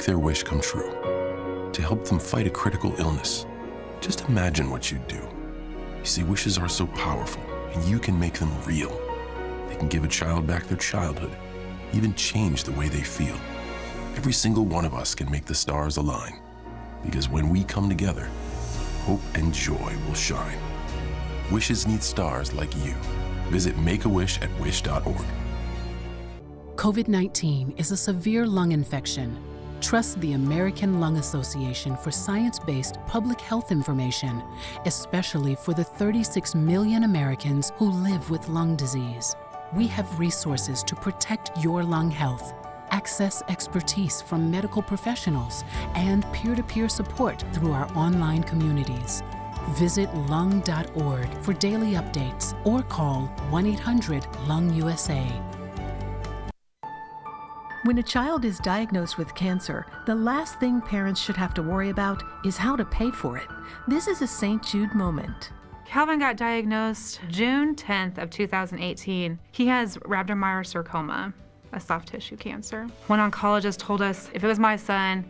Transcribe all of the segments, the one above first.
their wish come true, to help them fight a critical illness. Just imagine what you'd do. You see, wishes are so powerful, and you can make them real. They can give a child back their childhood, even change the way they feel. Every single one of us can make the stars align, because when we come together, hope and joy will shine. Wishes need stars like you. Visit Make-A-Wish at wish.org. COVID-19 is a severe lung infection. Trust the American Lung Association for science-based public health information, especially for the 36 million Americans who live with lung disease. We have resources to protect your lung health. Access expertise from medical professionals and peer-to-peer support through our online communities. Visit lung.org for daily updates or call 1-800-LUNG-USA. When a child is diagnosed with cancer, the last thing parents should have to worry about is how to pay for it. This is a St. Jude moment. Calvin got diagnosed June 10th of 2018. He has rhabdomyosarcoma, a soft tissue cancer. One oncologist told us if it was my son,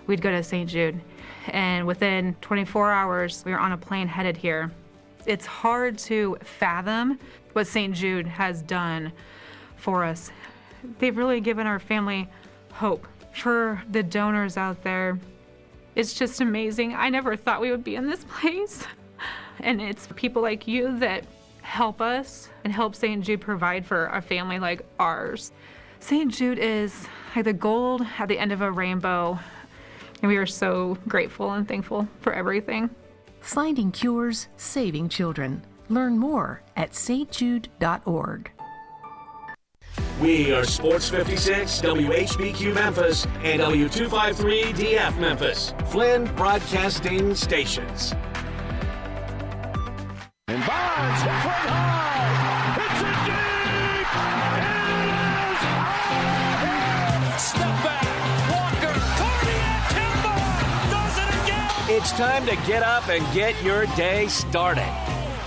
we'd go to St. Jude. And within 24 hours, we were on a plane headed here. It's hard to fathom what St. Jude has done for us. They've really given our family hope. For the donors out there, it's just amazing. I never thought we would be in this place. And it's people like you that help us and help St. Jude provide for a family like ours. St. Jude is like the gold at the end of a rainbow. And we are so grateful and thankful for everything. Finding cures, saving children. Learn more at stjude.org. We are Sports 56, WHBQ Memphis, and W253DF Memphis, Flynn Broadcasting Stations. And Bonds hit from high. It's a deep. It is step back. Walker. Cardiac Campbell does it again. It's time to get up and get your day started.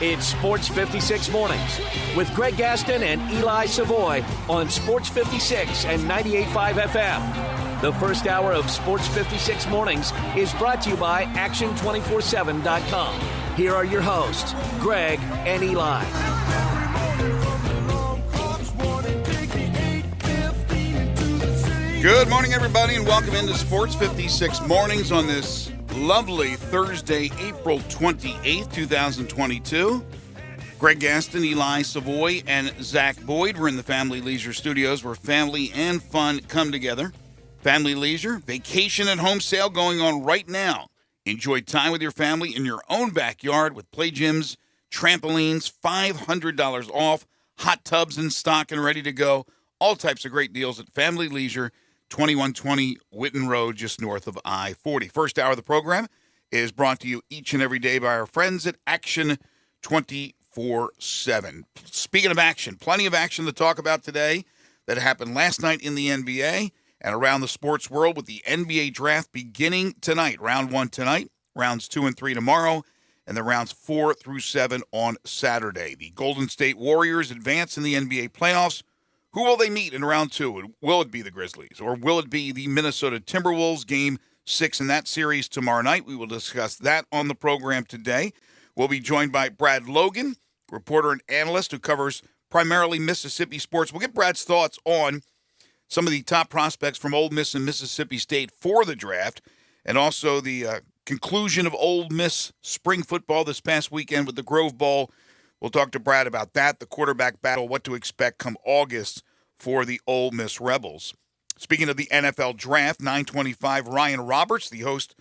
It's Sports 56 Mornings with Greg Gaston and Eli Savoy on Sports 56 and 98.5 FM. The first hour of Sports 56 Mornings is brought to you by Action247.com. Here are your hosts, Greg and Eli. Good morning, everybody, and welcome into Sports 56 Mornings on this lovely Thursday, April 28th, 2022. Greg Gaston, Eli Savoy, and Zach Boyd. We're in the Family Leisure Studios where family and fun come together. Family Leisure, vacation at home sale going on right now. Enjoy time with your family in your own backyard with play gyms, trampolines, $500 off, hot tubs in stock and ready to go. All types of great deals at Family Leisure, 2120 Whitten Road, just north of I-40. First hour of the program is brought to you each and every day by our friends at Action 24/7. Speaking of action, plenty of action to talk about today that happened last night in the NBA and around the sports world with the NBA draft beginning tonight. Round 1 tonight, rounds 2 and 3 tomorrow, and the rounds 4 through 7 on Saturday. The Golden State Warriors advance in the NBA playoffs. Who will they meet in round 2? Will it be the Grizzlies or will it be the Minnesota Timberwolves? Game 6 in that series tomorrow night. We will discuss that on the program today. We'll be joined by Brad Logan, reporter and analyst who covers primarily Mississippi sports. We'll get Brad's thoughts on some of the top prospects from Ole Miss and Mississippi State for the draft, and also the conclusion of Ole Miss spring football this past weekend with the Grove Bowl. We'll talk to Brad about that, the quarterback battle, what to expect come August for the Ole Miss Rebels. Speaking of the NFL draft, 925, Ryan Roberts, the host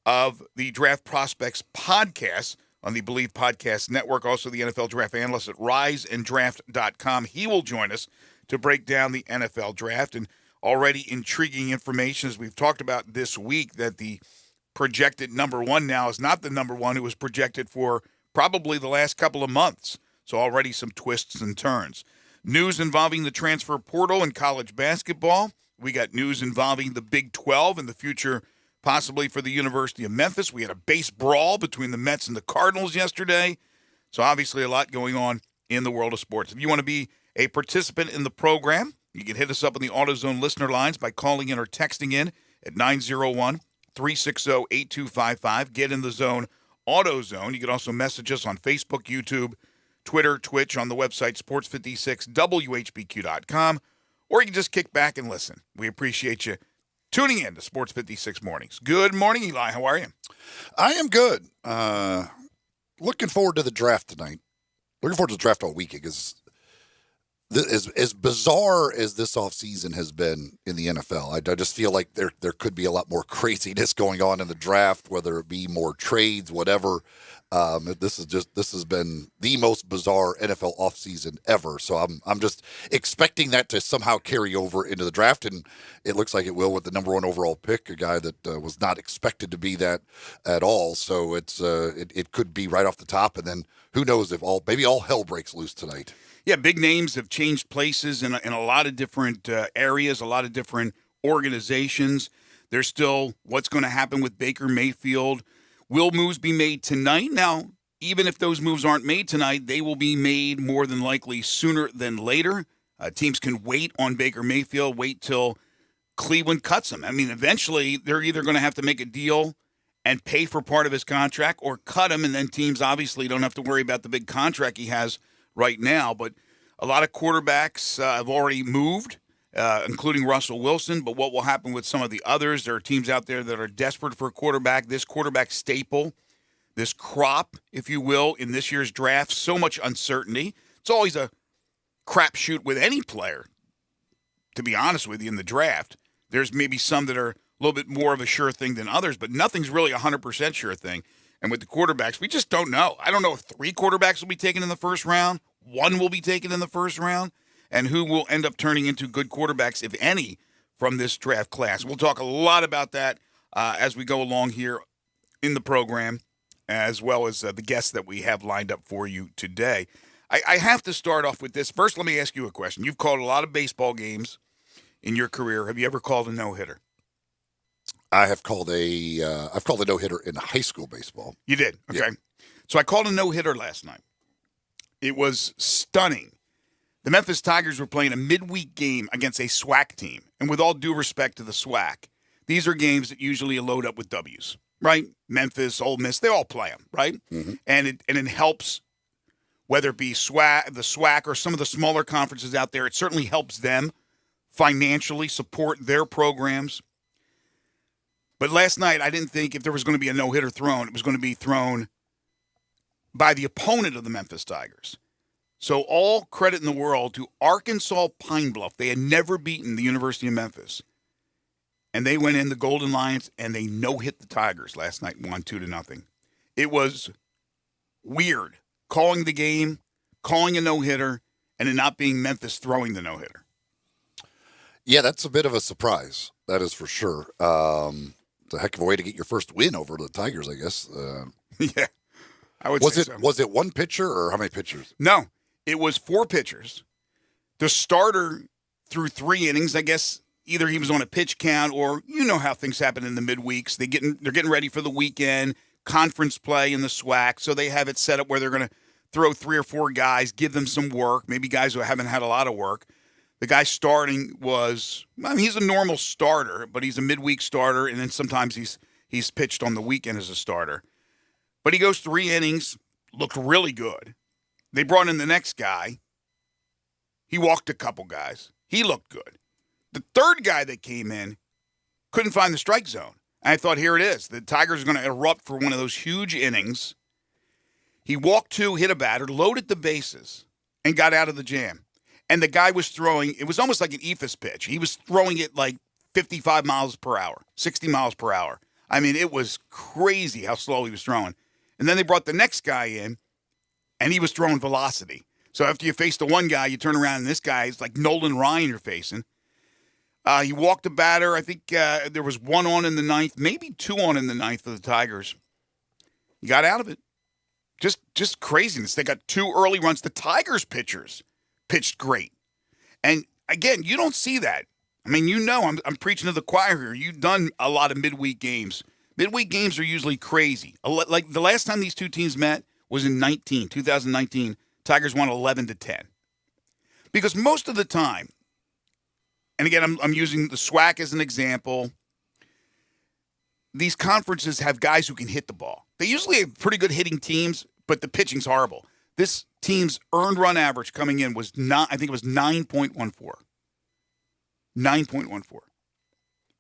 of the Draft Prospects podcast on the Believe Podcast Network, also the NFL draft analyst at riseanddraft.com. He will join us to break down the NFL draft, and already intriguing information as we've talked about this week that the projected number one now is not the number one who was projected for probably the last couple of months. So already some twists and turns. News involving the transfer portal in college basketball. We got news involving the Big 12 and the future possibly for the University of Memphis. We had a base brawl between the Mets and the Cardinals yesterday. So obviously a lot going on in the world of sports. If you want to be a participant in the program, you can hit us up on the AutoZone listener lines by calling in or texting in at 901-360-8255. Get in the zone, AutoZone. You can also message us on Facebook, YouTube, Twitter, Twitch, on the website sports56whbq.com, or you can just kick back and listen. We appreciate you tuning in to Sports 56 Mornings. Good morning, Eli. How are you? I am good. Looking forward to the draft tonight. Looking forward to the draft all weekend because as bizarre as this offseason has been in the NFL, I just feel like there could be a lot more craziness going on in the draft, whether it be more trades, whatever. This has been the most bizarre NFL offseason ever. So I'm just expecting that to somehow carry over into the draft, and it looks like it will with the number 1 overall pick, a guy that was not expected to be that at all. So it could be right off the top, and then who knows if maybe all hell breaks loose tonight. Yeah, big names have changed places in a lot of different areas, a lot of different organizations. There's still what's going to happen with Baker Mayfield. Will moves be made tonight? Now, even if those moves aren't made tonight, they will be made more than likely sooner than later. Teams can wait on Baker Mayfield, wait till Cleveland cuts him. I mean, eventually they're either going to have to make a deal and pay for part of his contract or cut him, and then teams obviously don't have to worry about the big contract he has right now. But a lot of quarterbacks have already moved, including Russell Wilson. But what will happen with some of the others? There are teams out there that are desperate for a quarterback. This quarterback staple, this crop, if you will, in this year's draft, so much uncertainty. It's always a crapshoot with any player, to be honest with you, in the draft. There's maybe some that are a little bit more of a sure thing than others, but nothing's really 100% sure thing. And with the quarterbacks, we just don't know. I don't know if 3 quarterbacks will be taken in the first round, 1 will be taken in the first round, and who will end up turning into good quarterbacks, if any, from this draft class. We'll talk a lot about that as we go along here in the program, as well as the guests that we have lined up for you today. I have to start off with this. First, let me ask you a question. You've called a lot of baseball games in your career. Have you ever called a no-hitter? I've called a no-hitter in high school baseball. You did? Okay. Yeah. So I called a no-hitter last night. It was stunning. The Memphis Tigers were playing a midweek game against a SWAC team. And with all due respect to the SWAC, these are games that usually load up with W's, right? Memphis, Ole Miss, they all play them, right? Mm-hmm. And it helps, whether it be the SWAC or some of the smaller conferences out there, it certainly helps them financially support their programs. But last night, I didn't think if there was going to be a no-hitter thrown, it was going to be thrown by the opponent of the Memphis Tigers. So all credit in the world to Arkansas Pine Bluff. They had never beaten the University of Memphis. And they went in the Golden Lions, and they no-hit the Tigers last night, won 2-0. It was weird calling the game, calling a no-hitter, and it not being Memphis throwing the no-hitter. Yeah, that's a bit of a surprise. That is for sure. It's a heck of a way to get your first win over the Tigers, I guess. Yeah, I would say so. Was it one pitcher or how many pitchers? No, it was 4 pitchers. The starter threw 3 innings. I guess either he was on a pitch count or you know how things happen in the midweeks. They're getting ready for the weekend, conference play in the SWAC, so they have it set up where they're going to throw 3 or 4 guys, give them some work, maybe guys who haven't had a lot of work. The guy starting he's a normal starter, but he's a midweek starter, and then sometimes he's pitched on the weekend as a starter. But he goes 3 innings, looked really good. They brought in the next guy. He walked a couple guys. He looked good. The third guy that came in couldn't find the strike zone. And I thought, here it is. The Tigers are going to erupt for one of those huge innings. He walked 2, hit a batter, loaded the bases, and got out of the jam. And the guy was throwing, it was almost like an ephus pitch. He was throwing it like 55 miles per hour, 60 miles per hour. I mean, it was crazy how slow he was throwing. And then they brought the next guy in, and he was throwing velocity. So after you face the one guy, you turn around, and this guy is like Nolan Ryan you're facing. He walked a batter. I think there was 1 on in the 9th, maybe 2 on in the 9th for the Tigers. He got out of it. Just craziness. They got 2 early runs. The Tigers pitchers pitched great. And again, you don't see that. I mean, you know, I'm preaching to the choir here. You've done a lot of midweek games. Midweek games are usually crazy. Like the last time these 2 teams met was in 2019. Tigers won 11-10. Because most of the time, and again, I'm using the SWAC as an example, these conferences have guys who can hit the ball. They usually have pretty good hitting teams, but the pitching's horrible. This team's earned run average coming in was not, I think it was 9.14. 9.14.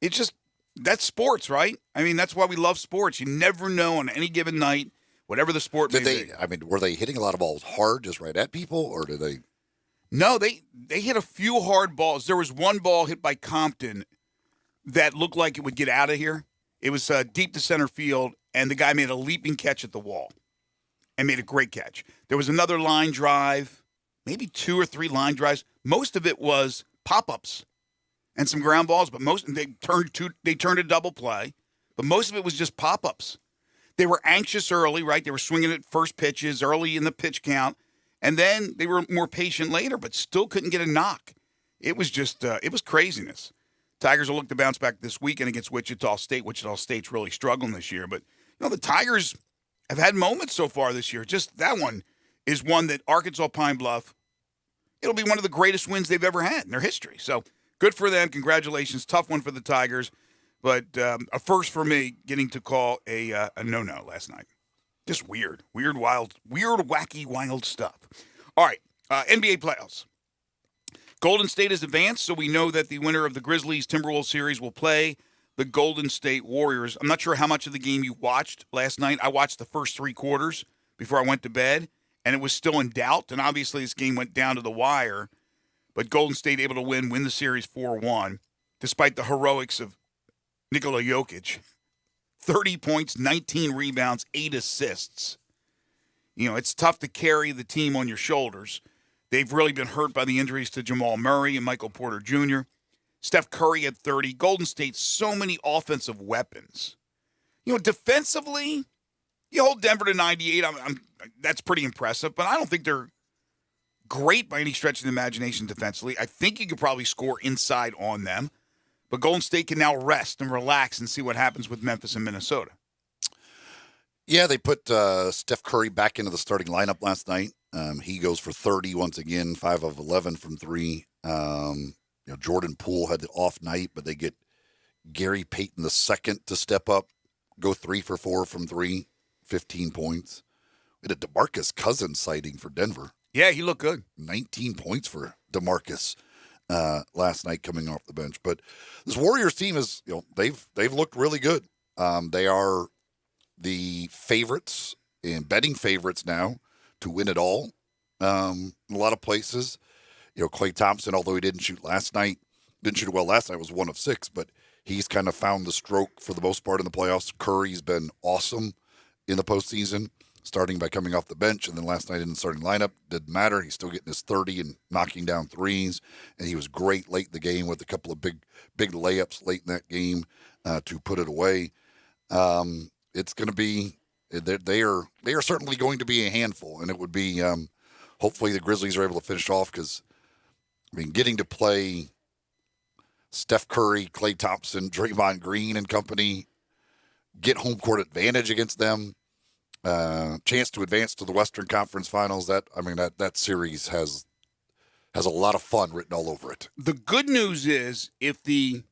It's just, that's sports, right? I mean, that's why we love sports. You never know on any given night, whatever the sport may be. I mean, were they hitting a lot of balls hard, just right at people, or did they? No, they hit a few hard balls. There was one ball hit by Compton that looked like it would get out of here. It was deep to center field, and the guy made a leaping catch at the wall and made a great catch. There was another line drive, maybe 2 or 3 line drives. Most of it was pop-ups and some ground balls, but they turned a double play, but most of it was just pop-ups. They were anxious early, right? They were swinging at first pitches early in the pitch count, and then they were more patient later, but still couldn't get a knock. It was just, it was craziness. Tigers will look to bounce back this weekend against Wichita State. Wichita State's really struggling this year, but the Tigers have had moments so far this year. Just that one is one that Arkansas Pine Bluff, it'll be one of the greatest wins they've ever had in their history. So good for them. Congratulations. Tough one for the Tigers, but a first for me getting to call a no-no last night. Just weird, wacky, wild stuff. All right, NBA playoffs. Golden State has advanced, so we know that the winner of the Grizzlies-Timberwolves series will play the Golden State Warriors. I'm not sure how much of the game you watched last night. I watched the first 3 quarters before I went to bed, and it was still in doubt. And obviously this game went down to the wire, but Golden State able to win the series 4-1, despite the heroics of Nikola Jokic. 30 points, 19 rebounds, 8 assists. It's tough to carry the team on your shoulders. They've really been hurt by the injuries to Jamal Murray and Michael Porter Jr. Steph Curry at 30. Golden State, so many offensive weapons. Defensively, you hold Denver to 98. That's pretty impressive, but I don't think they're great by any stretch of the imagination defensively. I think you could probably score inside on them, but Golden State can now rest and relax and see what happens with Memphis and Minnesota. Yeah, they put Steph Curry back into the starting lineup last night. He goes for 30 once again, 5 of 11 from 3. Jordan Poole had the off night, but they get Gary Payton II to step up, go 3 for 4 from 3, 15 points. We had a DeMarcus Cousins sighting for Denver. Yeah, he looked good. 19 points for DeMarcus last night coming off the bench. But this Warriors team is, they've looked really good. They are the favorites and betting favorites now to win it all in a lot of places. Klay Thompson, although he didn't shoot well last night, was 1 of 6, but he's kind of found the stroke for the most part in the playoffs. Curry's been awesome in the postseason, starting by coming off the bench, and then last night in the starting lineup. Didn't matter. He's still getting his 30 and knocking down threes, and he was great late in the game with a couple of big layups late in that game to put it away. It's going to be they are certainly going to be a handful, and it would be hopefully the Grizzlies are able to finish off because, getting to play Steph Curry, Klay Thompson, Draymond Green and company, get home court advantage against them, chance to advance to the Western Conference Finals. That series has a lot of fun written all over it. The good news is if the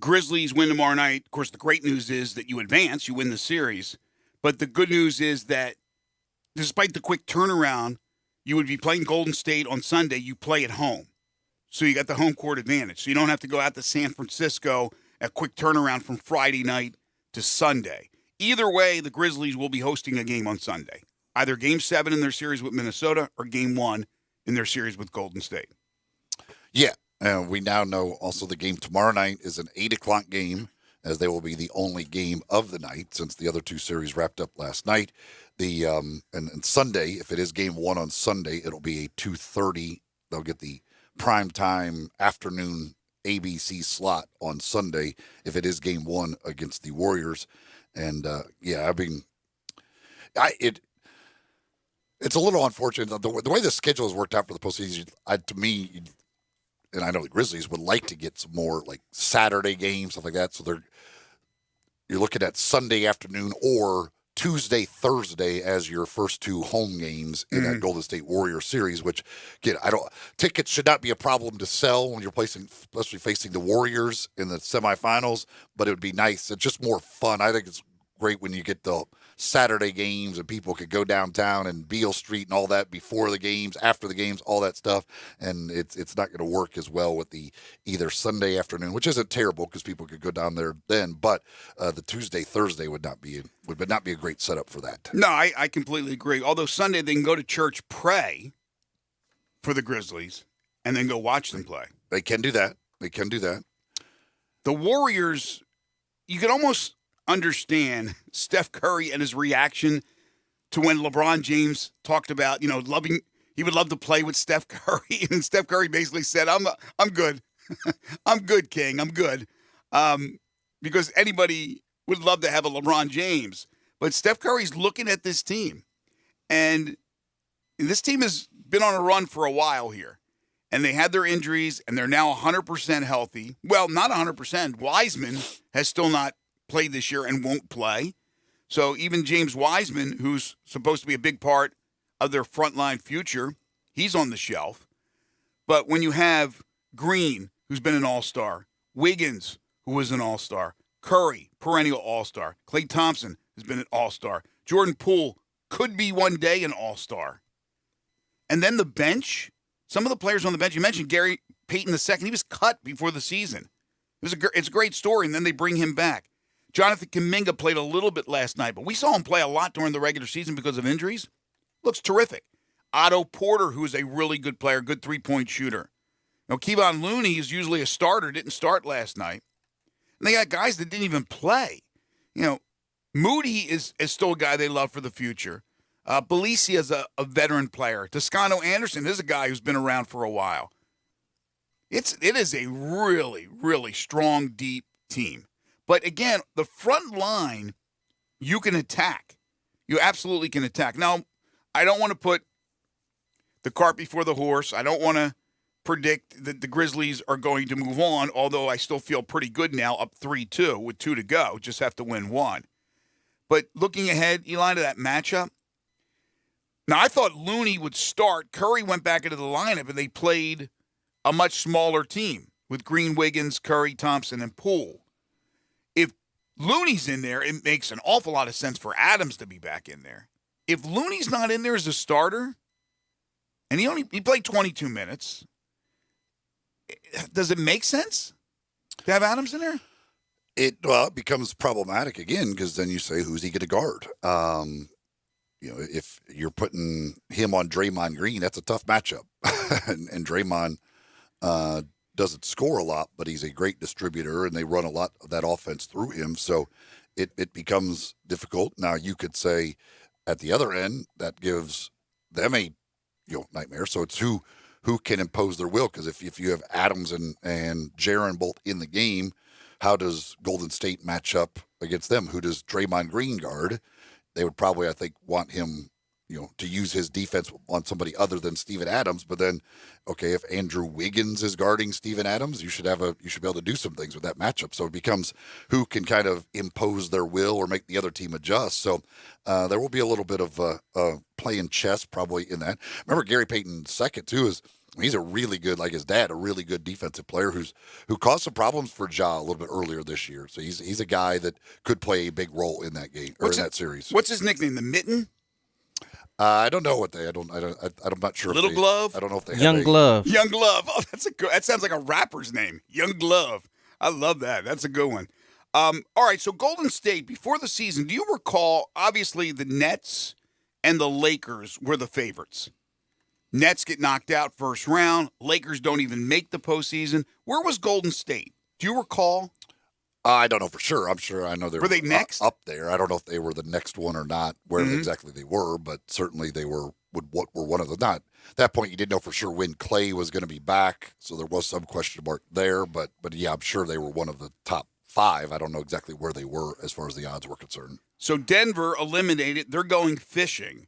Grizzlies win tomorrow night, of course, the great news is that you advance, you win the series. But the good news is that despite the quick turnaround, you would be playing Golden State on Sunday. You play at home. So you got the home court advantage. So you don't have to go out to San Francisco at quick turnaround from Friday night to Sunday. Either way, the Grizzlies will be hosting a game on Sunday. Either Game 7 in their series with Minnesota or Game 1 in their series with Golden State. Yeah. We now know also the game tomorrow night is an 8 o'clock game, as they will be the only game of the night since the other 2 series wrapped up last night. And Sunday, if it is Game 1 on Sunday, it'll be a 2:30. They'll get the prime time afternoon ABC slot on Sunday if it is Game 1 against the Warriors. And it's a little unfortunate the way the schedule has worked out for the postseason. To me, and I know the Grizzlies would like to get some more like Saturday games, stuff like that. So you're looking at Sunday afternoon or Tuesday, Thursday as your first 2 home games in that Golden State Warriors series, which, again, tickets should not be a problem to sell when you're especially facing the Warriors in the semifinals, but it would be nice. It's just more fun. I think it's great when you get the Saturday games and people could go downtown and Beale Street and all that before the games, after the games, all that stuff. And it's not going to work as well with the either Sunday afternoon, which isn't terrible because people could go down there then, but the Tuesday, Thursday would not be a great setup for that. No, I completely agree. Although Sunday they can go to church, pray for the Grizzlies, and then go watch them play. They can do that. The Warriors, you could almost understand Steph Curry and his reaction to when LeBron James talked about, he would love to play with Steph Curry, and Steph Curry basically said, I'm good. I'm good, King. I'm good. Because anybody would love to have a LeBron James. But Steph Curry's looking at this team, and this team has been on a run for a while here. And they had their injuries, and they're now 100% healthy. Well, not 100%. Wiseman has still not played this year and won't play. So even James Wiseman, who's supposed to be a big part of their frontline future, he's on the shelf. But when you have Green, who's been an all-star, Wiggins, who was an all-star, Curry, perennial all-star, Klay Thompson has been an all-star, Jordan Poole could be one day an all-star. And then the bench, some of the players on the bench, you mentioned Gary Payton II, he was cut before the season. It's a great story, and then they bring him back. Jonathan Kuminga played a little bit last night, but we saw him play a lot during the regular season because of injuries. Looks terrific. Otto Porter, who is a really good player, good three-point shooter. Now, Kevon Looney is usually a starter, didn't start last night. And they got guys that didn't even play. Moody is still a guy they love for the future. Belisi is a veteran player. Toscano Anderson is a guy who's been around for a while. It is a really, really strong, deep team. But again, the front line, you can attack. You absolutely can attack. Now, I don't want to put the cart before the horse. I don't want to predict that the Grizzlies are going to move on, although I still feel pretty good now, up 3-2 with 2 to go. Just have to win 1. But looking ahead, Eli, to that matchup, now I thought Looney would start. Curry went back into the lineup, and they played a much smaller team with Green, Wiggins, Curry, Thompson, and Poole. If Looney's in there, it makes an awful lot of sense for Adams to be back in there. If Looney's not in there as a starter, and he played 22 minutes, does it make sense to have Adams in there? It becomes problematic again because then you say, who's he going to guard? If you're putting him on Draymond Green, that's a tough matchup. and Draymond doesn't score a lot, but he's a great distributor, and they run a lot of that offense through him. So it becomes difficult. Now, you could say at the other end, that gives them a nightmare. So it's who can impose their will, because if you have Adams and Jaren both in the game, how does Golden State match up against them? Who does Draymond Green guard? They would probably, I think, want him, to use his defense on somebody other than Steven Adams. But then, okay, if Andrew Wiggins is guarding Steven Adams, you should be able to do some things with that matchup. So it becomes who can kind of impose their will or make the other team adjust. So there will be a little bit of playing chess probably in that. Remember, Gary Payton II too he's a really good, like his dad, a really good defensive player who caused some problems for Ja a little bit earlier this year. So he's a guy that could play a big role in that game or in that series. What's his nickname? The Mitten? I don't know what I'm not sure. Little Glove? I don't know if they Young Glove. Young Glove. Oh, that sounds like a rapper's name. Young Glove. I love that. That's a good one. All right, so Golden State, before the season, do you recall, obviously the Nets and the Lakers were the favorites. Nets get knocked out first round. Lakers don't even make the postseason. Where was Golden State? Do you recall? I don't know for sure. I'm sure I know they were they next up there. I don't know if they were the next one or not, where exactly they were, but certainly they were one of the. Not at that point, you didn't know for sure when Clay was going to be back, so there was some question mark there. But yeah, I'm sure they were one of the top 5. I don't know exactly where they were as far as the odds were concerned. So Denver eliminated. They're going fishing.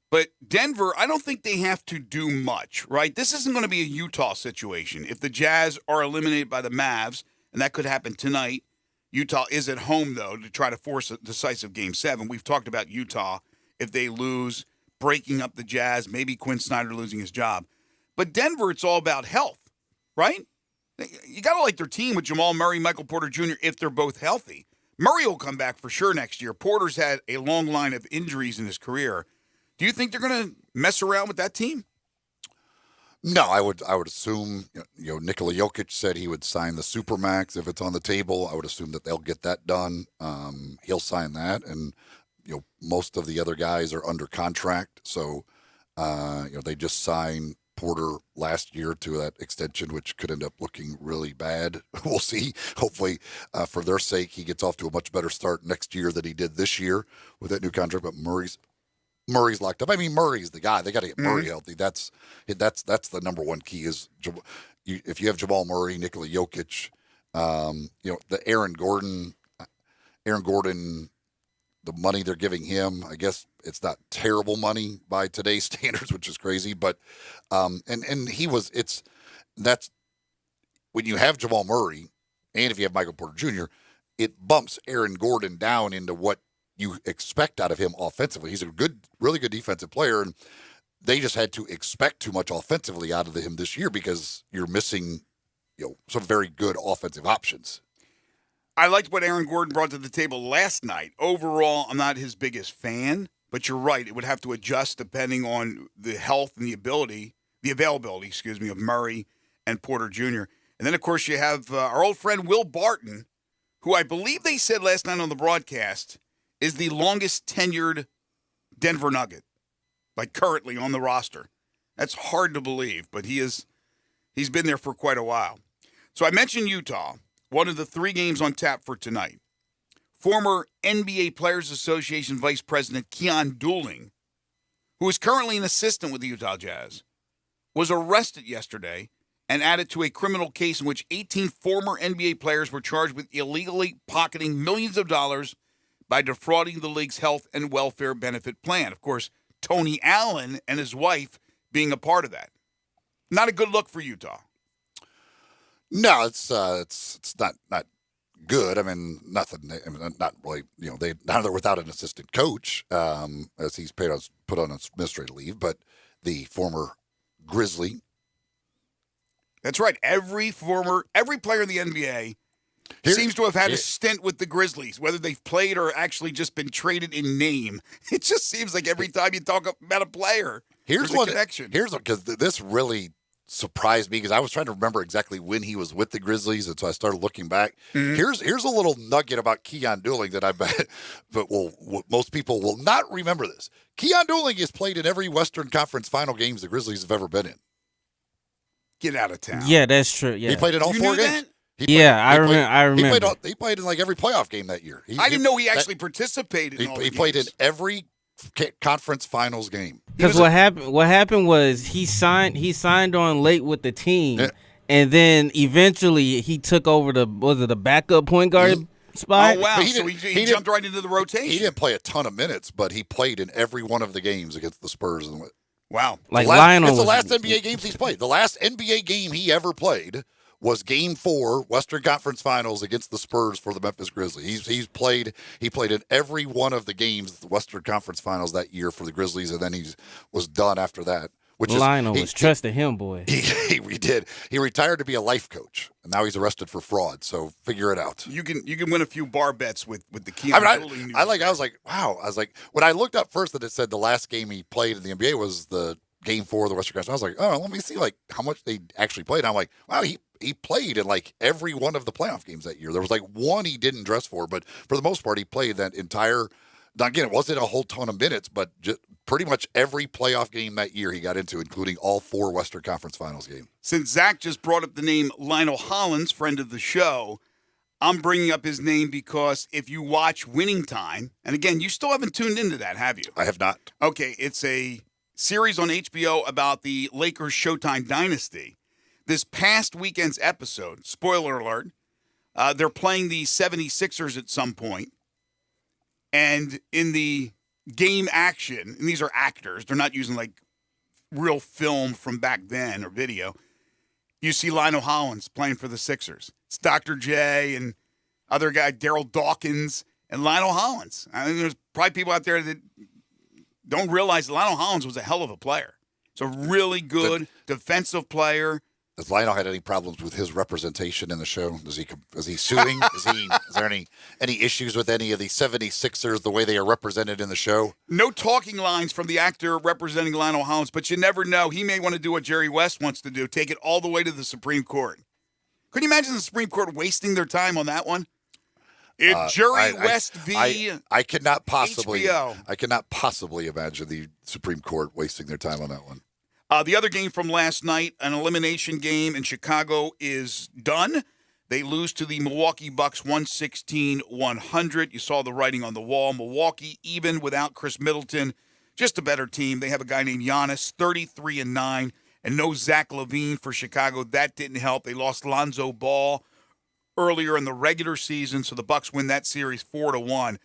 But Denver, I don't think they have to do much, right? This isn't going to be a Utah situation. If the Jazz are eliminated by the Mavs, and that could happen tonight, Utah is at home, though, to try to force a decisive Game 7. We've talked about Utah, if they lose, breaking up the Jazz, maybe Quinn Snyder losing his job. But Denver, it's all about health, right? You got to like their team with Jamal Murray, Michael Porter Jr., if they're both healthy. Murray will come back for sure next year. Porter's had a long line of injuries in his career. Do you think they're going to mess around with that team? No, I would assume, Nikola Jokic said he would sign the Supermax if it's on the table. I would assume that they'll get that done. He'll sign that, and most of the other guys are under contract. So, they just signed Porter last year to that extension, which could end up looking really bad. We'll see. Hopefully, for their sake, he gets off to a much better start next year than he did this year with that new contract. But Murray's locked up. I mean, Murray's the guy. They got to get Murray healthy. That's the number one key is if you have Jamal Murray, Nikola Jokic, the Aaron Gordon, the money they're giving him, I guess it's not terrible money by today's standards, which is crazy. But that's when you have Jamal Murray and if you have Michael Porter Jr., it bumps Aaron Gordon down into what you expect out of him offensively. He's a really good defensive player, and they just had to expect too much offensively out of him this year because you're missing, some very good offensive options. I liked what Aaron Gordon brought to the table last night. Overall, I'm not his biggest fan, but you're right. It would have to adjust depending on the health and the availability, of Murray and Porter Jr. And then, of course, you have our old friend Will Barton, who I believe they said last night on the broadcast is the longest tenured Denver Nugget, like currently on the roster. That's hard to believe, but he's been there for quite a while. So I mentioned Utah, one of the 3 games on tap for tonight. Former NBA Players Association Vice President Keon Dooling, who is currently an assistant with the Utah Jazz, was arrested yesterday and added to a criminal case in which 18 former NBA players were charged with illegally pocketing millions of dollars by defrauding the league's health and welfare benefit plan. Of course, Tony Allen and his wife being a part of that. Not a good look for Utah. No, it's not good. I mean, nothing. I mean, not really. Now they're without an assistant coach, as he's put on administrative leave. But the former Grizzly. That's right. Every player in the NBA seems to have had a stint with the Grizzlies, whether they've played or actually just been traded in name. It just seems like every time you talk about a player, there's a connection. Because this really surprised me because I was trying to remember exactly when he was with the Grizzlies, and so I started looking back. Mm-hmm. Here's a little nugget about Keon Dooling that I bet, but most people will not remember this. Keon Dooling has played in every Western Conference Final games the Grizzlies have ever been in. Get out of town. Yeah, that's true. Yeah, he played in all 4 games. I remember. He played in like every playoff game that year. I didn't know he actually participated in all the games. He played in every conference finals game. Because what happened was he signed on late with the team, and then eventually he took over the backup point guard spot. Oh wow! So he jumped right into the rotation. He didn't play a ton of minutes, but he played in every one of the games against the Spurs. Wow! It's the last NBA games he's played. The last NBA game he ever played was Game 4, Western Conference Finals against the Spurs for the Memphis Grizzlies. He played in every one of the games, the Western Conference Finals that year for the Grizzlies, and then he was done after that. Lionel was trusting him, boy. He did. He retired to be a life coach, and now he's arrested for fraud. So figure it out. You can win a few bar bets with the Keon Dooling news. I was like, wow. I was like, when I looked up first that it said the last game he played in the NBA was the Game 4 of the Western Conference. I was like, oh, let me see how much they actually played. And I'm like, wow, he played in like every one of the playoff games that year. There was like one he didn't dress for, but for the most part, he played that entire. Now, again, it wasn't a whole ton of minutes, but just pretty much every playoff game that year he got into, including all 4 Western Conference Finals games. Since Zach just brought up the name Lionel Hollins, friend of the show, I'm bringing up his name because if you watch Winning Time, and again, you still haven't tuned into that, have you? I have not. Okay, it's a series on HBO about the Lakers Showtime dynasty. This past weekend's episode, spoiler alert, they're playing the 76ers at some point. And in the game action, and these are actors, they're not using like real film from back then or video, you see Lionel Hollins playing for the Sixers. It's Dr. J and other guy, Daryl Dawkins, and Lionel Hollins. I mean, there's probably people out there that don't realize that Lionel Hollins was a hell of a player. It's a really good defensive player. Has Lionel had any problems with his representation in the show? Is he suing? Is there any issues with any of the 76ers, the way they are represented in the show? No talking lines from the actor representing Lionel Hollins, but you never know. He may want to do what Jerry West wants to do, take it all the way to the Supreme Court. Could you imagine the Supreme Court wasting their time on that one? Jerry West v. I cannot possibly. HBO. I cannot possibly imagine the Supreme Court wasting their time on that one. The other game from last night, an elimination game in Chicago, is done. They lose to the Milwaukee Bucks 116-100. You saw the writing on the wall. Milwaukee, even without Chris Middleton, just a better team. They have a guy named Giannis, 33-9, and no Zach LaVine for Chicago. That didn't help. They lost Lonzo Ball earlier in the regular season, so the Bucks win that series 4-1.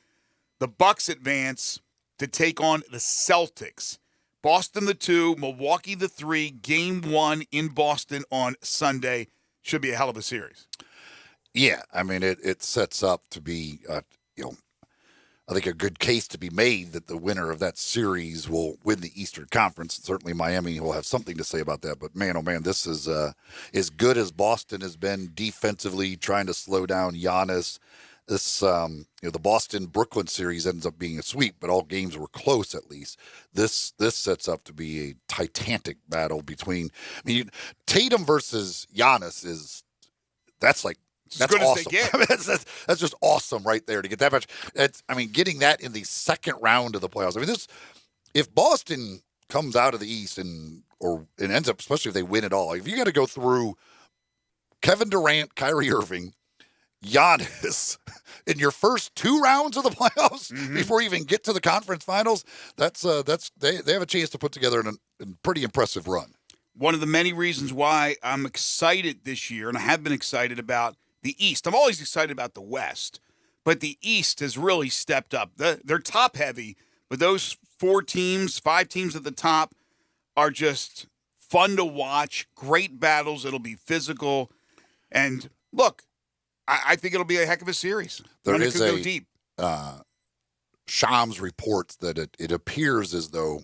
The Bucks advance to take on the Celtics. Boston the 2, Milwaukee the 3, game 1 in Boston on Sunday. Should be a hell of a series. Yeah, I mean, it sets up to be, I think a good case to be made that the winner of that series will win the Eastern Conference. Certainly Miami will have something to say about that. But, man, oh, man, this is as good as Boston has been defensively, trying to slow down Giannis. This, the Boston-Brooklyn series ends up being a sweep, but all games were close at least. This sets up to be a titanic battle between. I mean, Tatum versus Giannis that's awesome. As they get. I mean, that's just awesome right there to get that much. Getting that in the second round of the playoffs. I mean, if Boston comes out of the East and ends up, especially if they win it all, if you got to go through Kevin Durant, Kyrie Irving, Giannis in your first 2 rounds of the playoffs before you even get to the conference finals, they have a chance to put together a pretty impressive run. One of the many reasons why I'm excited this year, and I have been excited about the East. I'm always excited about the West, but the East has really stepped up. They're top heavy, but those 5 teams at the top are just fun to watch. Great battles. It'll be physical. And look, I think it'll be a heck of a series. There is go deep. Shams reports that it appears as though,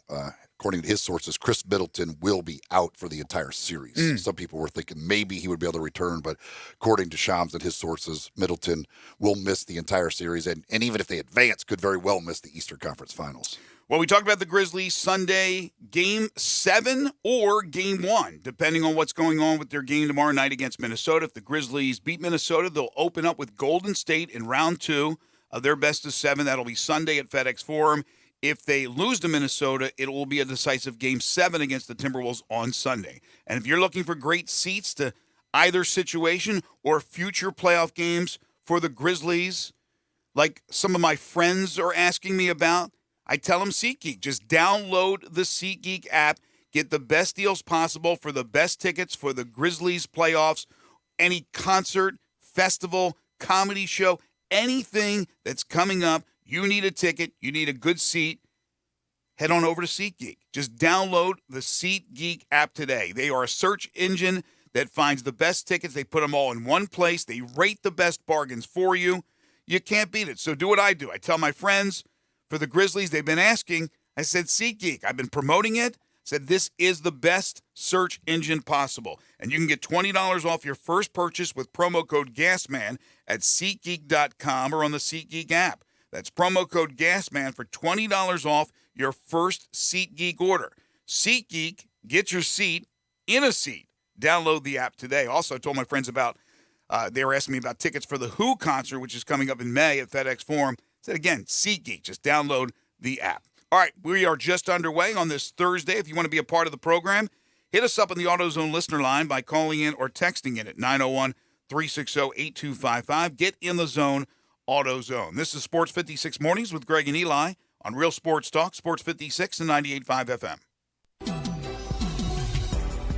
according to his sources, Chris Middleton will be out for the entire series. Some people were thinking maybe he would be able to return, but according to Shams and his sources, Middleton will miss the entire series, and even if they advance, could very well miss the Eastern Conference Finals. Well, we talked about the Grizzlies Sunday, Game 7 or Game 1, depending on what's going on with their game tomorrow night against Minnesota. If the Grizzlies beat Minnesota, they'll open up with Golden State in round 2 of their best of 7. That'll be Sunday at FedEx Forum. If they lose to Minnesota, it will be a decisive Game 7 against the Timberwolves on Sunday. And if you're looking for great seats to either situation or future playoff games for the Grizzlies, like some of my friends are asking me about, I tell them SeatGeek. Just download the SeatGeek app. Get the best deals possible for the best tickets for the Grizzlies playoffs, any concert, festival, comedy show, anything that's coming up. You need a ticket. You need a good seat. Head on over to SeatGeek. Just download the SeatGeek app today. They are a search engine that finds the best tickets. They put them all in one place. They rate the best bargains for you. You can't beat it. So do what I do. I tell my friends for the Grizzlies, they've been asking. I said, SeatGeek. I've been promoting it. Said this is the best search engine possible. And you can get $20 off your first purchase with promo code GASMAN at SeatGeek.com or on the SeatGeek app. That's promo code GASMAN for $20 off your first SeatGeek order. SeatGeek, get your seat in a seat. Download the app today. Also, I told my friends about, they were asking me about tickets for the Who concert, which is coming up in May at FedEx Forum. I said, again, SeatGeek. Just download the app. All right, we are just underway on this Thursday. If you want to be a part of the program, hit us up on the AutoZone listener line by calling in or texting in at 901-360-8255. Get in the zone, AutoZone. This is Sports 56 Mornings with Greg and Eli on Real Sports Talk, Sports 56 and 98.5 FM.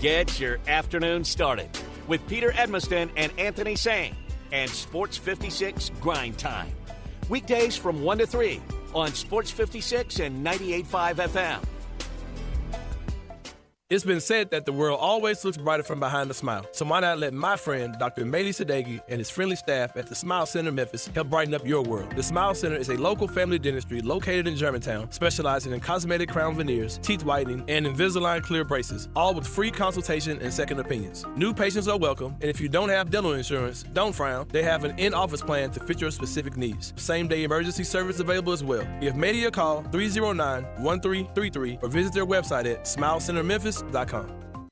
Get your afternoon started with Peter Edmiston and Anthony Sang and Sports 56 Grind Time. Weekdays from 1 to 3 on Sports 56 and 98.5 FM. It's been said that the world always looks brighter from behind a smile. So why not let my friend, Dr. Mehdi Sadeghi, and his friendly staff at the Smile Center Memphis help brighten up your world. The Smile Center is a local family dentistry located in Germantown, specializing in cosmetic crown veneers, teeth whitening, and Invisalign clear braces, all with free consultation and second opinions. New patients are welcome, and if you don't have dental insurance, don't frown. They have an in-office plan to fit your specific needs. Same-day emergency service available as well. Give Mehdi a call, 309-1333, or visit their website at smilecentermemphis.com.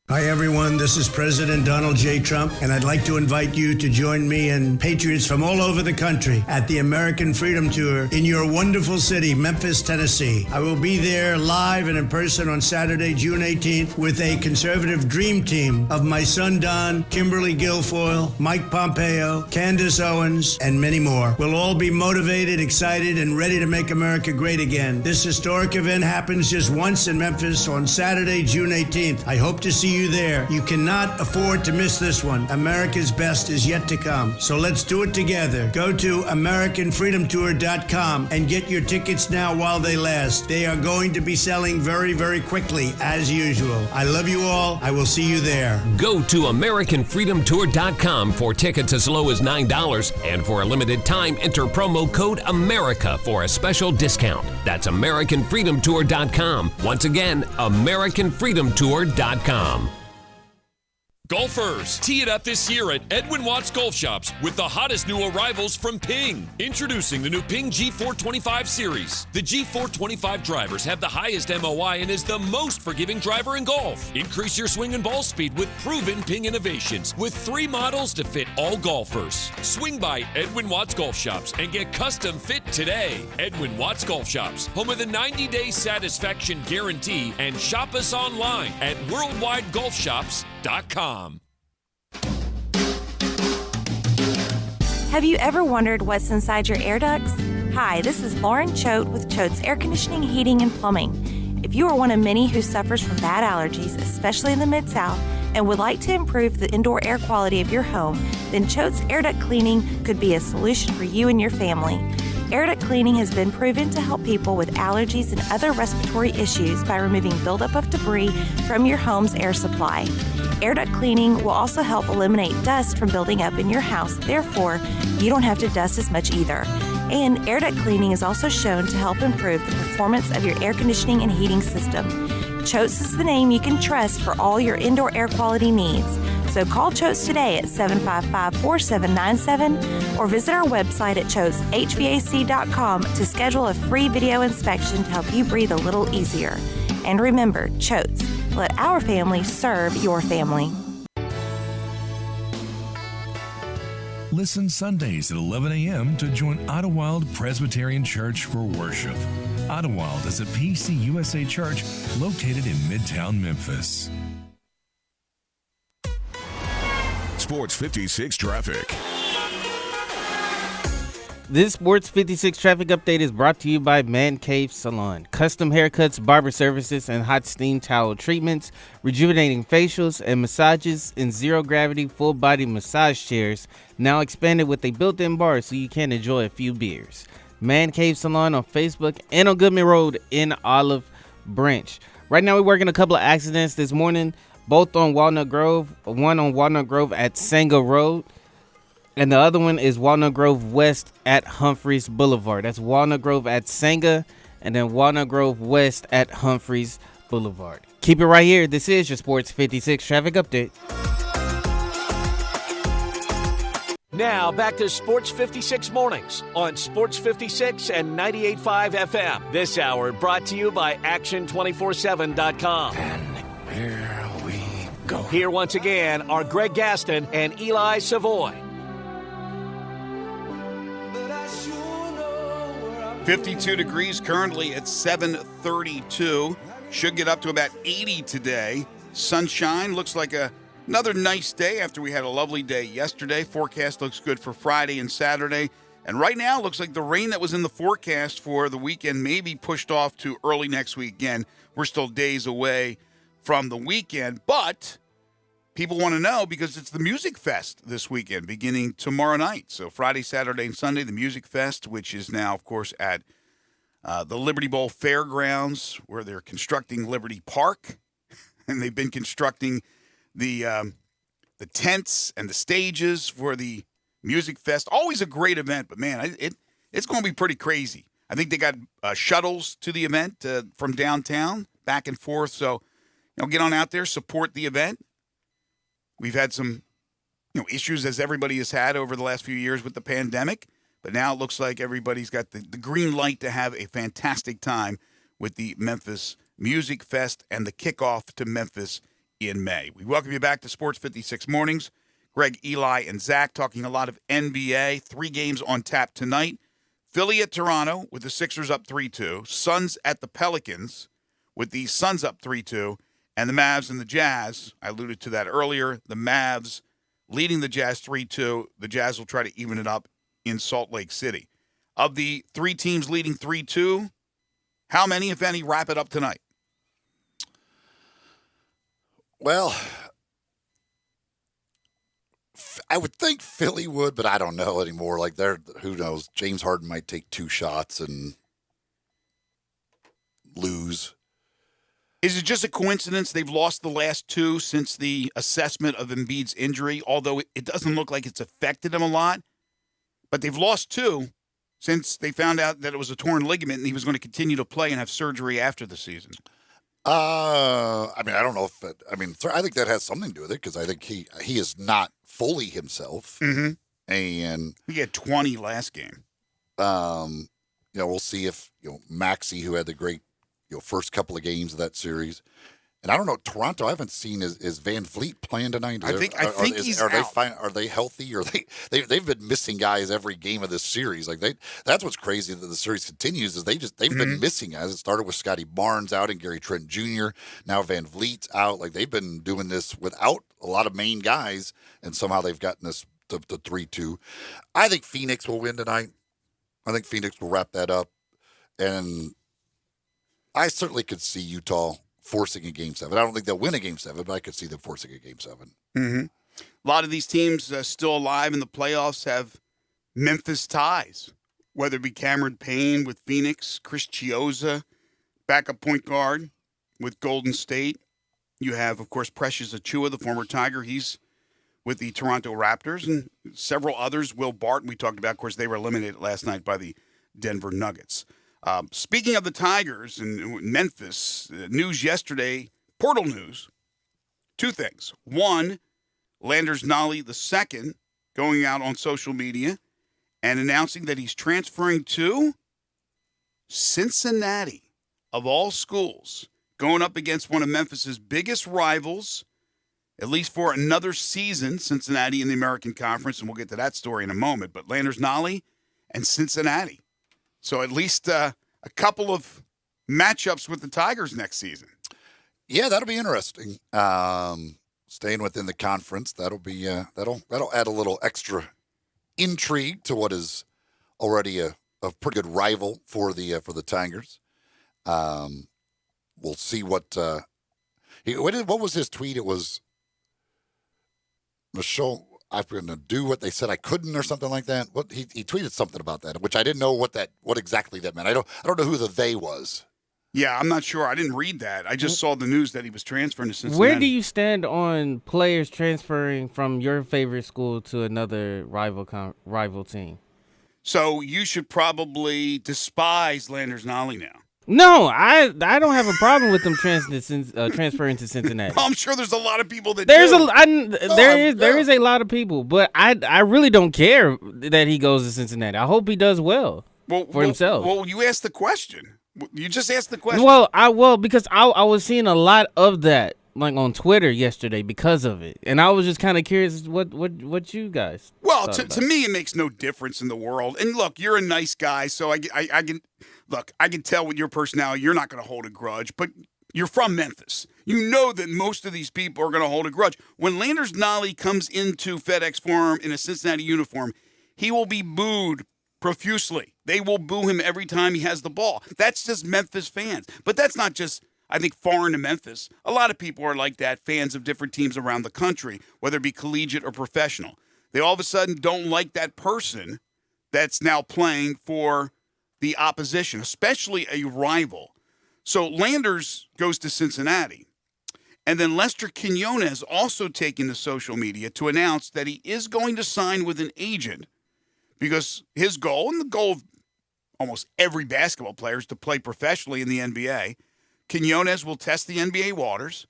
Hi, everyone. This is President Donald J. Trump, and I'd like to invite you to join me and patriots from all over the country at the American Freedom Tour in your wonderful city, Memphis, Tennessee. I will be there live and in person on Saturday, June 18th, with a conservative dream team of my son, Don, Kimberly Guilfoyle, Mike Pompeo, Candace Owens, and many more. We'll all be motivated, excited, and ready to make America great again. This historic event happens just once in Memphis on Saturday, June 18th. I hope to see you there. You cannot afford to miss this one. America's best is yet to come. So let's do it together. Go to AmericanFreedomTour.com and get your tickets now while they last. They are going to be selling very, very quickly, as usual. I love you all. I will see you there. Go to AmericanFreedomTour.com for tickets as low as $9, and for a limited time, enter promo code AMERICA for a special discount. That's AmericanFreedomTour.com. Once again, AmericanFreedomTour.com. Golfers, tee it up this year at Edwin Watts Golf Shops with the hottest new arrivals from Ping. Introducing the new Ping G425 series. The G425 drivers have the highest MOI and is the most forgiving driver in golf. Increase your swing and ball speed with proven Ping innovations with 3 models to fit all golfers. Swing by Edwin Watts Golf Shops and get custom fit today. Edwin Watts Golf Shops, home of the 90-day satisfaction guarantee, and shop us online at worldwidegolfshops.com. Have you ever wondered what's inside your air ducts? Hi, this is Lauren Choate with Choate's Air Conditioning, Heating, and Plumbing. If you are one of many who suffers from bad allergies, especially in the Mid-South, and would like to improve the indoor air quality of your home, then Choate's Air Duct Cleaning could be a solution for you and your family. Air duct cleaning has been proven to help people with allergies and other respiratory issues by removing buildup of debris from your home's air supply. Air duct cleaning will also help eliminate dust from building up in your house. Therefore, you don't have to dust as much either. And air duct cleaning is also shown to help improve the performance of your air conditioning and heating system. Choates is the name you can trust for all your indoor air quality needs. So call Choates today at 755-4797 or visit our website at choateshvac.com to schedule a free video inspection to help you breathe a little easier. And remember, Choates, let our family serve your family. Listen Sundays at 11 a.m. to join Idlewild Presbyterian Church for worship. Idlewild is a PCUSA church located in Midtown Memphis. Sports 56 traffic. This Sports 56 traffic update is brought to you by Man Cave Salon. Custom haircuts, barber services, and hot steam towel treatments, rejuvenating facials and massages in zero-gravity full-body massage chairs, now expanded with a built-in bar so you can enjoy a few beers. Man Cave Salon on Facebook and on Goodman Road in Olive Branch. Right now we're working a couple of accidents this morning, both on Walnut Grove, one on Walnut Grove at Sanga Road, and the other one is Walnut Grove West at Humphreys Boulevard. That's Walnut Grove at Sanga and then Walnut Grove West at Humphreys Boulevard. Keep it right here. This is your Sports 56 traffic update. Now back to Sports 56 Mornings on Sports 56 and 98.5 FM. This hour brought to you by Action247.com. And here we go. Here once again are Greg Gaston and Eli Savoy. 52 degrees currently at 7:32. Should get up to about 80 today. Sunshine looks like another nice day after we had a lovely day yesterday. Forecast looks good for Friday and Saturday. And right now it looks like the rain that was in the forecast for the weekend may be pushed off to early next week. Again, we're still days away from the weekend, but people want to know because it's the Music Fest this weekend beginning tomorrow night. So Friday, Saturday, and Sunday, the Music Fest, which is now, of course, at the Liberty Bowl Fairgrounds where they're constructing Liberty Park. and they've been constructing the tents and the stages for the Music Fest. Always a great event, but man, it's going to be pretty crazy. I think they got shuttles to the event from downtown, back and forth. So, get on out there, support the event. We've had some, issues as everybody has had over the last few years with the pandemic, but now it looks like everybody's got the green light to have a fantastic time with the Memphis Music Fest and the kickoff to Memphis in May. We welcome you back to Sports 56 Mornings. Greg, Eli, and Zach talking a lot of NBA. 3 games on tap tonight. Philly at Toronto with the Sixers up 3-2. Suns at the Pelicans with the Suns up 3-2. And the Mavs and the Jazz, I alluded to that earlier. The Mavs leading the Jazz 3-2. The Jazz will try to even it up in Salt Lake City. Of the 3 teams leading 3-2, how many, if any, wrap it up tonight? Well, I would think Philly would, but I don't know anymore. Like, who knows? James Harden might take 2 shots and lose. Is it just a coincidence they've lost the last 2 since the assessment of Embiid's injury, although it doesn't look like it's affected him a lot? But they've lost 2 since they found out that it was a torn ligament and he was going to continue to play and have surgery after the season. I don't know if I think that has something to do with it because I think he is not fully himself. Mm-hmm. And he had 20 last game. We'll see if Maxey, who had the great first couple of games of that series, and I don't know Toronto. I haven't seen is Van Vliet playing tonight. I think he's out. Are they healthy? Or they've been missing guys every game of this series. Like that's what's crazy that the series continues is they've been missing guys. It started with Scotty Barnes out and Gary Trent Jr. Now Van Vliet's out. Like they've been doing this without a lot of main guys, and somehow they've gotten this to 3-2. I think Phoenix will win tonight. I think Phoenix will wrap that up, and I certainly could see Utah forcing a Game 7. I don't think they'll win a Game 7, but I could see them forcing a Game 7. Mm-hmm. A lot of these teams still alive in the playoffs have Memphis ties, whether it be Cameron Payne with Phoenix, Chris Chiozza, backup point guard with Golden State. You have, of course, Precious Achiuwa, the former Tiger. He's with the Toronto Raptors, and several others. Will Barton, we talked about. Of course, they were eliminated last night by the Denver Nuggets. Speaking of the Tigers and Memphis, news yesterday, portal news, 2 things. 1, Landers Nolley II going out on social media and announcing that he's transferring to Cincinnati, of all schools, going up against one of Memphis's biggest rivals, at least for another season, Cincinnati in the American Conference, and we'll get to that story in a moment. But Landers Nolley and Cincinnati. So at least a couple of matchups with the Tigers next season. Yeah, that'll be interesting. Staying within the conference, that'll be that'll add a little extra intrigue to what is already a pretty good rival for the Tigers. We'll see what was his tweet? It was Michelle. I'm going to do what they said I couldn't, or something like that. What he tweeted something about that, which I didn't know what exactly that meant. I don't know who the they was. Yeah, I'm not sure. I didn't read that. I just saw the news that he was transferring to Cincinnati. Where do you stand on players transferring from your favorite school to another rival team? So you should probably despise Landers Nolley now. No, I don't have a problem with them transferring to Cincinnati. I'm sure there's a lot of people that there is a lot of people, but I really don't care that he goes to Cincinnati. I hope he does well for himself. Well, you asked the question. You just asked the question. Because I was seeing a lot of that like on Twitter yesterday because of it, and I was just kind of curious what you guys. Well, to me, it makes no difference in the world. And look, you're a nice guy, so I can tell with your personality, you're not going to hold a grudge. But you're from Memphis. You know that most of these people are going to hold a grudge. When Landers Nolley comes into FedEx Forum in a Cincinnati uniform, he will be booed profusely. They will boo him every time he has the ball. That's just Memphis fans. But that's not just, I think, foreign to Memphis. A lot of people are like that, fans of different teams around the country, whether it be collegiate or professional. They all of a sudden don't like that person that's now playing for the opposition, especially a rival. So Landers goes to Cincinnati. And then Lester Quinones also taking to social media to announce that he is going to sign with an agent because his goal, and the goal of almost every basketball player, is to play professionally in the NBA. Quinones will test the NBA waters,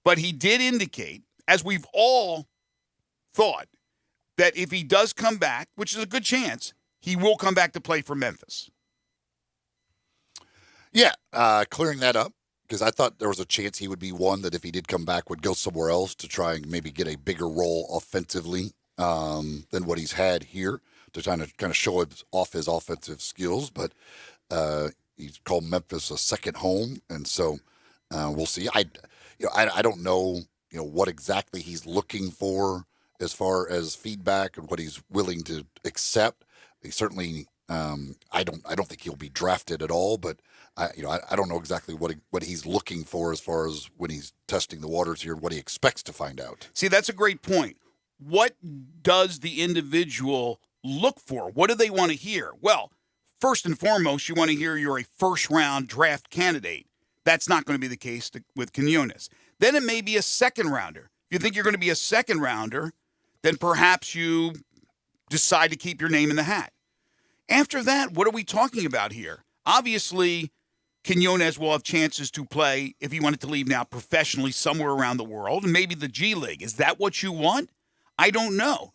but he did indicate, as we've all thought, that if he does come back, which is a good chance, he will come back to play for Memphis. Yeah, clearing that up, because I thought there was a chance he would be one that if he did come back would go somewhere else to try and maybe get a bigger role offensively than what he's had here to kind of show off his offensive skills. But he's called Memphis a second home, and so we'll see. I don't know what exactly he's looking for as far as feedback and what he's willing to accept. He certainly I don't think he'll be drafted at all, but I don't know exactly what he's looking for as far as when he's testing the waters here, what he expects to find out. See, that's a great point. What does the individual look for? What do they want to hear? Well, first and foremost, you want to hear you're a first-round draft candidate. That's not going to be the case with Quinones. Then it may be a second-rounder. If you think you're going to be a second-rounder, then perhaps you decide to keep your name in the hat. After that, what are we talking about here? Obviously, Quinones will have chances to play, if he wanted to leave now, professionally somewhere around the world, and maybe the G League. Is that what you want? I don't know.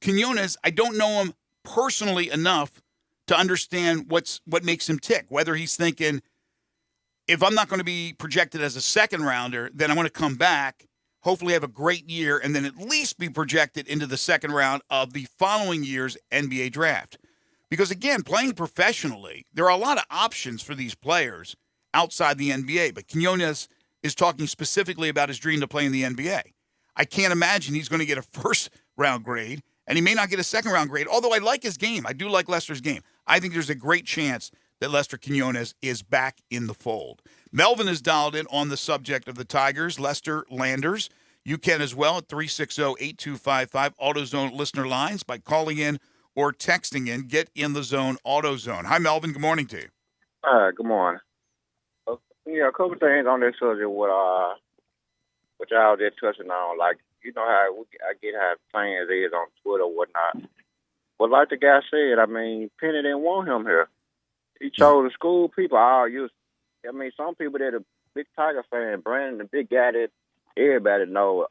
Quinones, I don't know him personally enough to understand what makes him tick, whether he's thinking, if I'm not going to be projected as a second rounder, then I'm going to come back, hopefully have a great year, and then at least be projected into the second round of the following year's NBA draft. Because, again, playing professionally, there are a lot of options for these players outside the NBA. But Quinones is talking specifically about his dream to play in the NBA. I can't imagine he's going to get a first-round grade, and he may not get a second-round grade, although I like his game. I do like Lester's game. I think there's a great chance that Lester Quinones is back in the fold. Melvin is dialed in on the subject of the Tigers, Lester Landers. You can as well at 360-8255, AutoZone listener lines by calling in or texting in. Get in the zone, AutoZone. Hi, Melvin. Good morning to you. Good morning. A couple things on this subject what y'all just touching on. Like, how I get how fans is on Twitter or whatnot. But like the guy said, Penny didn't want him here. He chose the school people all used. Some people that are big Tiger fan, Brandon, the big guy that everybody know.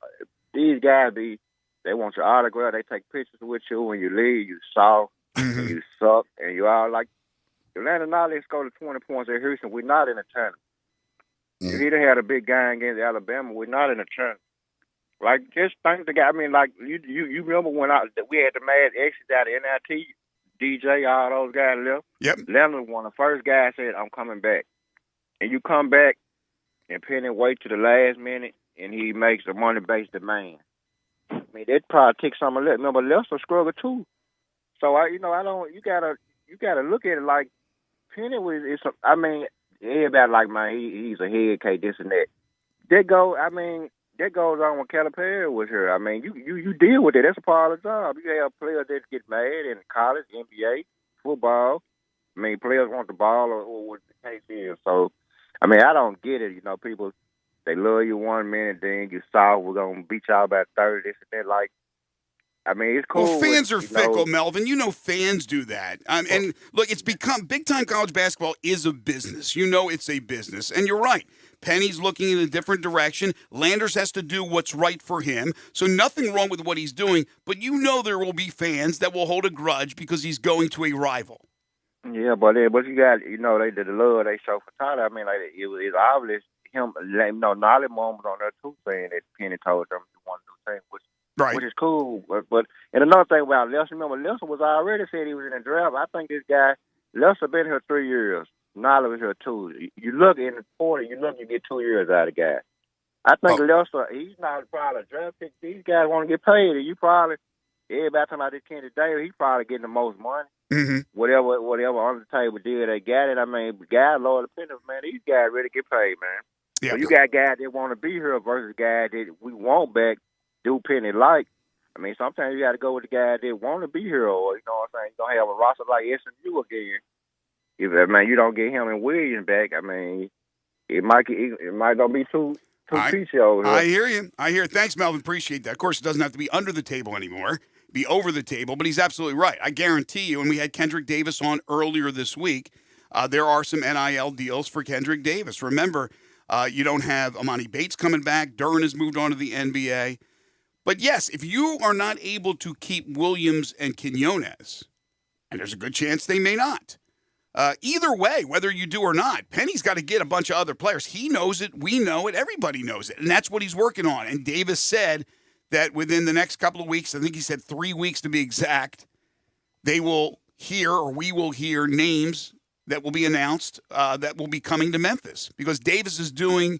These guys they want your autograph. They take pictures with you when you leave. You soft, and you suck, and you all like. Atlanta now, let's go to 20 points at Houston. We're not in a tournament. If he done had a big game against Alabama, we're not in a tournament. Like, just think the guy. You remember when we had the mad exit out of NIT, DJ, all those guys left? Yep. Leonard, one of the first guys, said, I'm coming back. And you come back, and Penny wait to the last minute, and he makes a money-based demand. That probably takes some of that. Remember, Lester struggled too. So you gotta look at it like Penny was. Everybody like, man, he's a head case, this and that. That goes on when Calipari was here. You deal with it. That's a part of the job. You have players that get mad in college, NBA, football. Players want the ball or what the case is. So, I don't get it. People, they love you 1 minute, then you saw we're going to beat y'all about 30, this and that. Like, it's cool. Well, fans are fickle, Melvin. Fans do that. And look, it's become big-time college basketball is a business. It's a business. And you're right. Penny's looking in a different direction. Landers has to do what's right for him. So nothing wrong with what he's doing. But there will be fans that will hold a grudge because he's going to a rival. Yeah, but you got, they did the love they show for Tyler. It's obvious him, Nolly Mom was on there too saying that Penny told them he wanted to do things, which is cool. But and another thing about Lester, remember Lester was already said he was in the draft. I think this guy, Lester been here 3 years. Nolly was here 2. You look in the 40, you get 2 years out of the guy. I think Lester, he's not probably a draft pick. These guys want to get paid. And everybody talking about this Kenny Davis, he's probably getting the most money. Mm-hmm. Whatever on the table deal they got it. Guys, Lord dependent, man, these guys really get paid, man. Yeah. So you got guys that want to be here versus guys that we want back, do Penny like. Sometimes you got to go with the guys that want to be here, or you don't have a roster like SMU again. If you don't get him and Williams back, it might not be too. I hear you. Thanks, Melvin. Appreciate that. Of course, it doesn't have to be under the table anymore. Be over the table, but he's absolutely right. I guarantee you, and we had Kendrick Davis on earlier this week, there are some NIL deals for Kendrick Davis. Remember, you don't have Amani Bates coming back. Duren has moved on to the NBA. But yes, if you are not able to keep Williams and Quinones, and there's a good chance they may not, either way, whether you do or not, Penny's got to get a bunch of other players. He knows it. We know it. Everybody knows it. And that's what he's working on. And Davis said that within the next couple of weeks, I think he said 3 weeks to be exact, they will hear, or we will hear, names that will be announced that will be coming to Memphis, because Davis is doing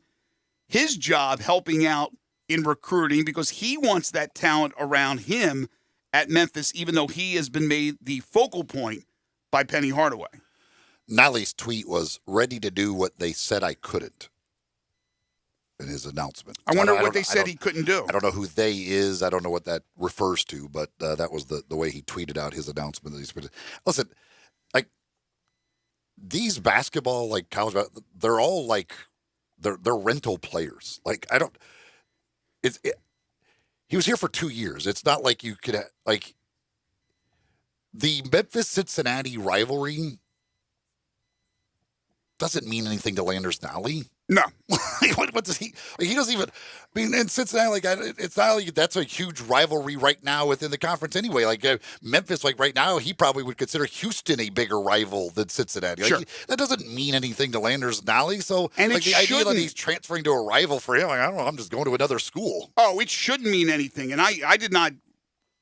his job helping out in recruiting, because he wants that talent around him at Memphis, even though he has been made the focal point by Penny Hardaway. Nolly's tweet was ready to do what they said I couldn't in his announcement. I wonder what they said he couldn't do. I don't know who they is. I don't know what that refers to, but that was the way he tweeted out his announcement. Listen, like, these basketball, like college, they're all like, they're rental players. Like, he was here for 2 years. It's not like you could, like, the Memphis-Cincinnati rivalry doesn't mean anything to Landers Nolly. No. What does he doesn't even, I mean, in Cincinnati, like, it's not like that's a huge rivalry right now within the conference anyway. Like, Memphis, like, right now, he probably would consider Houston a bigger rival than Cincinnati. Like, sure. That doesn't mean anything to Landers Nolly. So, and like, the idea that he's transferring to a rival for him, like, I don't know, I'm just going to another school. Oh, it shouldn't mean anything. And I did not,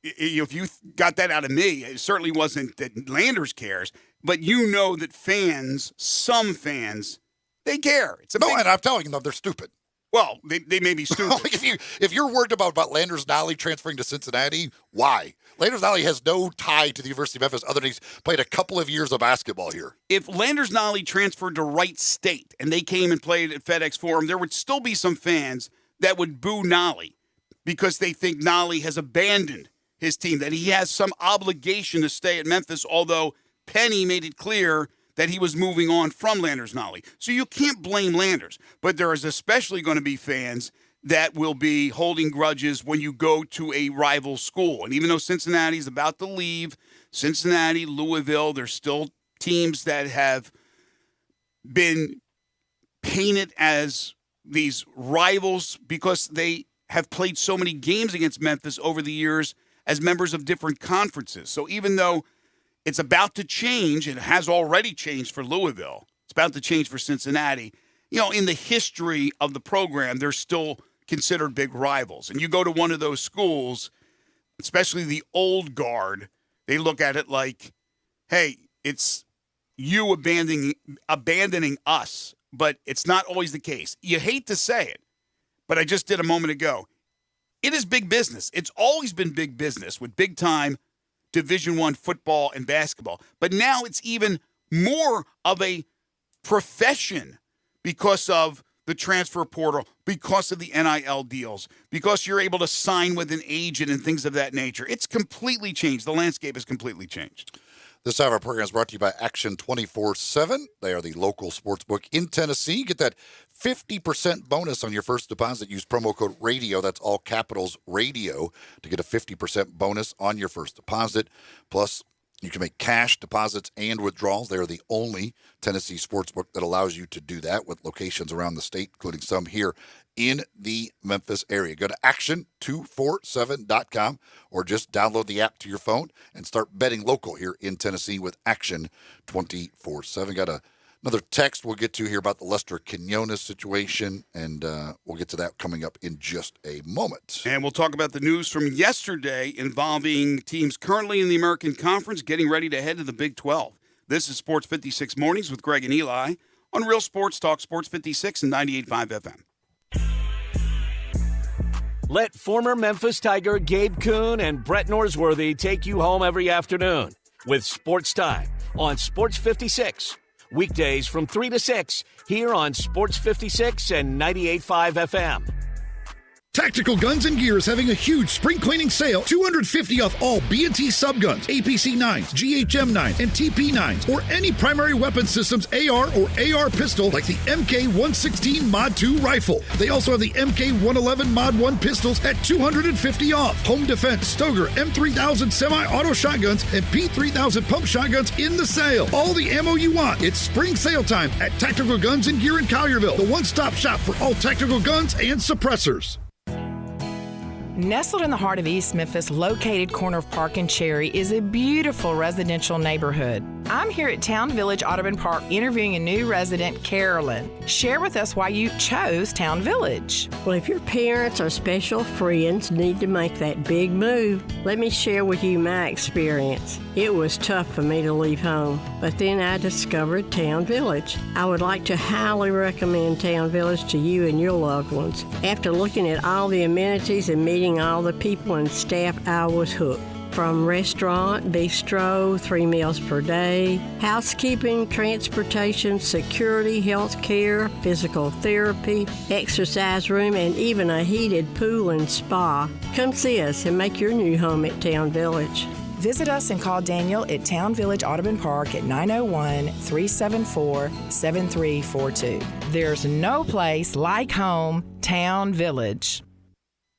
if you got that out of me, it certainly wasn't that Landers cares. But you know that some fans, they care. And I'm telling them they're stupid. Well, they may be stupid. if you're worried about Landers Nolly transferring to Cincinnati, why? Landers Nolly has no tie to the University of Memphis other than he's played a couple of years of basketball here. If Landers Nolly transferred to Wright State and they came and played at FedEx Forum, there would still be some fans that would boo Nolly because they think Nolly has abandoned his team, that he has some obligation to stay at Memphis, although Penny made it clear that he was moving on from Landers Nolly. So you can't blame Landers. But there is especially going to be fans that will be holding grudges when you go to a rival school. And even though Cincinnati's about to leave, Cincinnati, Louisville, there's still teams that have been painted as these rivals because they have played so many games against Memphis over the years as members of different conferences. So even though it's about to change, it has already changed for Louisville, it's about to change for Cincinnati, you know, in the history of the program, they're still considered big rivals. And you go to one of those schools, especially the old guard, they look at it like, hey, it's you abandoning us. But it's not always the case. You hate to say it, but I just did a moment ago. It is big business. It's always been big business with big-time Division I football and basketball. But now it's even more of a profession because of the transfer portal, because of the NIL deals, because you're able to sign with an agent and things of that nature. It's completely changed. The landscape has completely changed. This hour of our program is brought to you by Action 24/7. They are the local sports book in Tennessee. Get that 50% bonus on your first deposit. Use promo code RADIO. That's all capitals RADIO to get a 50% bonus on your first deposit. Plus, you can make cash deposits and withdrawals. They are the only Tennessee sportsbook that allows you to do that, with locations around the state, including some here in the Memphis area. Go to action247.com or just download the app to your phone and start betting local here in Tennessee with Action 24/7. Got another text we'll get to here about the Lester Quinones situation, and we'll get to that coming up in just a moment. And we'll talk about the news from yesterday involving teams currently in the American Conference getting ready to head to the Big 12. This is Sports 56 Mornings with Greg and Eli on Real Sports Talk, Sports 56 and 98.5 FM. Let former Memphis Tiger Gabe Kuhn and Brett Norsworthy take you home every afternoon with Sports Time on Sports 56. Weekdays from 3 to 6 here on Sports 56 and 98.5 FM. Tactical Guns and Gear is having a huge spring cleaning sale. $250 off all B&T subguns, APC 9s, GHM 9s, and TP 9s, or any primary weapon systems AR or AR pistol like the MK116 Mod 2 rifle. They also have the MK111 Mod 1 pistols at $250 off. Home Defense, Stoeger, M3000 semi-auto shotguns, and P3000 pump shotguns in the sale. All the ammo you want. It's spring sale time at Tactical Guns and Gear in Collierville, the one-stop shop for all tactical guns and suppressors. Nestled in the heart of East Memphis, located corner of Park and Cherry, is a beautiful residential neighborhood. I'm here at Town Village Audubon Park interviewing a new resident, Carolyn. Share with us why you chose Town Village. Well, if your parents or special friends need to make that big move, let me share with you my experience. It was tough for me to leave home, but then I discovered Town Village. I would like to highly recommend Town Village to you and your loved ones. After looking at all the amenities and meeting all the people and staff, I was hooked. From restaurant, bistro, 3 meals per day, housekeeping, transportation, security, health care, physical therapy, exercise room, and even a heated pool and spa. Come see us and make your new home at Town Village. Visit us and call Daniel at Town Village Audubon Park at 901-374-7342. There's no place like home, Town Village.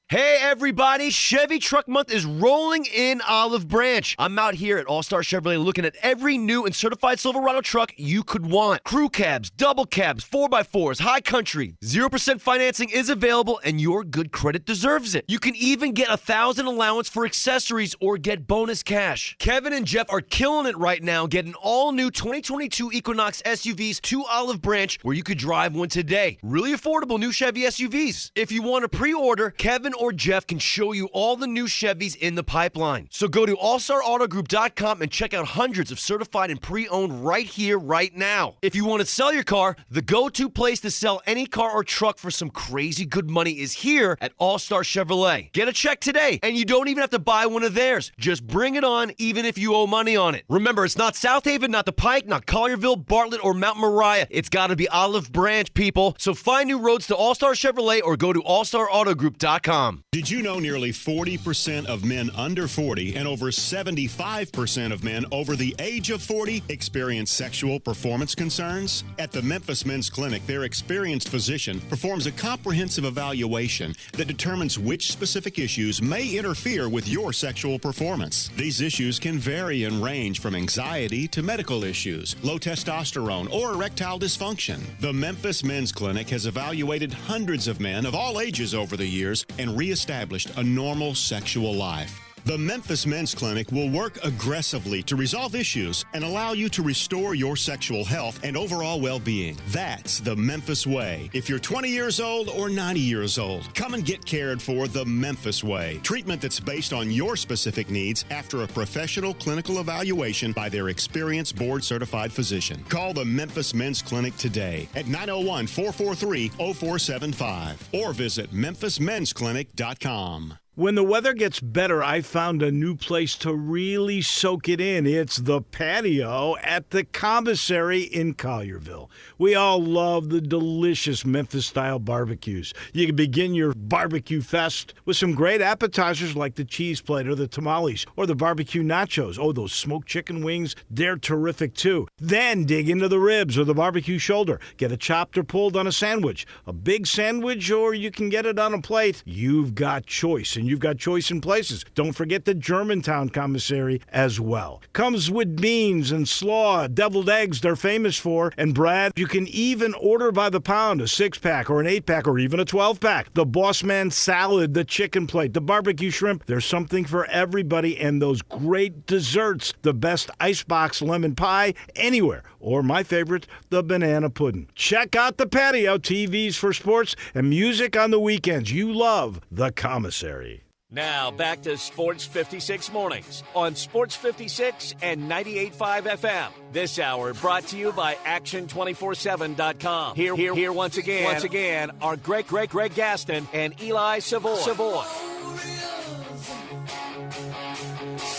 Hey everybody, Chevy Truck Month is rolling in Olive Branch. I'm out here at All-Star Chevrolet looking at every new and certified Silverado truck you could want. Crew cabs, double cabs, 4x4s, high country. 0% financing is available and your good credit deserves it. You can even get $1,000 allowance for accessories or get bonus cash. Kevin and Jeff are killing it right now getting all new 2022 Equinox SUVs to Olive Branch where you could drive one today. Really affordable new Chevy SUVs. If you want to pre-order, Kevin or Jeff can show you all the new Chevys in the pipeline. So go to allstarautogroup.com and check out hundreds of certified and pre-owned right here, right now. If you want to sell your car, the go-to place to sell any car or truck for some crazy good money is here at All-Star Chevrolet. Get a check today, and you don't even have to buy one of theirs. Just bring it on, even if you owe money on it. Remember, it's not South Haven, not the Pike, not Collierville, Bartlett, or Mount Moriah. It's got to be Olive Branch, people. So find new roads to All-Star Chevrolet or go to allstarautogroup.com. Did you know nearly 40% of men under 40 and over 75% of men over the age of 40 experience sexual performance concerns? At the Memphis Men's Clinic, their experienced physician performs a comprehensive evaluation that determines which specific issues may interfere with your sexual performance. These issues can vary and range from anxiety to medical issues, low testosterone, or erectile dysfunction. The Memphis Men's Clinic has evaluated hundreds of men of all ages over the years and reestablished a normal sexual life. The Memphis Men's Clinic will work aggressively to resolve issues and allow you to restore your sexual health and overall well-being. That's the Memphis way. If you're 20 years old or 90 years old, come and get cared for the Memphis way. Treatment that's based on your specific needs after a professional clinical evaluation by their experienced board-certified physician. Call the Memphis Men's Clinic today at 901-443-0475 or visit memphismensclinic.com. When the weather gets better, I found a new place to really soak it in. It's the patio at the Commissary in Collierville. We all love the delicious Memphis-style barbecues. You can begin your barbecue fest with some great appetizers like the cheese plate or the tamales or the barbecue nachos. Oh, those smoked chicken wings, they're terrific too. Then dig into the ribs or the barbecue shoulder. Get it chopped or pulled on a sandwich. A big sandwich, or you can get it on a plate. You've got choice, and you've got choice in places. Don't forget the Germantown Commissary as well. Comes with beans and slaw, deviled eggs they're famous for. And Brad, you can even order by the pound, a 6-pack or an 8-pack or even a 12-pack. The Boss Man salad, the chicken plate, the barbecue shrimp. There's something for everybody, and those great desserts. The best icebox lemon pie anywhere. Or my favorite, the banana pudding. Check out the patio, TVs for sports, and music on the weekends. You love the Commissary. Now back to Sports 56 Mornings on Sports 56 and 98.5 FM. This hour brought to you by Action247.com. Here once again are Greg Gaston and Eli Savoy.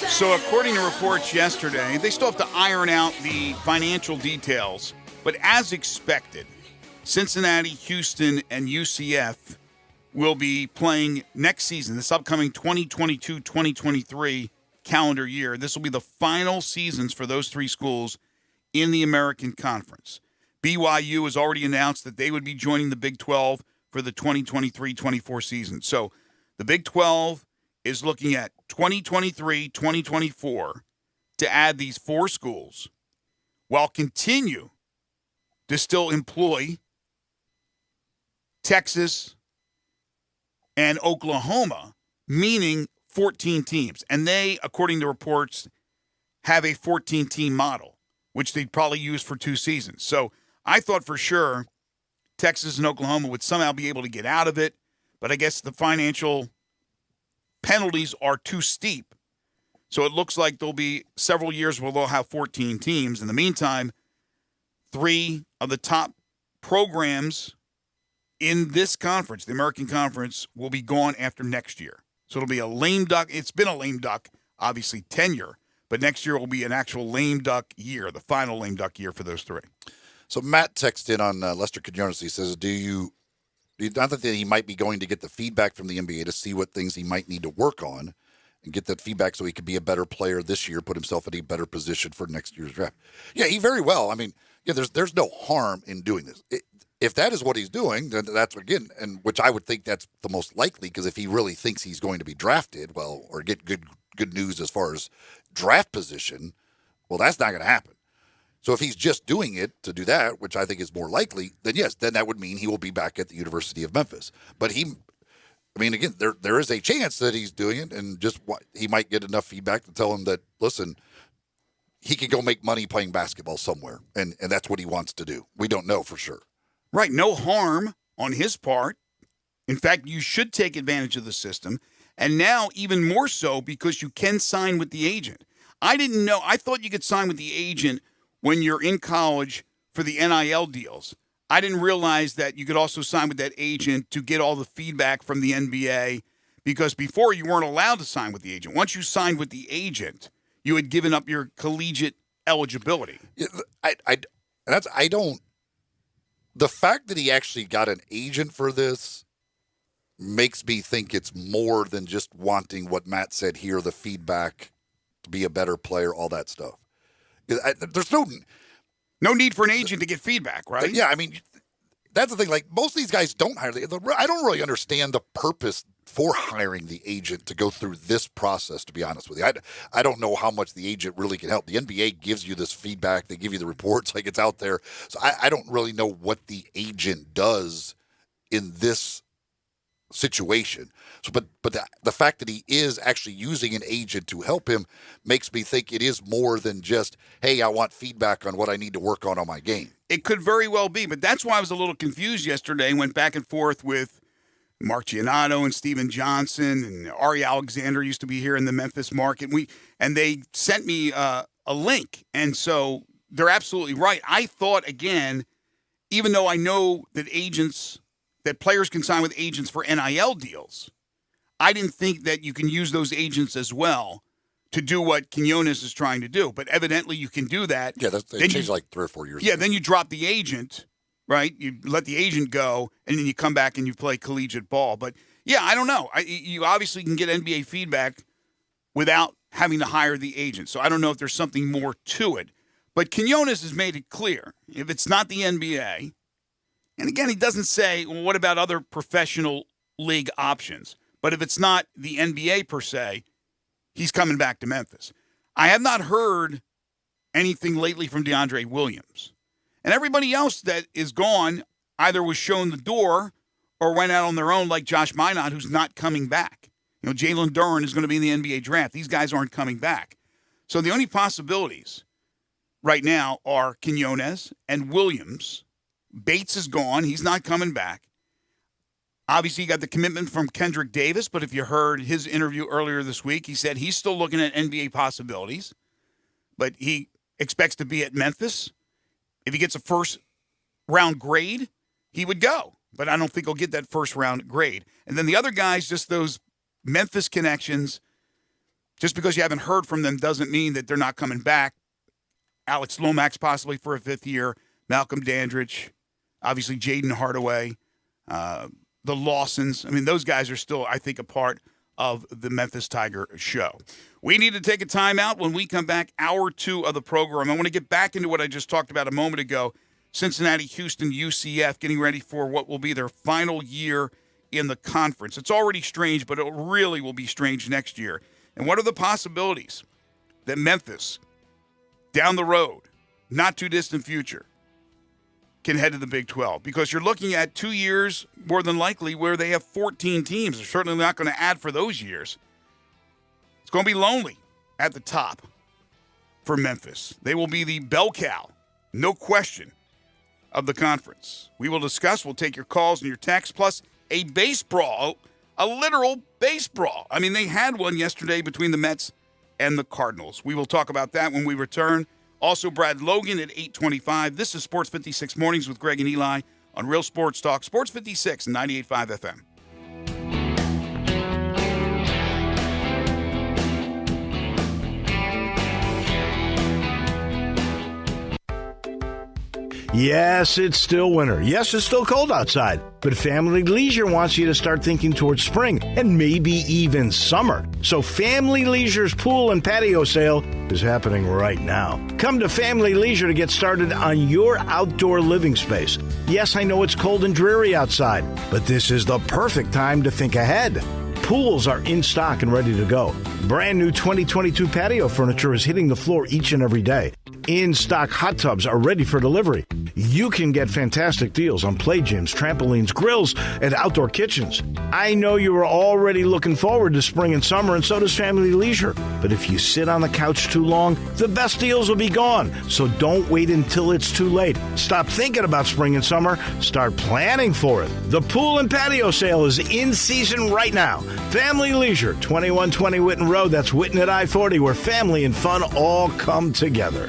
So according to reports yesterday, they still have to iron out the financial details. But as expected, Cincinnati, Houston, and UCF will be playing next season, this upcoming 2022-2023 calendar year. This will be the final seasons for those three schools in the American Conference. BYU has already announced that they would be joining the Big 12 for the 2023-24 season. So the Big 12 is looking at 2023-2024 to add these four schools while continue to still employ Texas and Oklahoma, meaning 14 teams. And they, according to reports, have a 14-team model, which they'd probably use for 2 seasons. So I thought for sure Texas and Oklahoma would somehow be able to get out of it, but I guess the financial penalties are too steep. So it looks like there'll be several years where they'll have 14 teams. In the meantime, 3 of the top programs in this conference, the American Conference, will be gone after next year. So it'll be a lame duck. It's been a lame duck, obviously, tenure. But next year will be an actual lame duck year, the final lame duck year for those 3. So Matt texted in on Lester Quinones. He says, do you not think that he might be going to get the feedback from the NBA to see what things he might need to work on and get that feedback so he could be a better player this year, put himself in a better position for next year's draft? Yeah, he very well. I mean, yeah, there's no harm in doing this. If that is what he's doing, then that's, again, and which I would think that's the most likely, because if he really thinks he's going to be drafted, well, or get good news as far as draft position, well, that's not going to happen. So if he's just doing it to do that, which I think is more likely, then yes, then that would mean he will be back at the University of Memphis. But again, there is a chance that he's doing it, and just he might get enough feedback to tell him that, listen, he could go make money playing basketball somewhere, and that's what he wants to do. We don't know for sure. Right, no harm on his part. In fact, you should take advantage of the system, and now even more so because you can sign with the agent. I didn't know. I thought you could sign with the agent when you're in college for the NIL deals. I didn't realize that you could also sign with that agent to get all the feedback from the NBA, because before you weren't allowed to sign with the agent. Once you signed with the agent, you had given up your collegiate eligibility. Yeah, the fact that he actually got an agent for this makes me think it's more than just wanting what Matt said here, the feedback to be a better player, all that stuff. There's no need for an agent to get feedback, right? Yeah, I mean, that's the thing. Like, most of these guys don't hire I don't really understand the purpose for hiring the agent to go through this process, to be honest with you. I don't know how much the agent really can help. The NBA gives you this feedback. They give you the reports, like, it's out there. So I don't really know what the agent does in this situation. So, but the fact that he is actually using an agent to help him makes me think it is more than just, hey, I want feedback on what I need to work on my game. It could very well be, but that's why I was a little confused yesterday. Went back and forth with Mark Giannotto and Steven Johnson, and Ari Alexander used to be here in the Memphis market. And they sent me a link, and so they're absolutely right. I thought, again, even though I know that players can sign with agents for NIL deals, I didn't think that you can use those agents as well to do what Quinones is trying to do. But evidently you can do that. Yeah, they changed like 3 or 4 years ago. Yeah, then you drop the agent, right? You let the agent go, and then you come back and you play collegiate ball. But, yeah, I don't know. You obviously can get NBA feedback without having to hire the agent. So I don't know if there's something more to it. But Quinones has made it clear, if it's not the NBA, and again, he doesn't say, well, what about other professional league options? But if it's not the NBA per se, he's coming back to Memphis. I have not heard anything lately from DeAndre Williams. And everybody else that is gone either was shown the door or went out on their own, like Josh Minot, who's not coming back. You know, Jalen Duren is going to be in the NBA draft. These guys aren't coming back. So the only possibilities right now are Quinones and Williams. Bates is gone. He's not coming back. Obviously, you got the commitment from Kendrick Davis, but if you heard his interview earlier this week, he said he's still looking at NBA possibilities, but he expects to be at Memphis. If he gets a first-round grade, he would go, but I don't think he'll get that first-round grade. And then the other guys, just those Memphis connections, just because you haven't heard from them doesn't mean that they're not coming back. Alex Lomax possibly for a 5th year, Malcolm Dandridge, obviously Jaden Hardaway, the Lawsons. I mean, those guys are still, I think, a part of the Memphis Tiger show. We need to take a timeout. When we come back, hour 2 of the program, I want to get back into what I just talked about a moment ago. Cincinnati, Houston, UCF getting ready for what will be their final year in the conference. It's already strange, but it really will be strange next year. And what are the possibilities that Memphis, down the road, not too distant future, can head to the Big 12? Because you're looking at 2 years, more than likely, where they have 14 teams. They're certainly not going to add for those years. It's going to be lonely at the top for Memphis. They will be the bell cow, no question, of the conference. We will discuss. We'll take your calls and your texts, plus a base brawl, a literal base brawl. I mean, they had one yesterday between the Mets and the Cardinals. We will talk about that when we return. Also, Brad Logan at 8:25. This is Sports 56 Mornings with Greg and Eli on Real Sports Talk. Sports 56 and 98.5 FM. Yes, it's still winter. Yes, it's still cold outside. But Family Leisure wants you to start thinking towards spring and maybe even summer. So Family Leisure's pool and patio sale is happening right now. Come to Family Leisure to get started on your outdoor living space. Yes, I know it's cold and dreary outside, but this is the perfect time to think ahead. Pools are in stock and ready to go. Brand new 2022 patio furniture is hitting the floor each and every day. In-stock hot tubs are ready for delivery. You can get fantastic deals on play gyms, trampolines, grills, and outdoor kitchens. I know you are already looking forward to spring and summer, and so does Family Leisure. But if you sit on the couch too long, the best deals will be gone. So don't wait until it's too late. Stop thinking about spring and summer. Start planning for it. The pool and patio sale is in season right now. Family Leisure, 2120 Whitten Road. That's Whitten at I-40, where family and fun all come together.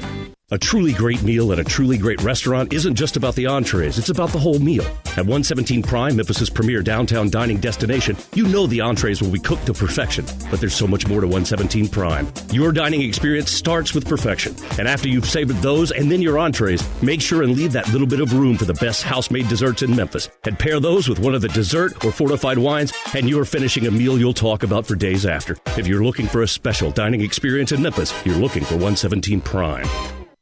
A truly great meal at a truly great restaurant isn't just about the entrees, it's about the whole meal. At 117 Prime, Memphis's premier downtown dining destination, you know the entrees will be cooked to perfection. But there's so much more to 117 Prime. Your dining experience starts with perfection. And after you've savored those and then your entrees, make sure and leave that little bit of room for the best house-made desserts in Memphis. And pair those with one of the dessert or fortified wines, and you're finishing a meal you'll talk about for days after. If you're looking for a special dining experience in Memphis, you're looking for 117 Prime.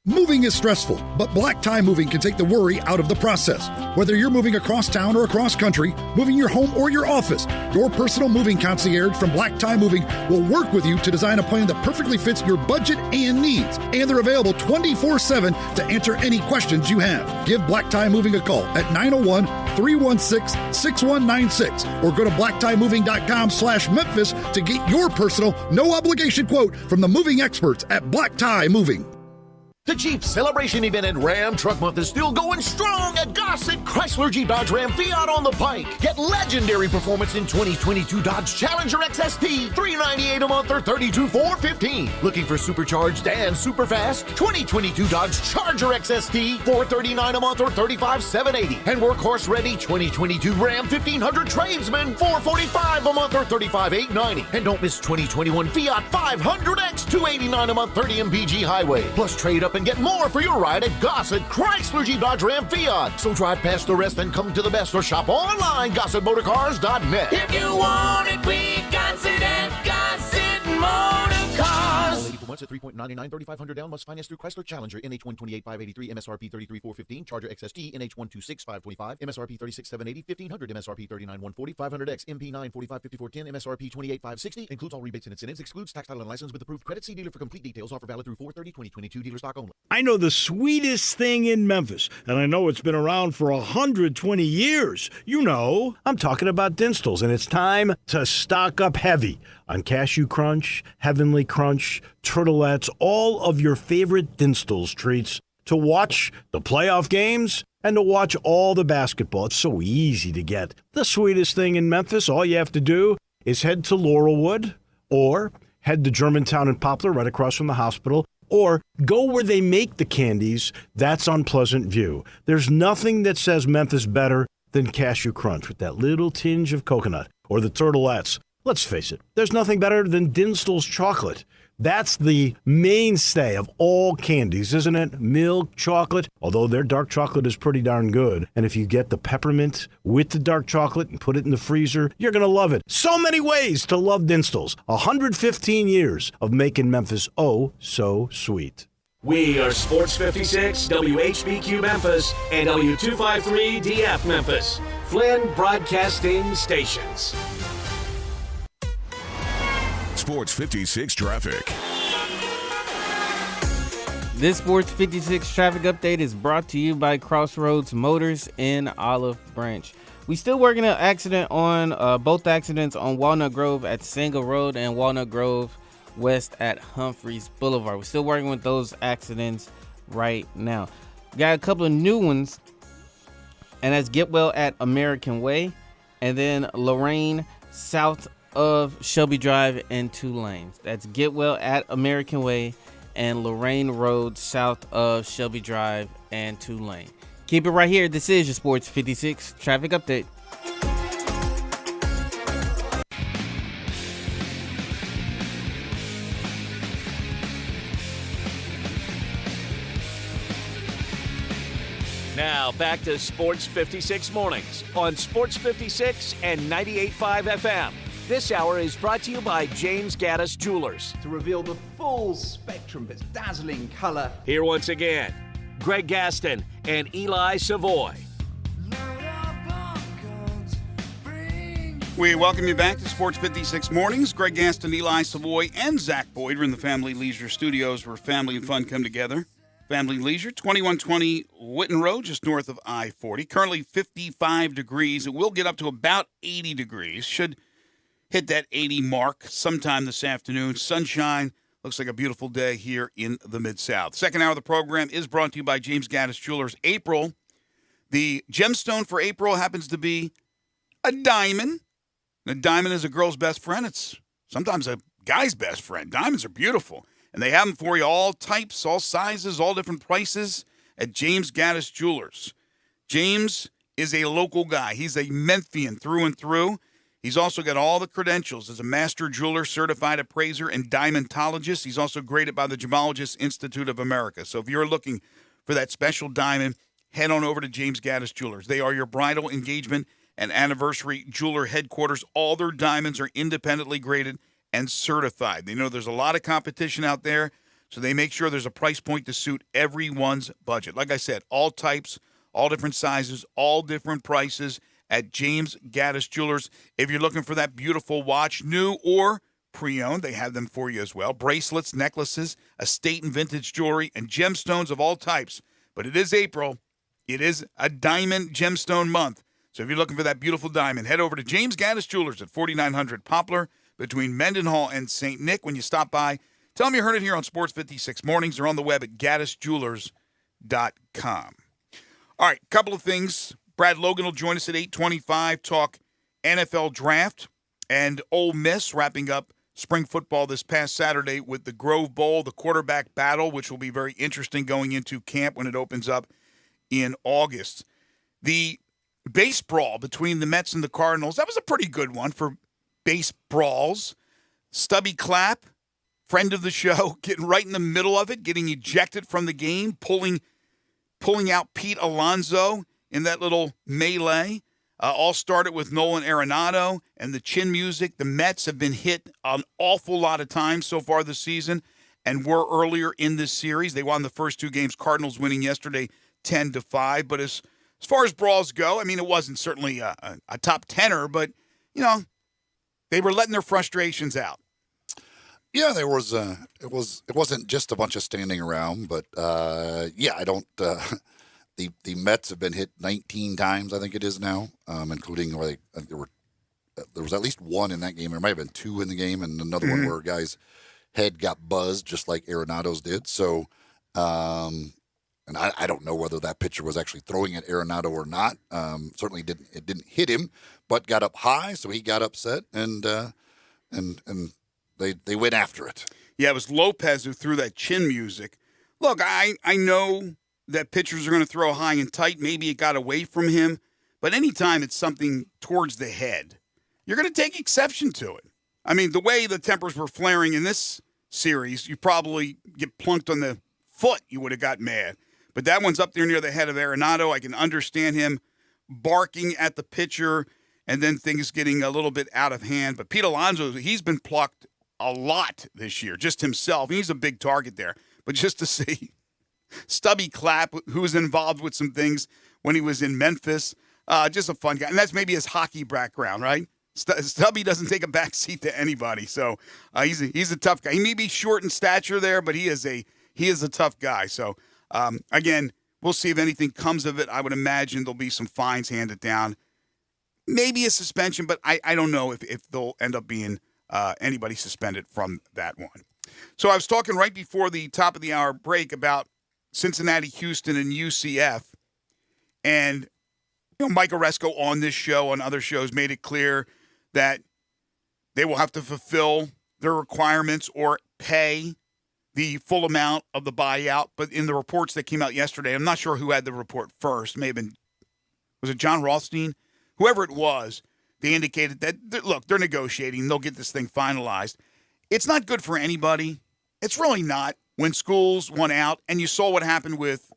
Moving is stressful, but Black Tie Moving can take the worry out of the process. Whether you're moving across town or across country, moving your home or your office, your personal moving concierge from Black Tie Moving will work with you to design a plan that perfectly fits your budget and needs. And they're available 24/7 to answer any questions you have. Give Black Tie Moving a call at 901-316-6196 or go to blacktiemoving.com/Memphis to get your personal, no obligation quote from the moving experts at Black Tie Moving. The Jeep Celebration event at Ram Truck Month is still going strong at Gossett Chrysler Jeep Dodge Ram Fiat on the Pike. Get legendary performance in 2022 Dodge Challenger XST, $398 a month or $32,415. Looking for supercharged and super fast? 2022 Dodge Charger XST, $439 a month or $35,780. And workhorse ready 2022 Ram 1500 Tradesman, $445 a month or $35,890. And don't miss 2021 Fiat 500X, $289 a month, 30 MPG Highway. Plus trade up and get more for your ride at Gossett Chrysler Jeep Dodge Ram Fiat. So drive past the rest and come to the best or shop online, GossettMotorCars.net. If you want it, we got it at Gossett Motor Cars. 84 months at 3.99, 3,500 down. Must finance through Chrysler Challenger, NH128,583, MSRP 33,415, Charger XST, NH126,525, MSRP 36,780, 1,500, MSRP 39,140, 500X, MP9, 45,5410, MSRP 28,560. Includes all rebates and incentives. Excludes tax, title, and license with approved credit. See dealer for complete details. Offer valid through 4/30/2022. Dealer stock only. I know the sweetest thing in Memphis, and I know it's been around for 120 years. You know, I'm talking about Dinstall's, and it's time to stock up heavy on Cashew Crunch, Heavenly Crunch, Turtlettes, all of your favorite Dinstall's treats to watch the playoff games and to watch all the basketball. It's so easy to get. The sweetest thing in Memphis, all you have to do is head to Laurelwood or head to Germantown and Poplar right across from the hospital, or go where they make the candies. That's on Pleasant View. There's nothing that says Memphis better than Cashew Crunch with that little tinge of coconut, or the Turtlettes. Let's face it, there's nothing better than Dinstall's chocolate. That's the mainstay of all candies, isn't it? Milk, chocolate, although their dark chocolate is pretty darn good. And if you get the peppermint with the dark chocolate and put it in the freezer, you're going to love it. So many ways to love Dinstall's. 115 years of making Memphis oh so sweet. We are Sports 56, WHBQ Memphis, and W253 DF Memphis. Flynn Broadcasting Stations. Sports 56 traffic. This Sports 56 traffic update is brought to you by Crossroads Motors in Olive Branch. We still working an accident on both accidents on Walnut Grove at Single Road and Walnut Grove West at Humphreys Boulevard. We're still working with those accidents right now. Got a couple of new ones, and that's Getwell at American Way, and then Lorraine south of Shelby Drive in 2 lanes. That's Getwell at American Way and Lorraine Road south of Shelby Drive and 2 lane. Keep it right here. This is your Sports 56 traffic update. Now back to Sports 56 Mornings on Sports 56 and 98.5 FM. This hour is brought to you by James Gaddis Jewelers. To reveal the full spectrum of its dazzling color. Here once again, Greg Gaston and Eli Savoy. We welcome you back to Sports 56 Mornings. Greg Gaston, Eli Savoy, and Zach Boyd are in the Family Leisure Studios where family and fun come together. Family Leisure, 2120 Witten Road, just north of I-40. Currently 55 degrees. It will get up to about 80 degrees. Should hit that 80 mark sometime this afternoon. Sunshine. Looks like a beautiful day here in the Mid-South. Second hour of the program is brought to you by James Gaddis Jewelers. April, the gemstone for April happens to be a diamond. A diamond is a girl's best friend. It's sometimes a guy's best friend. Diamonds are beautiful. And they have them for you, all types, all sizes, all different prices at James Gaddis Jewelers. James is a local guy. He's a Memphian through and through. He's also got all the credentials as a master jeweler, certified appraiser, and diamondologist. He's also graded by the Gemologist Institute of America. So if you're looking for that special diamond, head on over to James Gaddis Jewelers. They are your bridal, engagement, and anniversary jeweler headquarters. All their diamonds are independently graded and certified. They know there's a lot of competition out there, so they make sure there's a price point to suit everyone's budget. Like I said, all types, all different sizes, all different prices at James Gaddis Jewelers. If you're looking for that beautiful watch, new or pre-owned, they have them for you as well. Bracelets, necklaces, estate and vintage jewelry, and gemstones of all types. But it is April. It is a diamond gemstone month. So if you're looking for that beautiful diamond, head over to James Gaddis Jewelers at 4900 Poplar, between Mendenhall and St. Nick. When you stop by, tell them you heard it here on Sports 56 Mornings or on the web at GaddisJewelers.com. All right, couple of things. Brad Logan will join us at 8:25, talk NFL draft and Ole Miss wrapping up spring football this past Saturday with the Grove Bowl, the quarterback battle, which will be very interesting going into camp when it opens up in August. The base brawl between the Mets and the Cardinals, that was a pretty good one for base brawls. Stubby Clapp, friend of the show, getting right in the middle of it, getting ejected from the game, pulling out Pete Alonso in that little melee. All started with Nolan Arenado and the chin music. The Mets have been hit an awful lot of times so far this season and were earlier in this series. They won the first 2 games, Cardinals winning yesterday 10-5. But as far as brawls go, I mean, it wasn't certainly a top tenor, but, you know, they were letting their frustrations out. Yeah, there was. It wasn't just a bunch of standing around, but yeah, I don't. The Mets have been hit 19 times, I think it is now, including like there was at least one in that game. There might have been 2 in the game, and another one where a guy's head got buzzed, just like Arenado's did. So, and I don't know whether that pitcher was actually throwing at Arenado or not. Certainly didn't hit him, but got up high, so he got upset, and they went after it. Yeah, it was Lopez who threw that chin music. Look, I know that pitchers are going to throw high and tight. Maybe it got away from him, but anytime it's something towards the head, you're going to take exception to it. I mean, the way the tempers were flaring in this series, you probably get plunked on the foot, you would have got mad. But that one's up there near the head of Arenado. I can understand him barking at the pitcher and then things getting a little bit out of hand. But Pete Alonso, he's been plucked a lot this year, just himself. He's a big target there. But just to see Stubby Clapp, who was involved with some things when he was in Memphis, just a fun guy. And that's maybe his hockey background, right? Stubby doesn't take a back seat to anybody. So he's a tough guy. He may be short in stature there, but he is a tough guy. So, again, we'll see if anything comes of it. I would imagine there'll be some fines handed down. Maybe a suspension, but I don't know if they'll end up being anybody suspended from that one. So I was talking right before the top of the hour break about Cincinnati, Houston, and UCF. And Mike Oresco on this show, on other shows, made it clear that they will have to fulfill their requirements or pay the full amount of the buyout. But in the reports that came out yesterday, I'm not sure who had the report first. May have been, was it John Rothstein? Whoever it was, they indicated that, look, they're negotiating. They'll get this thing finalized. It's not good for anybody. It's really not when schools want out. And you saw what happened with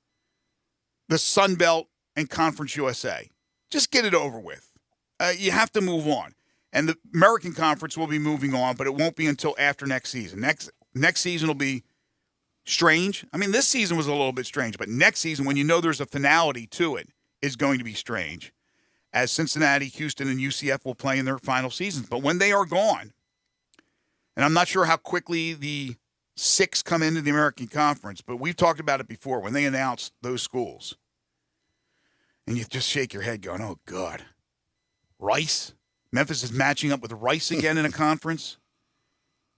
the Sun Belt and Conference USA. Just get it over with. You have to move on. And the American Conference will be moving on, but it won't be until after next season. Next season will be strange. I mean, this season was a little bit strange, but next season, when you know there's a finality to it, is going to be strange, as Cincinnati, Houston, and UCF will play in their final seasons. But when they are gone, and I'm not sure how quickly the 6 come into the American Conference, but we've talked about it before, when they announced those schools, and you just shake your head going, oh, God. Rice? Memphis is matching up with Rice again in a conference.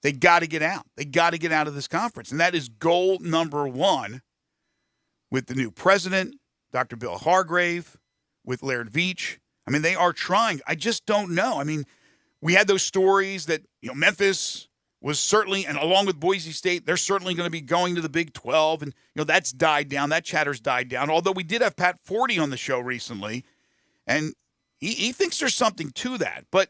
They got to get out. They got to get out of this conference. And that is goal number 1 with the new president, Dr. Bill Hargrave, with Laird Veach. I mean, they are trying. I just don't know. I mean, we had those stories that, Memphis was certainly, and along with Boise State, they're certainly going to be going to the Big 12. And, that's died down. That chatter's died down. Although we did have Pat Forty on the show recently, and he thinks there's something to that. But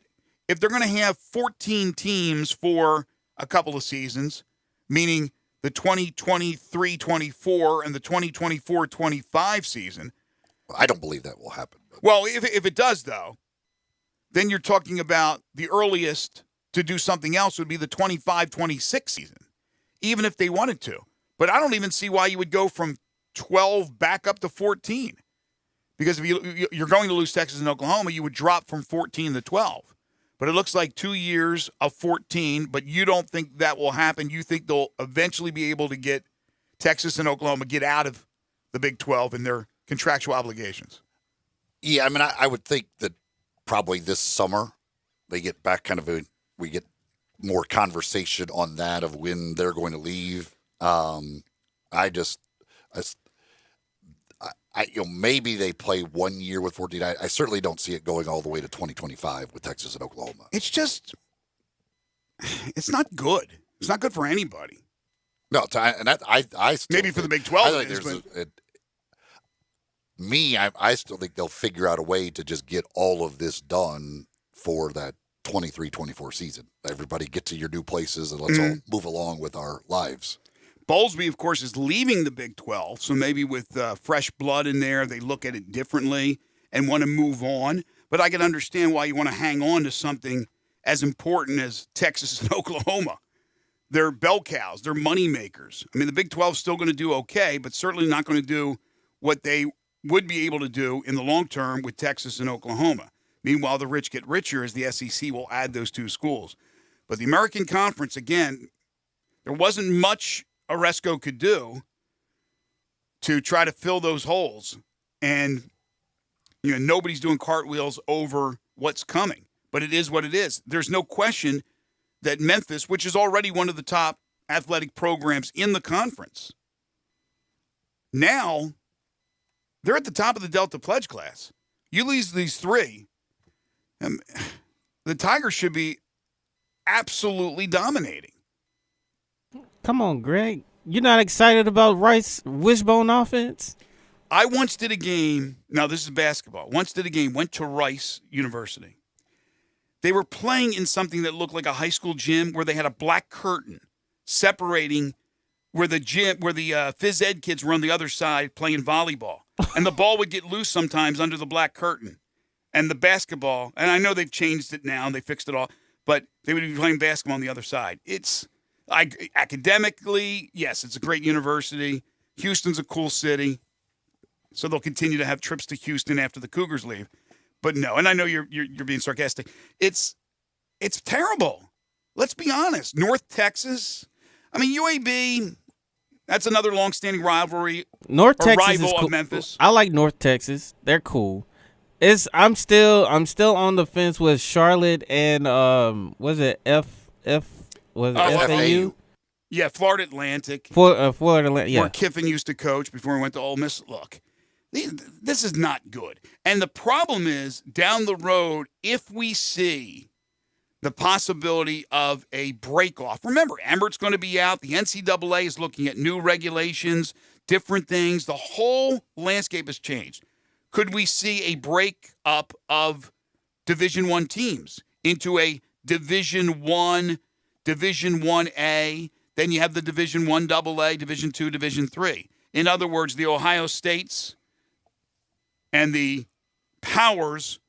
if they're going to have 14 teams for a couple of seasons, meaning the 2023-24 and the 2024-25 season. I don't believe that will happen. Well, if it does, though, then you're talking about the earliest to do something else would be the 25-26 season, even if they wanted to. But I don't even see why you would go from 12 back up to 14. Because if you're going to lose Texas and Oklahoma, you would drop from 14 to 12. But it looks like 2 years of 14, but you don't think that will happen. You think they'll eventually be able to get Texas and Oklahoma get out of the Big 12 and their contractual obligations. Yeah, I mean, I would think that probably this summer they get back we get more conversation on that of when they're going to leave. Maybe they play 1 year with 14. I certainly don't see it going all the way to 2025 with Texas and Oklahoma. It's not good. It's not good for anybody. No, I still maybe for the Big 12 it is, I still think they'll figure out a way to just get all of this done for that 23-24 season. Everybody get to your new places and let's all move along with our lives. Bowlesby, of course, is leaving the Big 12, so maybe with fresh blood in there, they look at it differently and want to move on. But I can understand why you want to hang on to something as important as Texas and Oklahoma. They're bell cows. They're money makers. I mean, the Big 12 is still going to do okay, but certainly not going to do what they would be able to do in the long term with Texas and Oklahoma. Meanwhile, the rich get richer as the SEC will add those 2 schools. But the American Conference, again, there wasn't much Oresco could do to try to fill those holes. And, nobody's doing cartwheels over what's coming. But it is what it is. There's no question that Memphis, which is already one of the top athletic programs in the conference, now they're at the top of the Delta Pledge class. You lose these 3, the Tigers should be absolutely dominating. Come on, Greg. You're not excited about Rice wishbone offense? I once did a game. Now, this is basketball. Once did a game, went to Rice University. They were playing in something that looked like a high school gym where they had a black curtain separating where the phys ed kids were on the other side playing volleyball. And the ball would get loose sometimes under the black curtain. And the basketball, and I know they've changed it now and they fixed it all, but they would be playing basketball on the other side. It's academically, yes, it's a great university. Houston's a cool city. So they'll continue to have trips to Houston after the Cougars leave. But no, and I know you're being sarcastic. It's terrible. Let's be honest. North Texas, I mean, UAB, that's another long-standing rivalry. North Texas rival is cool. of Memphis. I like North Texas. They're cool. I'm still on the fence with Charlotte and was it FAU? Yeah, Florida Atlantic. Florida Atlantic. Yeah. Where Kiffin used to coach before he went to Ole Miss. Look, this is not good. And the problem is down the road, if we see the possibility of a break-off. Remember, Emmert's going to be out. The NCAA is looking at new regulations, different things. The whole landscape has changed. Could we see a break-up of Division I teams into a Division I, Division 1A, then you have the Division I AA, Division II, Division III. In other words, the Ohio States and the powers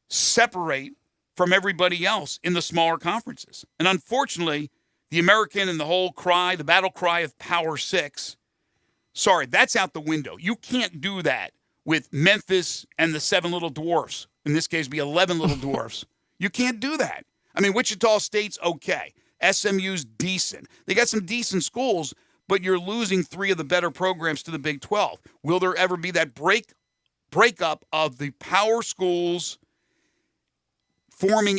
separate from everybody else in the smaller conferences. And unfortunately, the American and the whole cry, the battle cry of Power 6, sorry, that's out the window. You can't do that with Memphis and the 7 little dwarfs. In this case, be 11 little dwarfs. You can't do that. I mean, Wichita State's okay. SMU's decent. They got some decent schools, but you're losing 3 of the better programs to the Big 12. Will there ever be that breakup of the power schools forming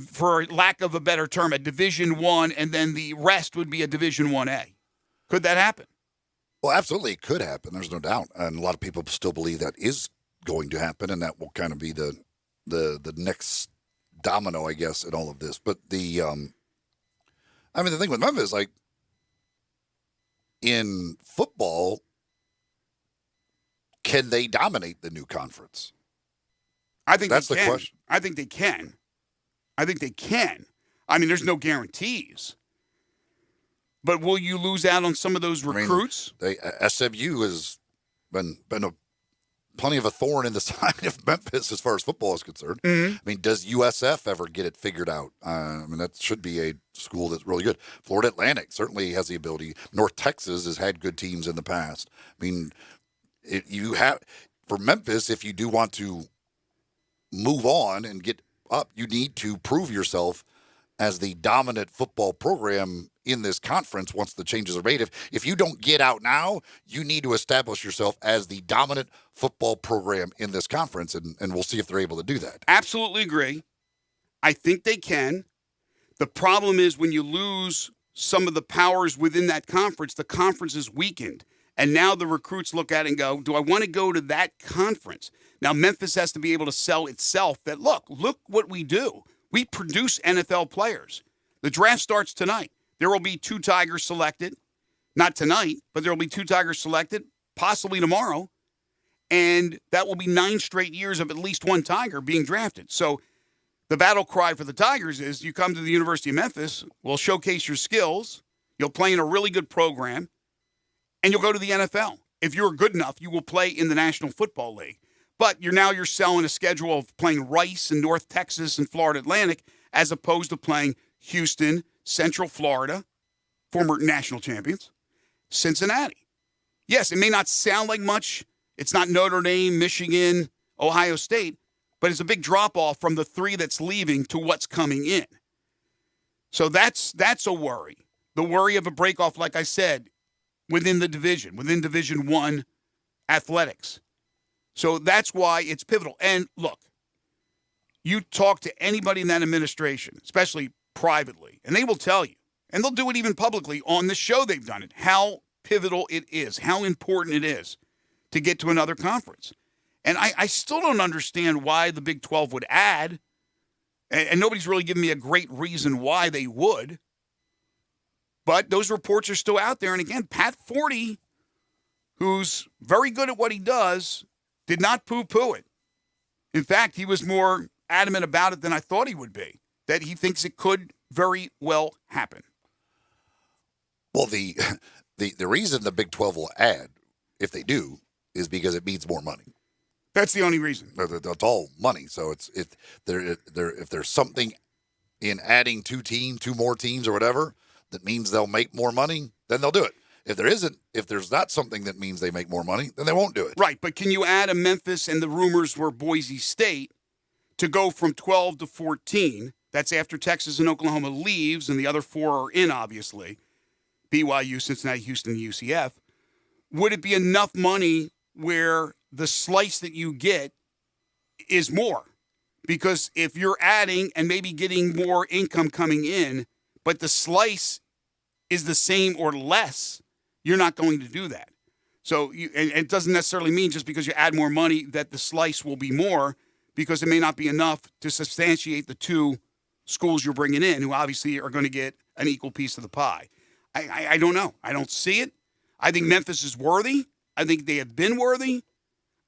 for lack of a better term, a Division I, and then the rest would be a Division 1A? Could that happen? Well, absolutely, it could happen. There's no doubt, and a lot of people still believe that is going to happen, and that will kind of be the next domino, I guess, in all of this. But the thing with Memphis, like in football, can they dominate the new conference? I think that's the question. I think they can. I mean, there's no guarantees. But will you lose out on some of those recruits? SMU has been plenty of a thorn in the side of Memphis as far as football is concerned. Mm-hmm. I mean, does USF ever get it figured out? I mean, that should be a school that's really good. Florida Atlantic certainly has the ability. North Texas has had good teams in the past. I mean, for Memphis, if you do want to move on and get up, you need to prove yourself as the dominant football program in this conference once the changes are made. If you don't get out now, you need to establish yourself as the dominant football program in this conference, and we'll see if they're able to do that. Absolutely agree. I think they can. The problem is when you lose some of the powers within that conference, the conference is weakened. And now the recruits look at it and go, do I want to go to that conference? Now, Memphis has to be able to sell itself that, look what we do. We produce NFL players. The draft starts tonight. There will be 2 Tigers selected. Not tonight, but there will be 2 Tigers selected, possibly tomorrow. And that will be 9 straight years of at least 1 Tiger being drafted. So the battle cry for the Tigers is you come to the University of Memphis, we'll showcase your skills, you'll play in a really good program, and you'll go to the NFL. If you're good enough, you will play in the National Football League. But you're selling a schedule of playing Rice and North Texas and Florida Atlantic as opposed to playing Houston, Central Florida, former national champions, Cincinnati. Yes, it may not sound like much. It's not Notre Dame, Michigan, Ohio State, but it's a big drop-off from the 3 that's leaving to what's coming in. So that's a worry. The worry of a break-off, like I said, within Division I athletics. So that's why it's pivotal. And look, you talk to anybody in that administration, especially privately, and they will tell you, and they'll do it even publicly on the show they've done it, how pivotal it is, how important it is to get to another conference. And I still don't understand why the Big 12 would add, and nobody's really given me a great reason why they would. But those reports are still out there. And again, Pat Forty, who's very good at what he does, did not poo-poo it. In fact, he was more adamant about it than I thought he would be, that he thinks it could very well happen. Well, the reason the Big 12 will add, if they do, is because it means more money. That's the only reason. That's all money. So if there's something in adding two more teams or whatever that means they'll make more money, then they'll do it. If there's not something that means they make more money, then they won't do it. Right, but can you add a Memphis, and the rumors were Boise State, to go from 12 to 14? That's after Texas and Oklahoma leaves, and the other 4 are in, obviously. BYU, Cincinnati, Houston, and UCF. Would it be enough money where the slice that you get is more? Because if you're adding and maybe getting more income coming in, but the slice is the same or less, you're not going to do that. So and it doesn't necessarily mean just because you add more money that the slice will be more, because it may not be enough to substantiate the 2 schools you're bringing in, who obviously are going to get an equal piece of the pie. I don't know. I don't see it. I think Memphis is worthy. I think they have been worthy,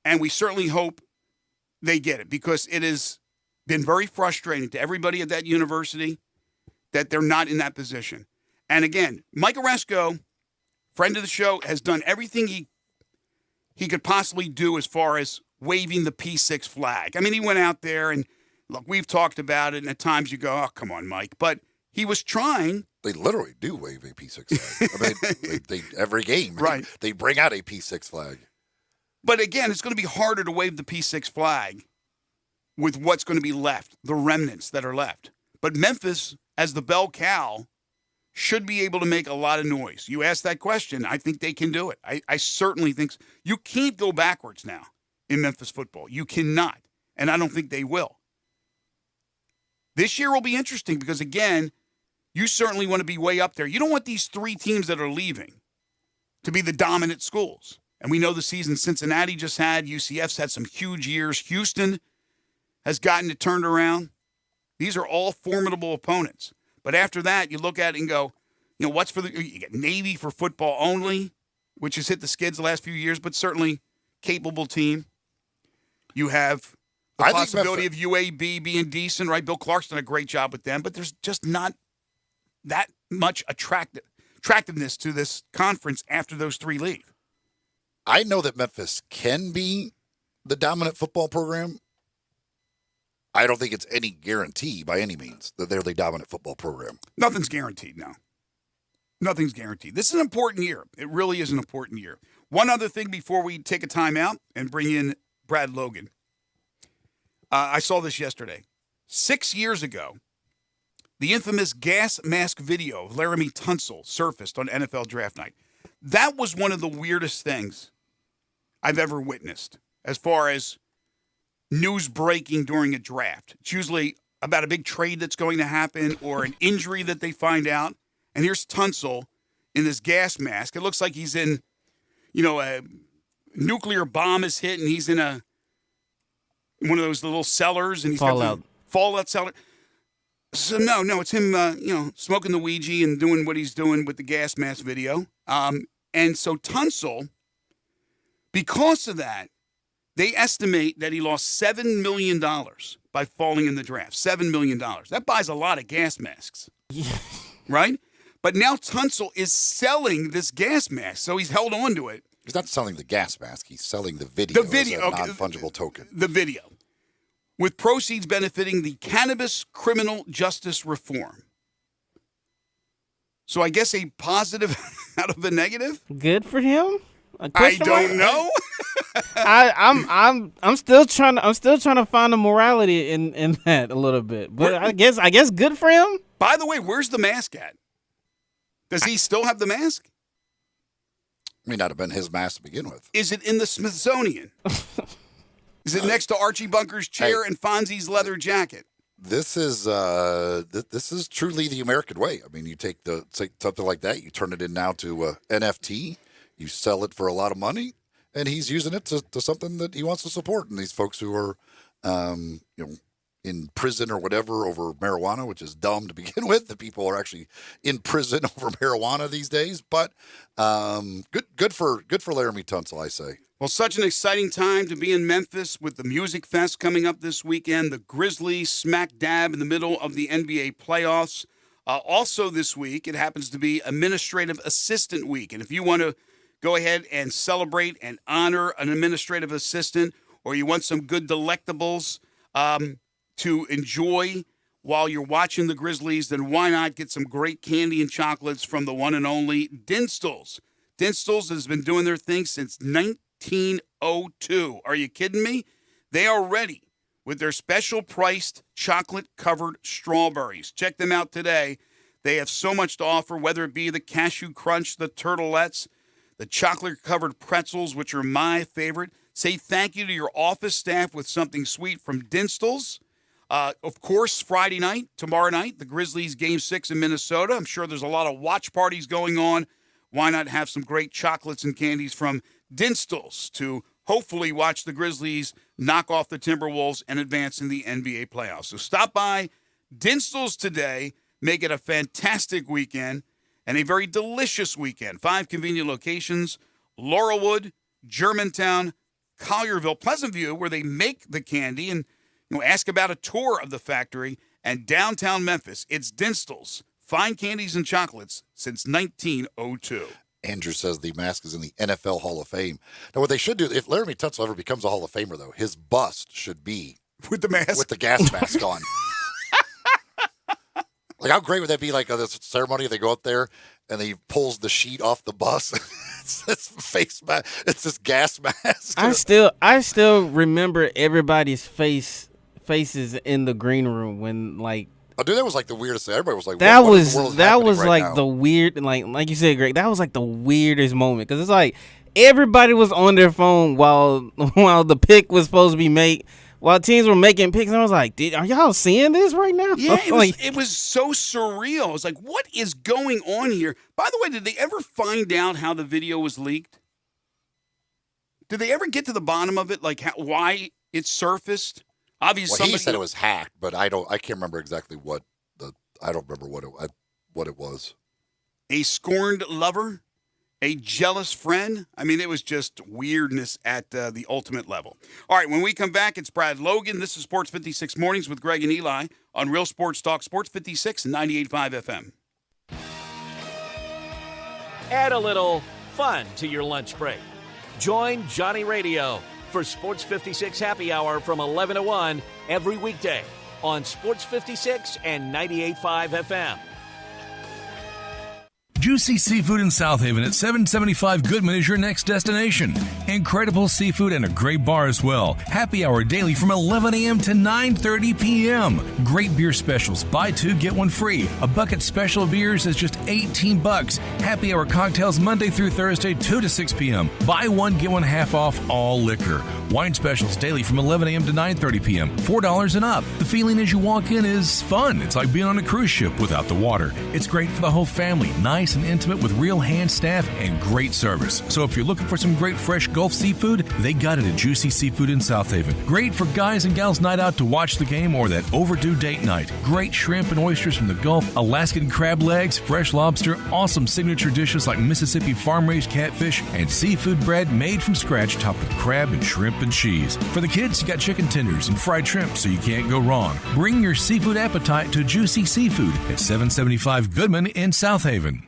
and we certainly hope they get it, because it has been very frustrating to everybody at that university that they're not in that position. And again, Mike Oresco, friend of the show, has done everything he could possibly do as far as waving the P6 flag. I mean, he went out there, and look, we've talked about it, and at times you go, oh, come on, Mike. But he was trying. They literally do wave a P6 flag. I mean, they every game, right? They bring out a P6 flag. But again, it's going to be harder to wave the P6 flag with what's going to be left, the remnants that are left. But Memphis, as the bell cow, should be able to make a lot of noise. You asked that question. I think they can do it. I certainly think so. You can't go backwards now in Memphis football. You cannot. And I don't think they will. This year will be interesting because, again, you certainly want to be way up there. You don't want these 3 teams that are leaving to be the dominant schools. And we know the season Cincinnati just had. UCF's had some huge years. Houston has gotten it turned around. These are all formidable opponents. But after that, you look at it and go, you know, what's for the – you get Navy for football only, which has hit the skids the last few years, but certainly capable team. You have the possibility of UAB being decent, right? Bill Clark's done a great job with them, but there's just not that much attractiveness to this conference after those 3 leave. I know that Memphis can be the dominant football program. I don't think it's any guarantee by any means that they're the dominant football program. Nothing's guaranteed, no. Nothing's guaranteed. This is an important year. It really is an important year. One other thing before we take a timeout and bring in Brad Logan. I saw this yesterday. 6 years ago, the infamous gas mask video of Laramie Tunsil surfaced on NFL Draft Night. That was one of the weirdest things I've ever witnessed as far as news breaking during a draft. It's usually about a big trade that's going to happen or an injury that they find out. And here's Tunsil in this gas mask. It looks like he's in, you know, a nuclear bomb is hit and he's in one of those little cellars. And he's got the fallout cellar. So, no, it's him, smoking the Ouija and doing what he's doing with the gas mask video. And so Tunsil, because of that, they estimate that he lost $7 million by falling in the draft. $7 million. That buys a lot of gas masks. Right? But now Tunsil is selling this gas mask, so he's held on to it. He's not selling the gas mask. He's selling the video. As a non-fungible token. The video. With proceeds benefiting the Cannabis Criminal Justice Reform. So I guess a positive out of a negative? Good for him? I don't know. I'm still trying to find the morality in that a little bit. But I guess good for him. By the way, where's the mask at? Does he still have the mask? May not have been his mask to begin with. Is it in the Smithsonian? Is it next to Archie Bunker's chair and Fonzie's leather jacket? This is truly the American way. I mean, you take something like that, you turn it in now to NFT, you sell it for a lot of money, and he's using it to something that he wants to support. And these folks who are, in prison or whatever over marijuana, which is dumb to begin with. The people are actually in prison over marijuana these days. But good for Laramie Tunsil, I say. Well, such an exciting time to be in Memphis with the Music Fest coming up this weekend. The Grizzlies smack dab in the middle of the NBA playoffs. Also this week, it happens to be Administrative Assistant Week. And if you want to go ahead and celebrate and honor an administrative assistant, or you want some good delectables to enjoy while you're watching the Grizzlies, then why not get some great candy and chocolates from the one and only Dinstall's. Dinstall's has been doing their thing since 1902. Are you kidding me? They are ready with their special priced chocolate-covered strawberries. Check them out today. They have so much to offer, whether it be the cashew crunch, the turtlettes, the chocolate-covered pretzels, which are my favorite. Say thank you to your office staff with something sweet from Dinstall's. Of course, Friday night, tomorrow night, the Grizzlies Game 6 in Minnesota. I'm sure there's a lot of watch parties going on. Why not have some great chocolates and candies from Dinstall's to hopefully watch the Grizzlies knock off the Timberwolves and advance in the NBA playoffs. So stop by Dinstall's today. Make it a fantastic weekend and a very delicious weekend. 5 convenient locations: Laurelwood, Germantown, Collierville, Pleasant View, where they make the candy, and ask about a tour of the factory, and downtown Memphis. It's Dinstall's. Fine candies and chocolates since 1902. Andrew says the mask is in the NFL Hall of Fame. Now, what they should do, if Laramie Tunsil ever becomes a Hall of Famer, though, his bust should be with the mask, with the gas mask on. Like, how great would that be? Like, this ceremony, they go up there and he pulls the sheet off the bus. It's face mask. It's this gas mask. I still remember everybody's faces in the green room when, like, oh, dude, that was like the weirdest thing. Everybody was like, that what was in the world is that happening was right like now? the weird, like you said, Greg. That was like the weirdest moment because it's like everybody was on their phone while the pick was supposed to be made, while teams were making picks. And I was like, are y'all seeing this right now? Yeah, it was so surreal. I was like, what is going on here? By the way, did they ever find out how the video was leaked? Did they ever get to the bottom of it, like why it surfaced? Obviously, he said it was hacked, but I can't remember exactly I don't remember what it was. A scorned lover, a jealous friend. I mean, it was just weirdness at the ultimate level. All right, when we come back, it's Brad Logan. This is Sports 56 Mornings with Greg and Eli on Real Sports Talk, Sports 56 and 98.5 FM. Add a little fun to your lunch break. Join Johnny Radio for Sports 56 Happy Hour from 11 to 1 every weekday on Sports 56 and 98.5 FM. Juicy Seafood in South Haven at 775 Goodman is your next destination. Incredible seafood and a great bar as well. Happy hour daily from 11 a.m. to 9:30 p.m. Great beer specials. Buy 2, get 1 free. A bucket special of beers is just $18. Happy hour cocktails Monday through Thursday, 2 to 6 p.m. Buy 1, get 1 half off all liquor. Wine specials daily from 11 a.m. to 9:30 p.m. $4 and up. The feeling as you walk in is fun. It's like being on a cruise ship without the water. It's great for the whole family. Nice and intimate with real hand staff and great service. So if you're looking for some great fresh Gulf seafood, they got it at Juicy Seafood in South Haven. Great for guys and gals night out to watch the game or that overdue date night. Great shrimp and oysters from the Gulf, Alaskan crab legs, fresh lobster, awesome signature dishes like Mississippi farm-raised catfish, and seafood bread made from scratch topped with crab and shrimp and cheese. For the kids, you got chicken tenders and fried shrimp, so you can't go wrong. Bring your seafood appetite to Juicy Seafood at 775 Goodman in South Haven.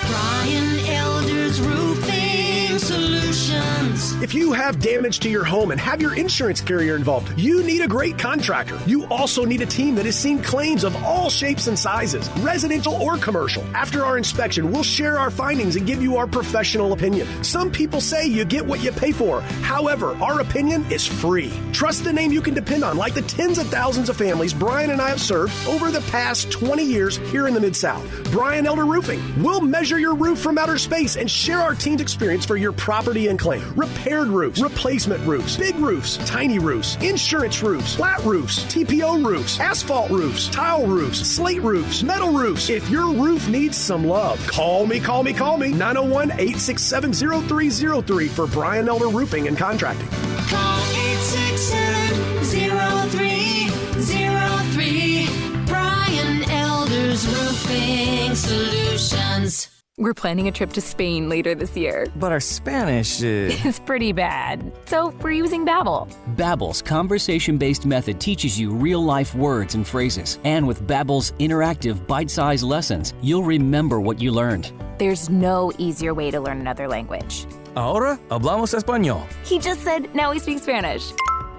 Brian Elder's Roofing Solutions. If you have damage to your home and have your insurance carrier involved, you need a great contractor. You also need a team that has seen claims of all shapes and sizes, residential or commercial. After our inspection, we'll share our findings and give you our professional opinion. Some people say you get what you pay for. However, our opinion is free. Trust the name you can depend on, like the tens of thousands of families Brian and I have served over the past 20 years here in the Mid-South. Brian Elder Roofing. We'll measure your roof from outer space and share our team's experience for your property and claim. Repaired roofs, replacement roofs, big roofs, tiny roofs, insurance roofs, flat roofs, TPO roofs, asphalt roofs, tile roofs, slate roofs, metal roofs. If your roof needs some love, call me. 901-867-0303 for Brian Elder Roofing and Contracting. Call 867-0303. Brian Elder's Roofing Solutions. We're planning a trip to Spain later this year. But our Spanish is... It's pretty bad. So we're using Babbel. Babbel's conversation-based method teaches you real-life words and phrases. And with Babbel's interactive, bite-sized lessons, you'll remember what you learned. There's no easier way to learn another language. Ahora hablamos español. He just said, now we speak Spanish.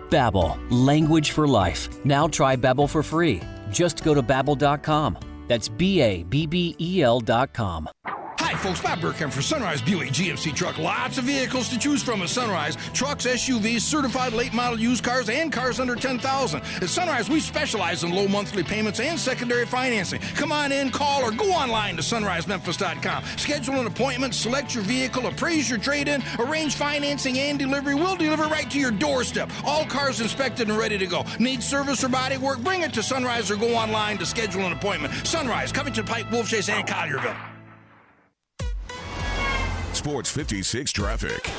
Babbel, language for life. Now try Babbel for free. Just go to Babbel.com. That's Babbel.com. Hi, folks. Bob Burkham for Sunrise Buick GMC Truck. Lots of vehicles to choose from at Sunrise. Trucks, SUVs, certified late model used cars, and cars under $10,000. At Sunrise, we specialize in low monthly payments and secondary financing. Come on in, call, or go online to sunrisememphis.com. Schedule an appointment, select your vehicle, appraise your trade-in, arrange financing and delivery. We'll deliver right to your doorstep. All cars inspected and ready to go. Need service or body work? Bring it to Sunrise or go online to schedule an appointment. Sunrise, Covington Pike, Wolf Chase, and Collierville. Sports 56 traffic.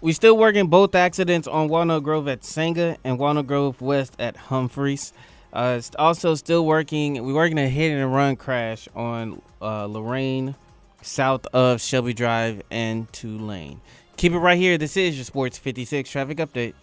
We still working both accidents on Walnut Grove at Senga and Walnut Grove West at Humphreys. It's also still working. We're working a hit and run crash on Lorraine, south of Shelby Drive and Tulane. Keep it right here. This is your Sports 56 traffic update.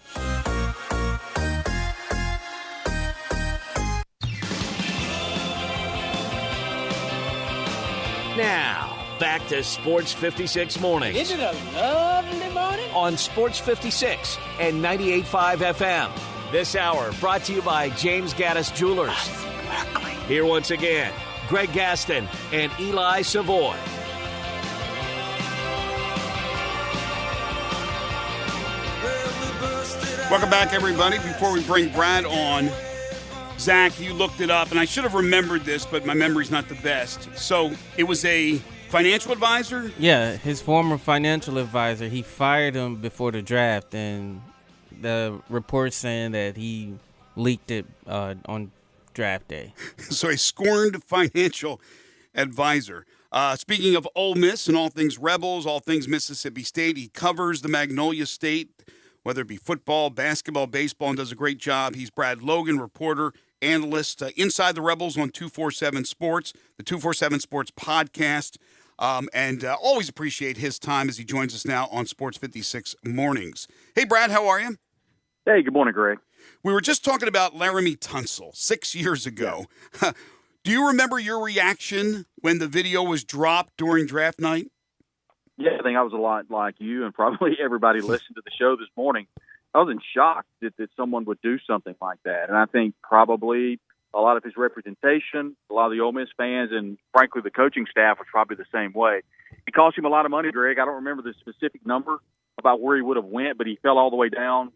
Now, back to Sports 56 Mornings. Isn't it a lovely morning? On Sports 56 and 98.5 FM. This hour brought to you by James Gaddis Jewelers. Here once again, Greg Gaston and Eli Savoy. Welcome back, everybody. Before we bring Brad on, Zach, you looked it up, and I should have remembered this, but my memory's not the best. So it was a financial advisor? Yeah, his former financial advisor. He fired him before the draft, and the report's saying that he leaked it on draft day. So a scorned financial advisor. Speaking of Ole Miss and all things Rebels, all things Mississippi State, he covers the Magnolia State, whether it be football, basketball, baseball, and does a great job. He's Brad Logan, reporter, analyst, Inside the Rebels on 247 Sports, the 247 Sports podcast, and always appreciate his time as he joins us now on Sports 56 Mornings. Hey, Brad, how are you? Hey, good morning, Greg. We were just talking about Laramie Tunsil 6 years ago. Yeah. Do you remember your reaction when the video was dropped during draft night? Yeah, I think I was a lot like you and probably everybody listening to the show this morning. I was in shock that someone would do something like that. And I think probably a lot of his representation, a lot of the Ole Miss fans, and frankly the coaching staff was probably the same way. It cost him a lot of money, Greg. I don't remember the specific number about where he would have went, but he fell all the way down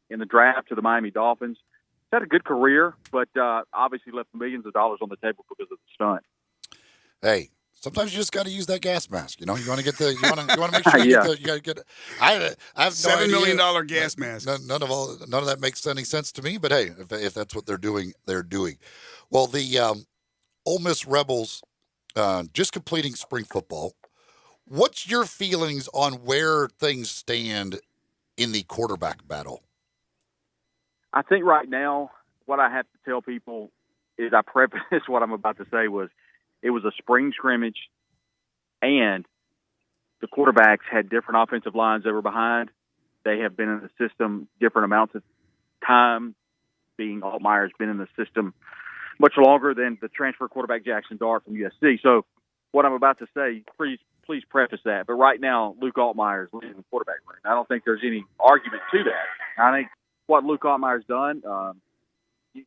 in the draft to the Miami Dolphins. He's had a good career, but obviously left millions of dollars on the table because of the stunt. Hey, sometimes you just got to use that gas mask. You know, you want to get the, you want to make sure you Yeah. get the, you got to get. I have no $7 idea. million gas mask. None of that makes any sense to me. But hey, if that's what they're doing, they're doing. Well, the Ole Miss Rebels just completing spring football. What's your feelings on where things stand in the quarterback battle? I think right now what I have to tell people is I preface what I'm about to say was it was a spring scrimmage and the quarterbacks had different offensive lines they were behind. They have been in the system different amounts of time, being Altmaier's been in the system much longer than the transfer quarterback Jackson Dart from USC. So what I'm about to say, please preface that. But right now, Luke Altmaier is leading the quarterback room. I don't think there's any argument to that. I think what Luke Altmaier's done,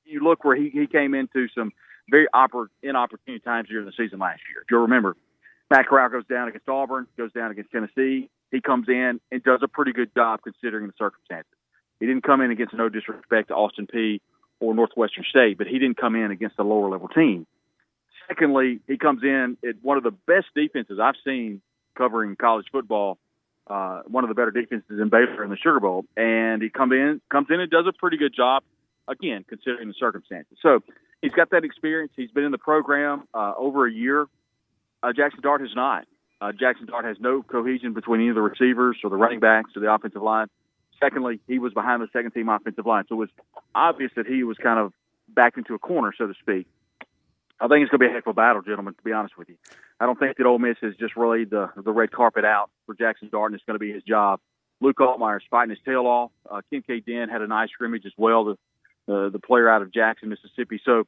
you look where he came into some very inopportune times during the season last year. If you'll remember, Matt Corral goes down against Auburn, goes down against Tennessee. He comes in and does a pretty good job considering the circumstances. He didn't come in against no disrespect to Austin Peay or Northwestern State, but he didn't come in against a lower-level team. Secondly, he comes in at one of the best defenses I've seen covering college football, one of the better defenses in Baylor in the Sugar Bowl, and he comes in and does a pretty good job, again, considering the circumstances. So he's got that experience. He's been in the program over a year. Jackson Dart has not. Jackson Dart has no cohesion between either the receivers or the running backs or the offensive line. Secondly, he was behind the second-team offensive line, so it was obvious that he was kind of backed into a corner, so to speak. I think it's going to be a heck of a battle, gentlemen, to be honest with you. I don't think that Ole Miss has just really the red carpet out for Jackson Dart, and it's going to be his job. Luke Altmaier's fighting his tail off. Ken K. Den had a nice scrimmage as well, the player out of Jackson, Mississippi. So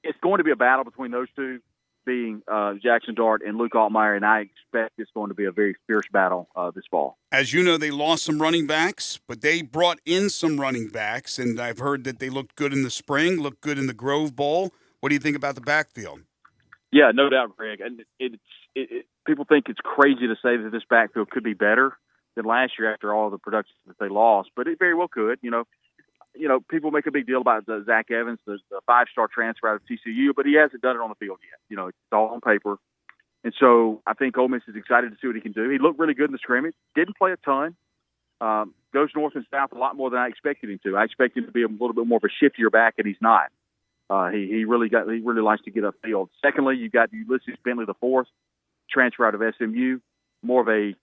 it's going to be a battle between those two, being Jackson Dart and Luke Altmaier, and I expect it's going to be a very fierce battle this fall. As you know, they lost some running backs, but they brought in some running backs, and I've heard that they looked good in the spring, looked good in the Grove Bowl. What do you think about the backfield? Yeah, no doubt, Greg. And people think it's crazy to say that this backfield could be better than last year after all the production that they lost, but it very well could. You know, people make a big deal about Zach Evans, the 5-star transfer out of TCU, but he hasn't done it on the field yet. You know, it's all on paper. And so I think Ole Miss is excited to see what he can do. He looked really good in the scrimmage. Didn't play a ton. Goes north and south a lot more than I expected him to. I expected him to be a little bit more of a shiftier back, and he's not. He really likes to get upfield. Secondly, you got Ulysses Bentley IV, transfer out of SMU, more of a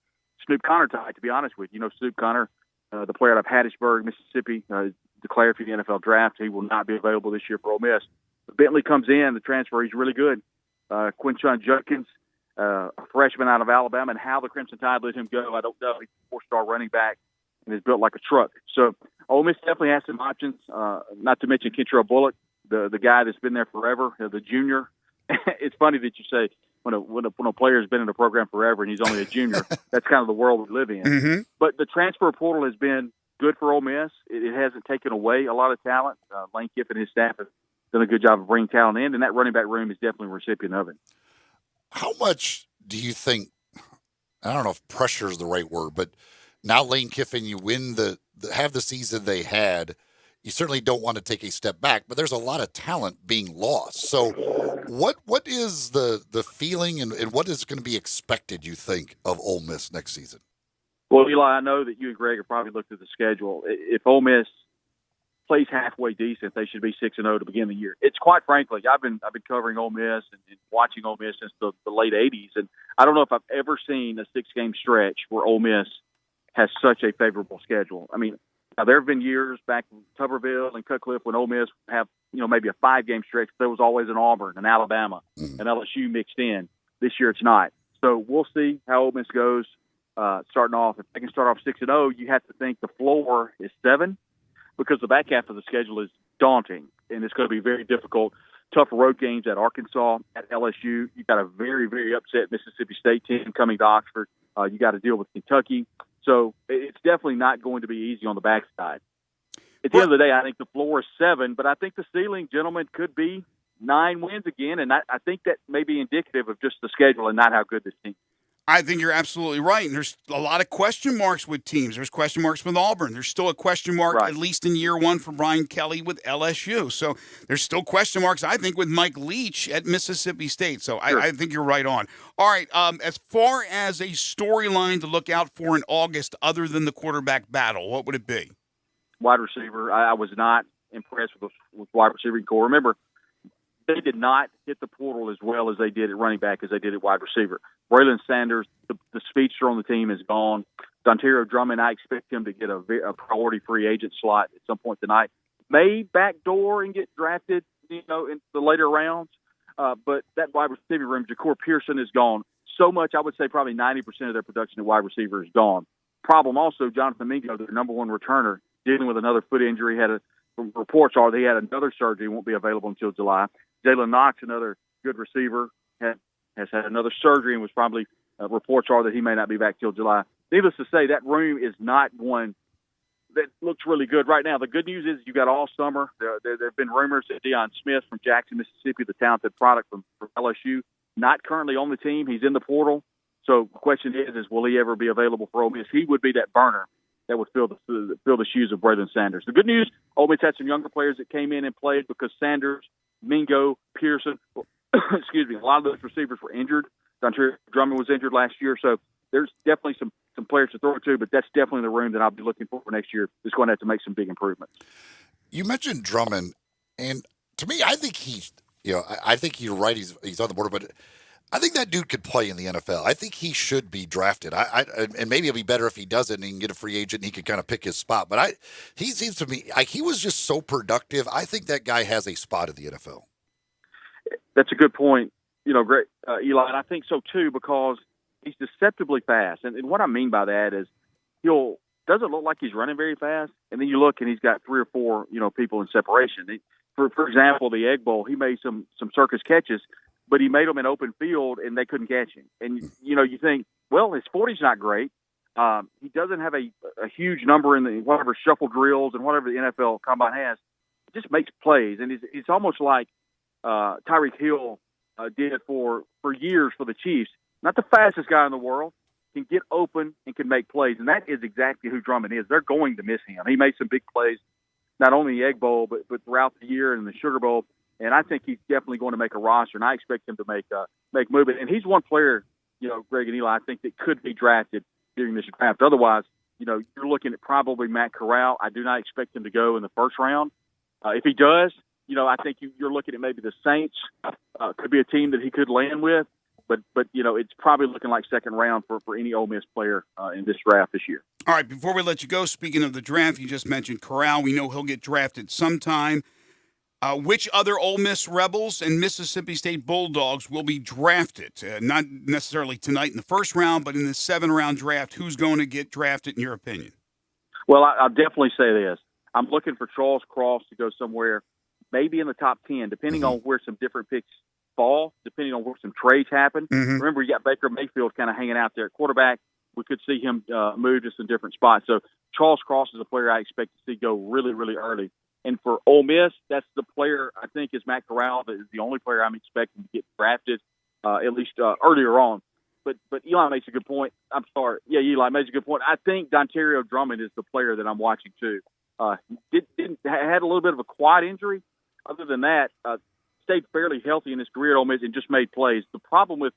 Snoop Connor type, to be honest with you. You know, Snoop Connor, the player out of Hattiesburg, Mississippi, declared for the NFL draft. He will not be available this year for Ole Miss. But Bentley comes in, the transfer, he's really good. Quinshon Judkins, a freshman out of Alabama, and how the Crimson Tide let him go, I don't know. He's a 4-star running back and is built like a truck. So Ole Miss definitely has some options, not to mention Kentrell Bullock, the guy that's been there forever, the junior. It's funny that you say when a player has been in the program forever and he's only a junior, that's kind of the world we live in. Mm-hmm. But the transfer portal has been good for Ole Miss. It hasn't taken away a lot of talent. Lane Kiffin and his staff have done a good job of bringing talent in, and that running back room is definitely a recipient of it. How much do you think, I don't know if pressure is the right word, but now Lane Kiffin, you win have the season they had, you certainly don't want to take a step back, but there's a lot of talent being lost. So what is the feeling and what is going to be expected, you think, of Ole Miss next season? Well, Eli, I know that you and Greg have probably looked at the schedule. If Ole Miss plays halfway decent, they should be 6-0 to begin the year. It's quite frankly, I've been covering Ole Miss and watching Ole Miss since the late 80s, and I don't know if I've ever seen a 6-game stretch where Ole Miss has such a favorable schedule. I mean, now, there have been years back in Tuberville and Cutcliffe when Ole Miss have, maybe a 5-game stretch. There was always an Auburn, an Alabama, an LSU mixed in. This year it's not. So we'll see how Ole Miss goes starting off. If they can start off 6-0, you have to think the floor is 7 because the back half of the schedule is daunting, and it's going to be very difficult. Tough road games at Arkansas, at LSU. You got a very, very upset Mississippi State team coming to Oxford. You got to deal with Kentucky. So it's definitely not going to be easy on the backside. At the end of the day, I think the floor is 7, but I think the ceiling, gentlemen, could be 9 wins again, and I think that may be indicative of just the schedule and not how good this team is. I think you're absolutely right. And there's a lot of question marks with teams. There's question marks with Auburn. There's still a question mark, at least in year 1, for Brian Kelly with LSU. So there's still question marks, I think, with Mike Leach at Mississippi State. So sure. I think you're right on. All right, as far as a storyline to look out for in August other than the quarterback battle, what would it be? Wide receiver. I was not impressed with wide receiver core. Remember, they did not hit the portal as well as they did at running back as they did at wide receiver. Braylon Sanders, the speedster on the team, is gone. Dontario Drummond, I expect him to get a priority free agent slot at some point tonight. May backdoor and get drafted, in the later rounds. But that wide receiver room, Ja'Cour Pearson, is gone. So much, I would say probably 90% of their production at wide receiver is gone. Problem also, Jonathan Mingo, their number 1 returner, dealing with another foot injury. Reports are that he had another surgery, won't be available until July. Jalen Knox, another good receiver, has had another surgery and was probably reports are that he may not be back till July. Needless to say, that room is not one that looks really good right now. The good news is you got all summer. There have been rumors that Deion Smith from Jackson, Mississippi, the talented product from LSU, not currently on the team. He's in the portal. So the question is will he ever be available for Ole Miss? He would be that burner that would fill the shoes of Braylon Sanders. The good news, Ole Miss had some younger players that came in and played because Sanders, Mingo, Pearson, excuse me, a lot of those receivers were injured. Dontario Drummond was injured last year, so there's definitely some players to throw to, but that's definitely the room that I'll be looking for next year. It's going to have to make some big improvements. You mentioned Drummond, and to me, I think I think you're right. He's on the border, but I think that dude could play in the NFL. I think he should be drafted. And maybe it'll be better if he doesn't and he can get a free agent and he can kind of pick his spot. But he seems to me like he was just so productive. I think that guy has a spot in the NFL. That's a good point. Great, Eli, and I think so too because he's deceptively fast. And what I mean by that is doesn't look like he's running very fast, and then you look and he's got 3 or 4 people in separation. For example, the Egg Bowl, he made some circus catches, but he made them in open field and they couldn't catch him. And you think, well, his 40's not great. He doesn't have a huge number in the whatever shuffle drills and whatever the NFL Combine has. He just makes plays, and it's almost like Tyreek Hill did for years for the Chiefs. Not the fastest guy in the world, can get open and can make plays, and that is exactly who Drummond is. They're going to miss him. He made some big plays, not only in the Egg Bowl, but throughout the year in the Sugar Bowl, and I think he's definitely going to make a roster, and I expect him to make movement. And he's one player, Greg and Eli, I think that could be drafted during this draft. Otherwise, you're looking at probably Matt Corral. I do not expect him to go in the first round. If he does, I think you're looking at maybe the Saints could be a team that he could land with. But it's probably looking like second round for any Ole Miss player in this draft this year. All right, before we let you go, speaking of the draft, you just mentioned Corral. We know he'll get drafted sometime. Which other Ole Miss Rebels and Mississippi State Bulldogs will be drafted? Not necessarily tonight in the first round, but in the 7-round draft. Who's going to get drafted, in your opinion? Well, I'll definitely say this. I'm looking for Charles Cross to go somewhere, maybe in the top 10, depending on where some different picks fall, depending on where some trades happen. Remember, you got Baker Mayfield kind of hanging out there at quarterback. We could see him move to some different spots. So Charles Cross is a player I expect to see go really, really early. And for Ole Miss, that's the player I think is Matt Corral. That is the only player I'm expecting to get drafted, at least earlier on. But Eli makes a good point. I'm sorry. Yeah, Eli makes a good point. I think Dontario Drummond is the player that I'm watching too. Had a little bit of a quad injury. Other than that, stayed fairly healthy in his career at Ole Miss and just made plays. The problem with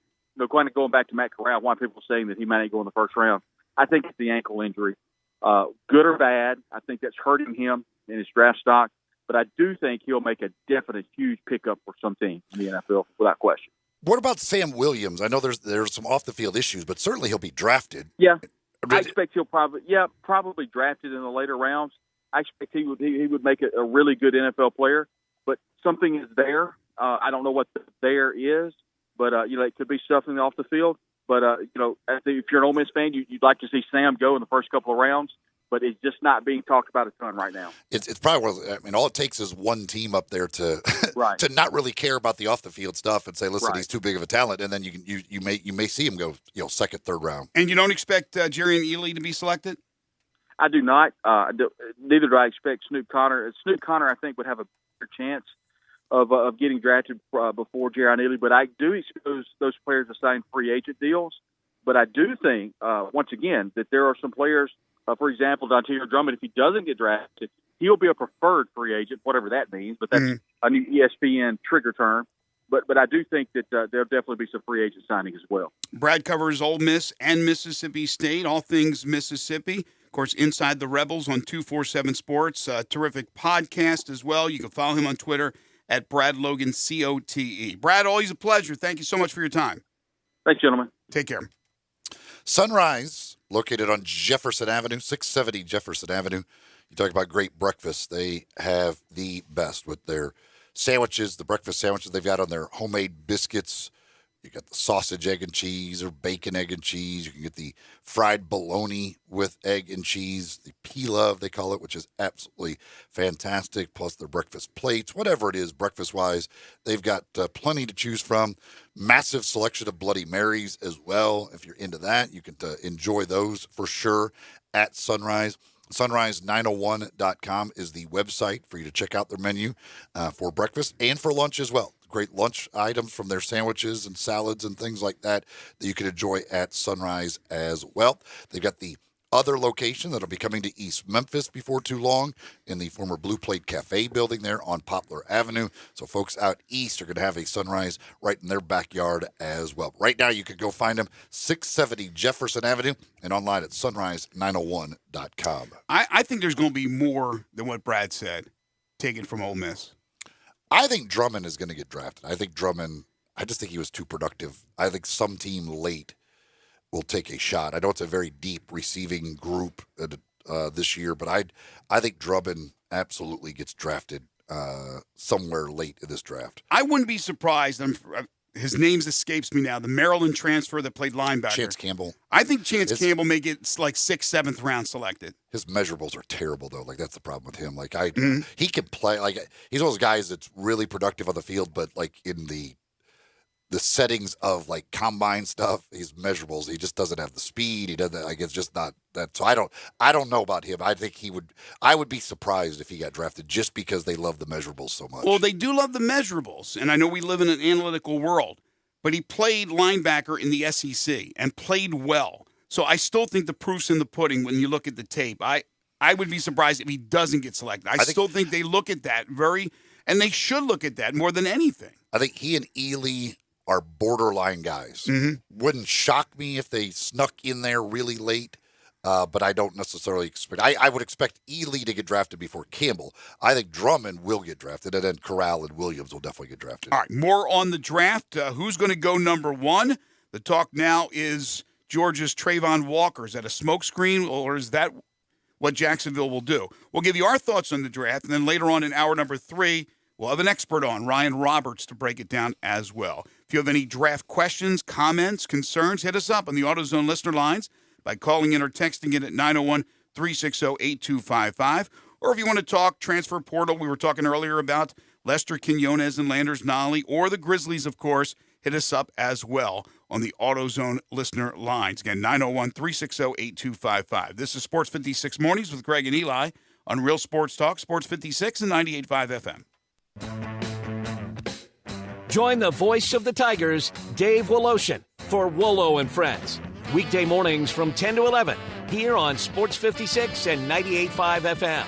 kind of going back to Matt Corral, why people are saying that he might not go in the first round, I think it's the ankle injury. Good or bad, I think that's hurting him in his draft stock. But I do think he'll make a definite huge pickup for some team in the NFL without question. What about Sam Williams? I know there's some off the field issues, but certainly he'll be drafted. Yeah, I expect he'll probably drafted in the later rounds. I expect he would make a really good NFL player. But something is there. I don't know what the there is, but it could be something off the field. But I think if you're an Ole Miss fan, you'd like to see Sam go in the first couple of rounds. But it's just not being talked about a ton right now. It's probably all it takes is one team up there to to not really care about the off the field stuff and say, listen, he's too big of a talent, and then you may see him go second, third round. And you don't expect Jerrion Ealy to be selected? I do not. Neither do I expect Snoop Connor. Snoop Connor, I think, would have a better chance of getting drafted before Jerrion Ealy. But I do expect those players to sign free agent deals. But I do think, once again, that there are some players, for example, Dontario Drummond, if he doesn't get drafted, he'll be a preferred free agent, whatever that means. But that's a new ESPN trigger term. But I do think that there'll definitely be some free agent signings as well. Brad covers Ole Miss and Mississippi State, all things Mississippi. Of course, Inside the Rebels on 247 Sports. Terrific podcast as well. You can follow him on Twitter at Brad Logan, COTE. Brad, always a pleasure. Thank you so much for your time. Thanks, gentlemen. Take care. Sunrise, located on Jefferson Avenue, 670 Jefferson Avenue. You talk about great breakfast. They have the best with their sandwiches, the breakfast sandwiches they've got on their homemade biscuits. You got the sausage, egg, and cheese, or bacon, egg, and cheese. You can get the fried bologna with egg and cheese, the pilaf, they call it, which is absolutely fantastic, plus their breakfast plates, whatever it is breakfast-wise. They've got plenty to choose from. Massive selection of Bloody Marys as well. If you're into that, you can enjoy those for sure at Sunrise. Sunrise901.com is the website for you to check out their menu for breakfast and for lunch as well. Great lunch items from their sandwiches and salads and things like that you can enjoy at Sunrise as well. They've got the other location that'll be coming to East Memphis before too long in the former Blue Plate Cafe building there on Poplar Avenue. So folks out east are going to have a Sunrise right in their backyard as well. Right now you can go find them 670 Jefferson Avenue and online at sunrise901.com. I think there's going to be more than what Brad said taken from Ole Miss. I think Drummond is going to get drafted. I just think he was too productive. I think some team late will take a shot. I know it's a very deep receiving group this year, but I think Drummond absolutely gets drafted somewhere late in this draft. I wouldn't be surprised. His name escapes me now. The Maryland transfer that played linebacker. Chance Campbell. I think Campbell may get like 6th, 7th round selected. His measurables are terrible, though. Like, that's the problem with him. Like, he can play. Like, he's one of those guys that's really productive on the field, but, like, in the settings of, like, combine stuff, his measurables, he just doesn't have the speed. He doesn't, like, it's just not that. So I don't know about him. I think I would be surprised if he got drafted just because they love the measurables so much. Well, they do love the measurables, and I know we live in an analytical world, but he played linebacker in the SEC and played well. So I still think the proof's in the pudding when you look at the tape. I would be surprised if he doesn't get selected. I still think they look at that and they should look at that more than anything. I think he and Ely are borderline guys. Wouldn't shock me if they snuck in there really late, but I don't necessarily expect. I would expect Ely to get drafted before Campbell. I think Drummond will get drafted, and then Corral and Williams will definitely get drafted. All right, more on the draft. Who's going to go number 1? The talk now is Georgia's Trayvon Walker. Is that a smokescreen, or is that what Jacksonville will do? We'll give you our thoughts on the draft, and then later on in hour number 3, we'll have an expert on, Ryan Roberts, to break it down as well. If you have any draft questions, comments, concerns, hit us up on the AutoZone listener lines by calling in or texting in at 901-360-8255. Or if you want to talk transfer portal, we were talking earlier about Lester Quinones and Landers Nolley, or the Grizzlies, of course, hit us up as well on the AutoZone listener lines. Again, 901-360-8255. This is Sports 56 Mornings with Greg and Eli on Real Sports Talk, Sports 56 and 98.5 FM. Join the voice of the Tigers, Dave Woloshin, for Wolo and Friends. Weekday mornings from 10 to 11 here on Sports 56 and 98.5 FM.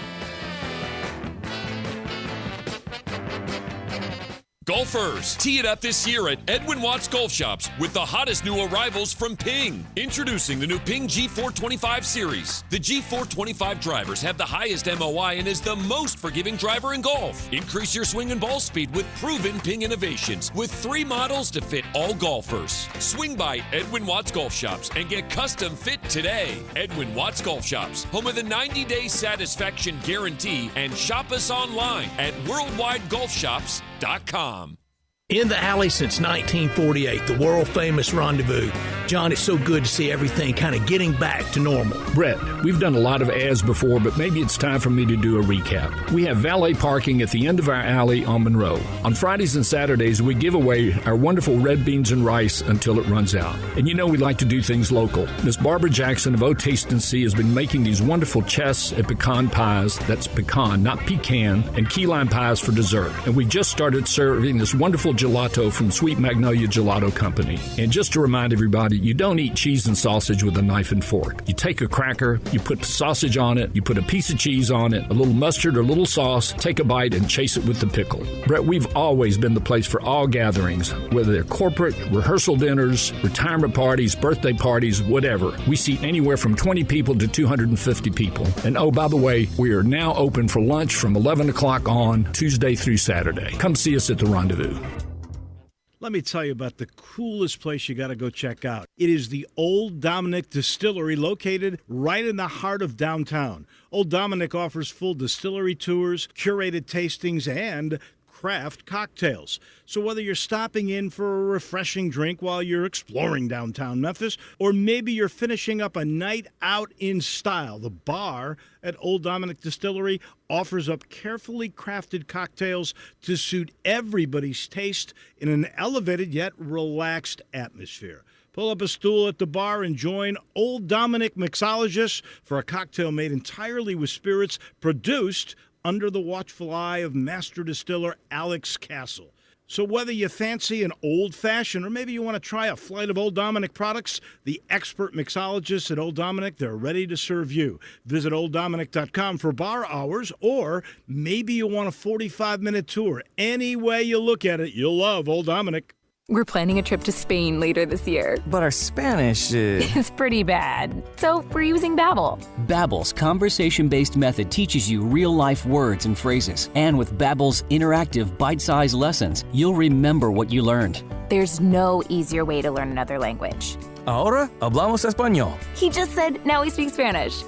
Golfers, tee it up this year at Edwin Watts Golf Shops with the hottest new arrivals from Ping. Introducing the new Ping G425 series. The G425 drivers have the highest MOI and is the most forgiving driver in golf. Increase your swing and ball speed with proven Ping innovations with 3 models to fit all golfers. Swing by Edwin Watts Golf Shops and get custom fit today. Edwin Watts Golf Shops, home of the 90-day satisfaction guarantee, and shop us online at worldwidegolfshops.com. In the alley since 1948, the world-famous Rendezvous. John, it's so good to see everything kind of getting back to normal. Brett, we've done a lot of ads before, but maybe it's time for me to do a recap. We have valet parking at the end of our alley on Monroe. On Fridays and Saturdays, we give away our wonderful red beans and rice until it runs out. And you know we like to do things local. Miss Barbara Jackson of O Taste and See has been making these wonderful chess and pecan pies, that's pecan, not pecan, and key lime pies for dessert. And we just started serving this wonderful gelato from Sweet Magnolia Gelato Company. And just to remind everybody, you don't eat cheese and sausage with a knife and fork. You take a cracker, you put the sausage on it, you put a piece of cheese on it, a little mustard or a little sauce, take a bite and chase it with the pickle. Brett, we've always been the place for all gatherings, whether they're corporate, rehearsal dinners, retirement parties, birthday parties, whatever. We seat anywhere from 20 people to 250 people. And oh, by the way, we are now open for lunch from 11 o'clock on Tuesday through Saturday. Come see us at the Rendezvous. Let me tell you about the coolest place you got to go check out. It is the Old Dominick Distillery, located right in the heart of downtown. Old Dominick offers full distillery tours, curated tastings, and craft cocktails. So whether you're stopping in for a refreshing drink while you're exploring downtown Memphis, or maybe you're finishing up a night out in style, the bar at Old Dominick Distillery offers up carefully crafted cocktails to suit everybody's taste in an elevated yet relaxed atmosphere. Pull up a stool at the bar and join Old Dominick mixologists for a cocktail made entirely with spirits produced under the watchful eye of master distiller Alex Castle. So whether you fancy an old-fashioned or maybe you want to try a flight of Old Dominick products, the expert mixologists at Old Dominick, they're ready to serve you. Visit OldDominick.com for bar hours, or maybe you want a 45-minute tour. Any way you look at it, you'll love Old Dominick. We're planning a trip to Spain later this year. But our Spanish is pretty bad. So we're using Babbel. Babbel's conversation-based method teaches you real-life words and phrases. And with Babbel's interactive bite-sized lessons, you'll remember what you learned. There's no easier way to learn another language. Ahora hablamos español. He just said, now he speaks Spanish.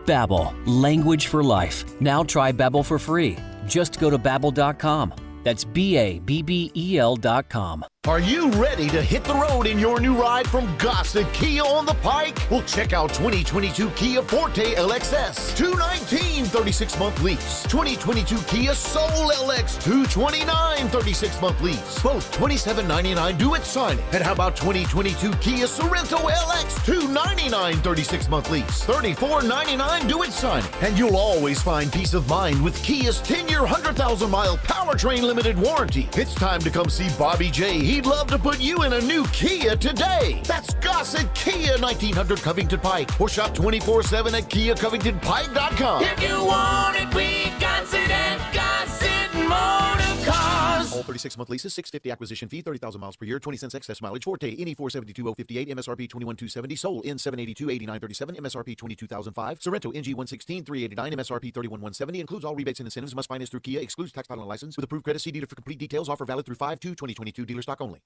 Babbel, language for life. Now try Babbel for free. Just go to Babbel.com. That's BABBEL.com. Are you ready to hit the road in your new ride from Gossett Kia on the Pike? Well, check out 2022 Kia Forte LXS, $219 36-month lease. 2022 Kia Soul LX, $229 36-month lease. Both $27.99 due at signing. And how about 2022 Kia Sorento LX, $299 36-month lease. $34.99 due at signing. And you'll always find peace of mind with Kia's 10-year, 100,000-mile powertrain limited warranty. It's time to come see Bobby J. He'd love to put you in a new Kia today. That's Gossett Kia, 1900 Covington Pike. Or shop 24/7 at KiaCovingtonPike.com. If you want it, we got it at Gossett Motor Cars. All 36-month leases, $650 acquisition fee, 30,000 miles per year, 20 cents excess mileage. Forte, NE 472,058, MSRP 21,270. Soul, N 782, 8937, MSRP 22,005. Sorento, NG 116, 389, MSRP 31,170. Includes all rebates and incentives. Must finance through Kia. Excludes tax title and license. With approved credit, see dealer for complete details. Offer valid through 5/2/2022. Dealer stock only.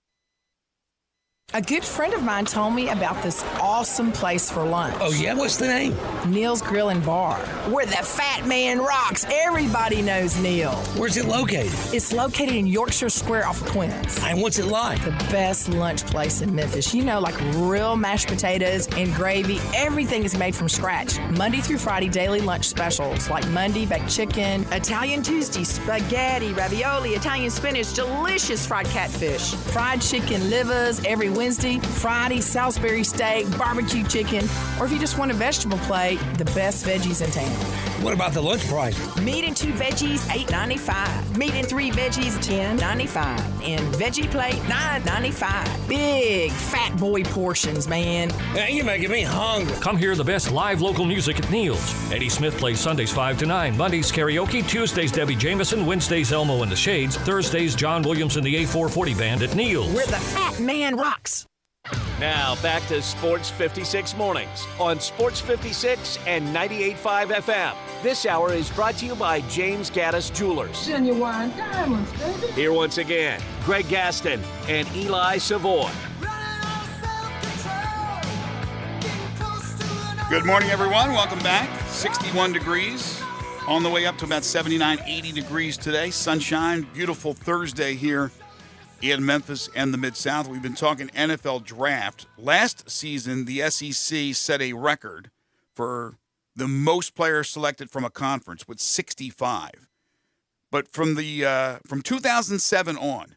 A good friend of mine told me about this awesome place for lunch. Oh, yeah? What's the name? Neil's Grill and Bar, where the fat man rocks. Everybody knows Neil. Where's it located? It's located in Yorkshire Square off of Quince. And what's it like? The best lunch place in Memphis. You know, like real mashed potatoes and gravy. Everything is made from scratch. Monday through Friday, daily lunch specials like Monday baked chicken, Italian Tuesday spaghetti, ravioli, Italian spinach, delicious fried catfish, fried chicken livers every Wednesday, Friday, Salisbury steak, barbecue chicken, or if you just want a vegetable plate, the best veggies in town. What about the lunch price? Meat and 2 veggies, $8.95. Meat and 3 veggies, $10.95. And veggie plate, $9.95. Big fat boy portions, man. Hey, you're making me hungry. Come hear the best live local music at Neil's. Eddie Smith plays Sundays 5 to 9, Mondays karaoke, Tuesdays Debbie Jameson, Wednesdays Elmo and the Shades, Thursdays John Williams and the A440 Band at Neil's. Where the fat man rocks. Now back to Sports 56 Mornings on Sports 56 and 98.5 FM. This hour is brought to you by James Gaddis Jewelers. Genuine diamonds, baby. Here once again, Greg Gaston and Eli Savoy. Good morning, everyone. Welcome back. 61 degrees. On the way up to about 79, 80 degrees today. Sunshine. Beautiful Thursday here in Memphis and the Mid-South. We've been talking NFL draft. Last season, the SEC set a record for the most players selected from a conference with 65. But from 2007 on,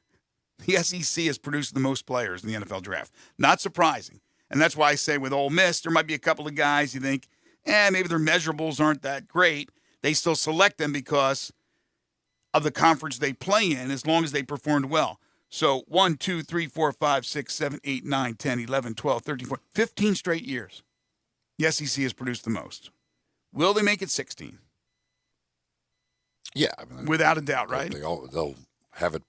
the SEC has produced the most players in the NFL draft. Not surprising. And that's why I say with Ole Miss, there might be a couple of guys you think, maybe their measurables aren't that great. They still select them because of the conference they play in, as long as they performed well. So 1, 2, 3, 4, 5, 6, 7, 8, 9, 10, 11, 12, 13, 14, 15 straight years. The SEC has produced the most. Will they make it 16? Yeah. I mean, without a doubt, right? They'll have it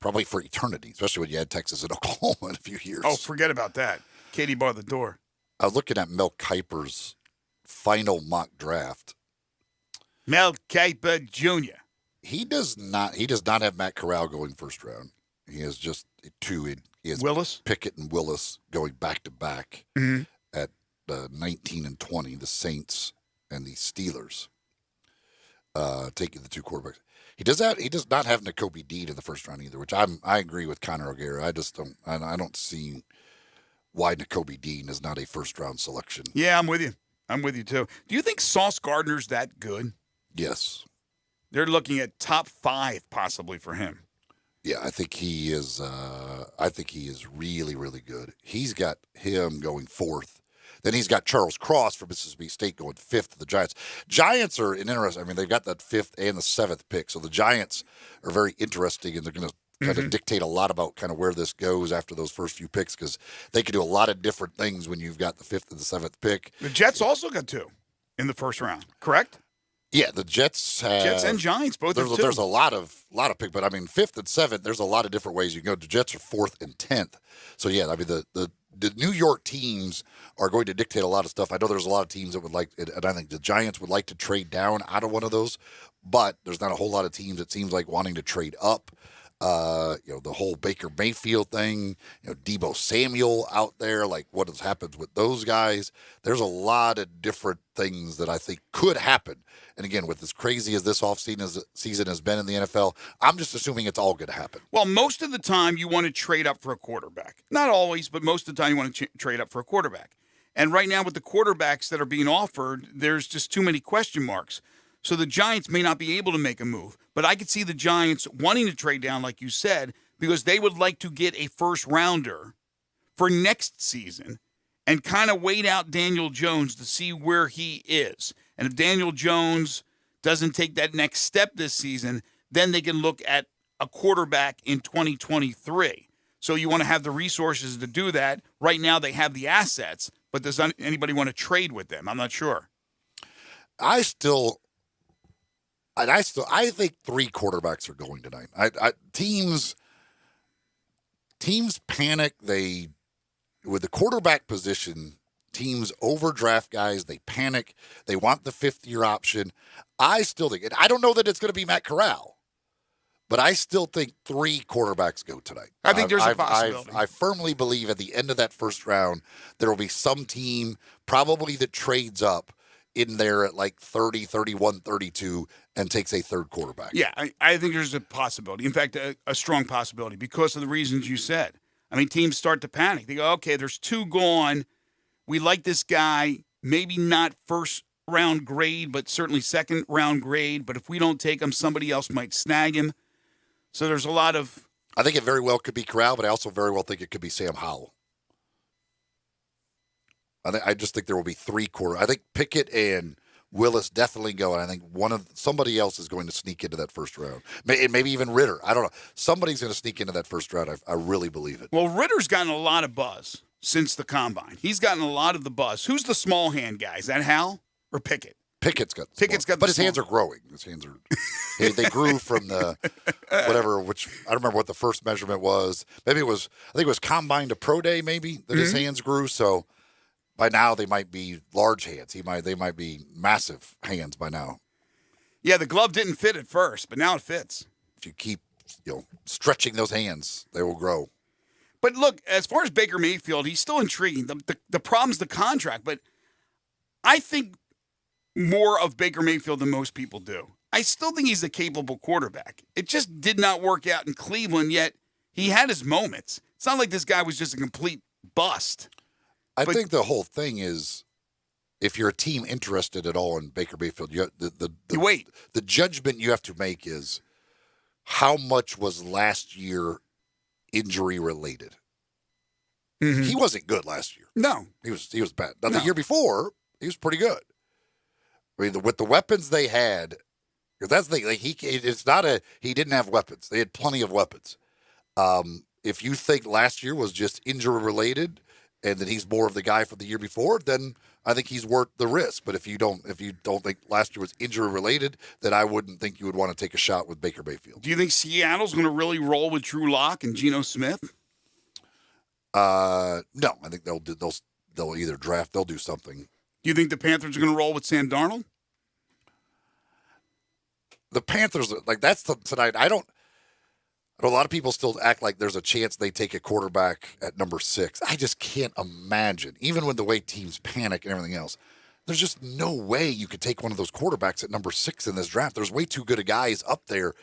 probably for eternity, especially when you add Texas and Oklahoma in a few years. Oh, forget about that. Katie barred the door. I was looking at Mel Kiper's final mock draft. Mel Kiper Jr. He does not have Matt Corral going first round. He has just two. He has Willis, Pickett, and Willis going back to back at 19 and 20. The Saints and the Steelers taking the two quarterbacks. He does not have Nakobe Dean in the first round either, which I agree with Connor O'Gara. I don't see why Nakobe Dean is not a first round selection. Yeah, I'm with you. I'm with you too. Do you think Sauce Gardner's that good? Yes. They're looking at top 5 possibly for him. Yeah, I think he is. Really, really good. He's got him going 4th. Then he's got Charles Cross from Mississippi State going 5th to the Giants. Giants are an interesting. I mean, they've got that 5th and the 7th pick, so the Giants are very interesting, and they're going to kind of dictate a lot about kind of where this goes after those first few picks, because they can do a lot of different things when you've got the 5th and the 7th pick. The Jets also got 2 in the first round, correct? Yeah, the Jets have Jets and Giants both. There's a lot of pick, but I mean 5th and 7th. There's a lot of different ways you can go. The Jets are 4th and 10th. So yeah, I mean the New York teams are going to dictate a lot of stuff. I know there's a lot of teams that would like, and I think the Giants would like to trade down out of one of those, but there's not a whole lot of teams, it seems like, wanting to trade up. The whole Baker Mayfield thing, Debo Samuel out there, like what has happened with those guys. There's a lot of different things that I think could happen. And again, with as crazy as this season has been in the NFL, I'm just assuming it's all going to happen. Well, most of the time you want to trade up for a quarterback. Not always, but most of the time you want to trade up for a quarterback. And right now with the quarterbacks that are being offered, there's just too many question marks. So the Giants may not be able to make a move. But I could see the Giants wanting to trade down, like you said, because they would like to get a first-rounder for next season and kind of wait out Daniel Jones to see where he is. And if Daniel Jones doesn't take that next step this season, then they can look at a quarterback in 2023. So you want to have the resources to do that. Right now they have the assets, but does anybody want to trade with them? I'm not sure. I think 3 quarterbacks are going tonight. Teams panic. With the quarterback position, teams overdraft guys. They panic. They want the 5th-year option. I still think, and I don't know that it's going to be Matt Corral, but I still think 3 quarterbacks go tonight. I think there's a possibility. I firmly believe at the end of that first round, there will be some team probably that trades up in there at like 30, 31, 32 and takes a 3rd quarterback. Yeah, I think there's a possibility. In fact, a strong possibility because of the reasons you said. I mean, teams start to panic. They go, okay, there's 2 gone. We like this guy, maybe not first-round grade, but certainly second-round grade. But if we don't take him, somebody else might snag him. So there's a lot of... I think it very well could be Corral, but I also very well think it could be Sam Howell. I just think there will be 3 quarterbacks. I think Pickett and Willis definitely go, and I think somebody else is going to sneak into that first round. Maybe even Ritter. I don't know. Somebody's going to sneak into that first round. I really believe it. Well, Ritter's gotten a lot of buzz since the combine. He's gotten a lot of the buzz. Who's the small hand guy? Is that Hal or Pickett? Pickett's got the but his hands are growing. His hands are they grew from the whatever, which I don't remember what the first measurement was. I think it was combine to pro day maybe that his hands grew. So by now they might be large hands. They might be massive hands by now. Yeah, the glove didn't fit at first, but now it fits. If you keep stretching those hands, they will grow. But look, as far as Baker Mayfield, he's still intriguing. The problem's the contract, but I think more of Baker Mayfield than most people do. I still think he's a capable quarterback. It just did not work out in Cleveland, yet he had his moments. It's not like this guy was just a complete bust. I think the whole thing is, if you're a team interested at all in Baker Mayfield, you wait. The judgment you have to make is how much was last year injury related. Mm-hmm. He wasn't good last year. No, he was bad. Now the year before, he was pretty good. I mean, with the weapons they had, because that's the thing. Like he didn't have weapons. They had plenty of weapons. If you think last year was just injury related, and that he's more of the guy from the year before, then I think he's worth the risk. But if you don't think last year was injury related, then I wouldn't think you would want to take a shot with Baker Mayfield. Do you think Seattle's going to really roll with Drew Lock and Geno Smith? No, I think they'll either draft, they'll do something. Do you think the Panthers are going to roll with Sam Darnold? The Panthers, that's tonight. I know a lot of people still act like there's a chance they take a quarterback at number 6. I just can't imagine, even with the way teams panic and everything else, there's just no way you could take one of those quarterbacks at number 6 in this draft. There's way too good of guys up there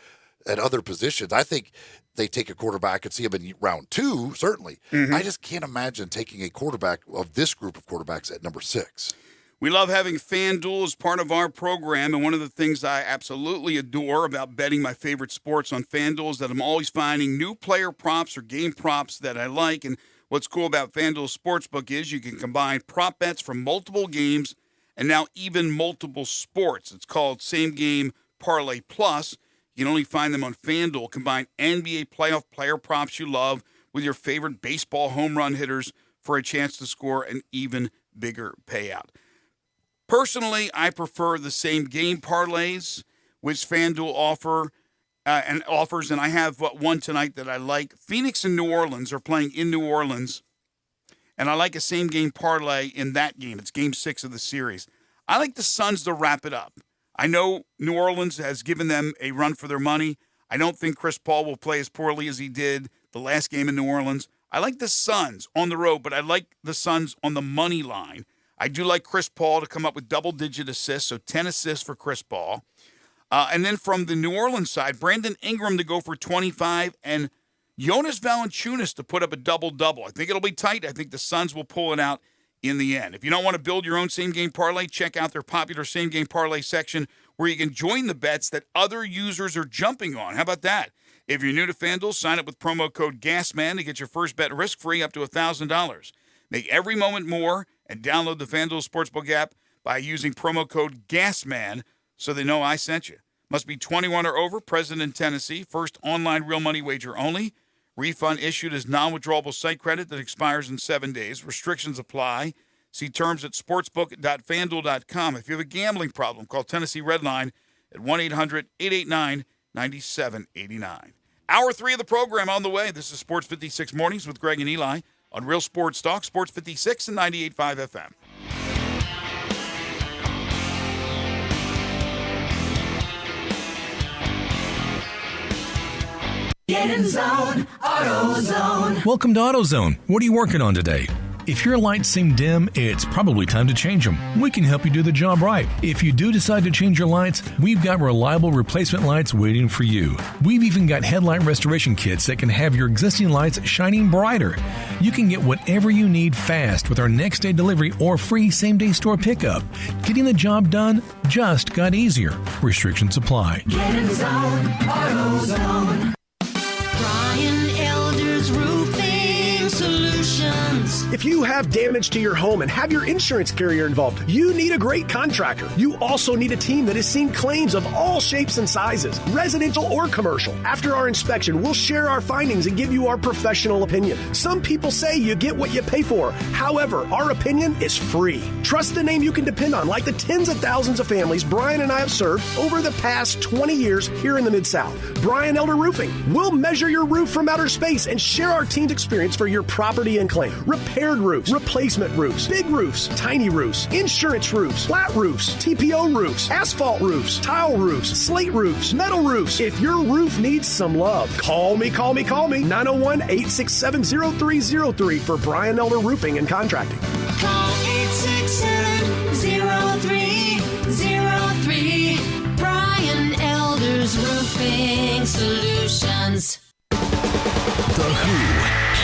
at other positions. I think they take a quarterback and see him in round 2, certainly. Mm-hmm. I just can't imagine taking a quarterback of this group of quarterbacks at number 6. We love having FanDuel as part of our program, and one of the things I absolutely adore about betting my favorite sports on FanDuel is that I'm always finding new player props or game props that I like. And what's cool about FanDuel Sportsbook is you can combine prop bets from multiple games and now even multiple sports. It's called Same Game Parlay Plus. You can only find them on FanDuel. Combine NBA playoff player props you love with your favorite baseball home run hitters for a chance to score an even bigger payout. Personally, I prefer the same game parlays, which FanDuel offers, and I have one tonight that I like. Phoenix and New Orleans are playing in New Orleans, and I like a same game parlay in that game. It's game 6 of the series. I like the Suns to wrap it up. I know New Orleans has given them a run for their money. I don't think Chris Paul will play as poorly as he did the last game in New Orleans. I like the Suns on the road, but I like the Suns on the money line. I do like Chris Paul to come up with double-digit assists, so 10 assists for Chris Paul. And then from the New Orleans side, Brandon Ingram to go for 25 and Jonas Valanciunas to put up a double-double. I think it'll be tight. I think the Suns will pull it out in the end. If you don't want to build your own same-game parlay, check out their popular same-game parlay section where you can join the bets that other users are jumping on. How about that? If you're new to FanDuel, sign up with promo code GASMAN to get your first bet risk-free up to $1,000. Make every moment more and download the FanDuel Sportsbook app by using promo code GASMAN so they know I sent you. Must be 21 or over, present in Tennessee. First online real money wager only. Refund issued as non-withdrawable site credit that expires in 7 days. Restrictions apply. See terms at sportsbook.fanduel.com. If you have a gambling problem, call Tennessee Redline at 1-800-889-9789. Hour 3 of the program on the way. This is Sports 56 Mornings with Greg and Eli on Real Sports Talk, Sports 56 and 98.5 FM. Get in zone, AutoZone. Welcome to AutoZone. What are you working on today? If your lights seem dim, it's probably time to change them. We can help you do the job right. If you do decide to change your lights, we've got reliable replacement lights waiting for you. We've even got headlight restoration kits that can have your existing lights shining brighter. You can get whatever you need fast with our next day delivery or free same-day store pickup. Getting the job done just got easier. Restrictions apply. Get in zone, AutoZone. Brian Elder's Roofing Solutions. If you have damage to your home and have your insurance carrier involved, you need a great contractor. You also need a team that has seen claims of all shapes and sizes, residential or commercial. After our inspection, we'll share our findings and give you our professional opinion. Some people say you get what you pay for. However, our opinion is free. Trust the name you can depend on, like the tens of thousands of families Brian and I have served over the past 20 years here in the Mid-South. Brian Elder Roofing. We'll measure your roof from outer space and share our team's experience for your property and claim. Repaired roofs, replacement roofs, big roofs, tiny roofs, insurance roofs, flat roofs, TPO roofs, asphalt roofs, tile roofs, slate roofs, metal roofs. If your roof needs some love, call me. 901-867-0303 for Brian Elder Roofing and Contracting. Call 867-0303. Brian Elder's Roofing Solutions. The Who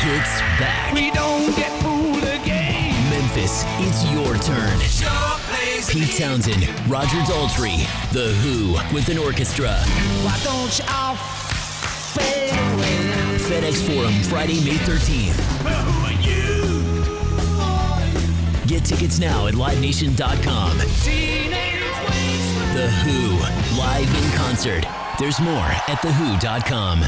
hits back. We don't get fooled again. Memphis, it's your turn. Pete Townsend, Roger Daltrey, The Who with an orchestra. Why don't you all fade away? FedEx Forum, Friday, May 13th. Who are you? Get tickets now at livenation.com. The Who, live in concert. There's more at thewho.com.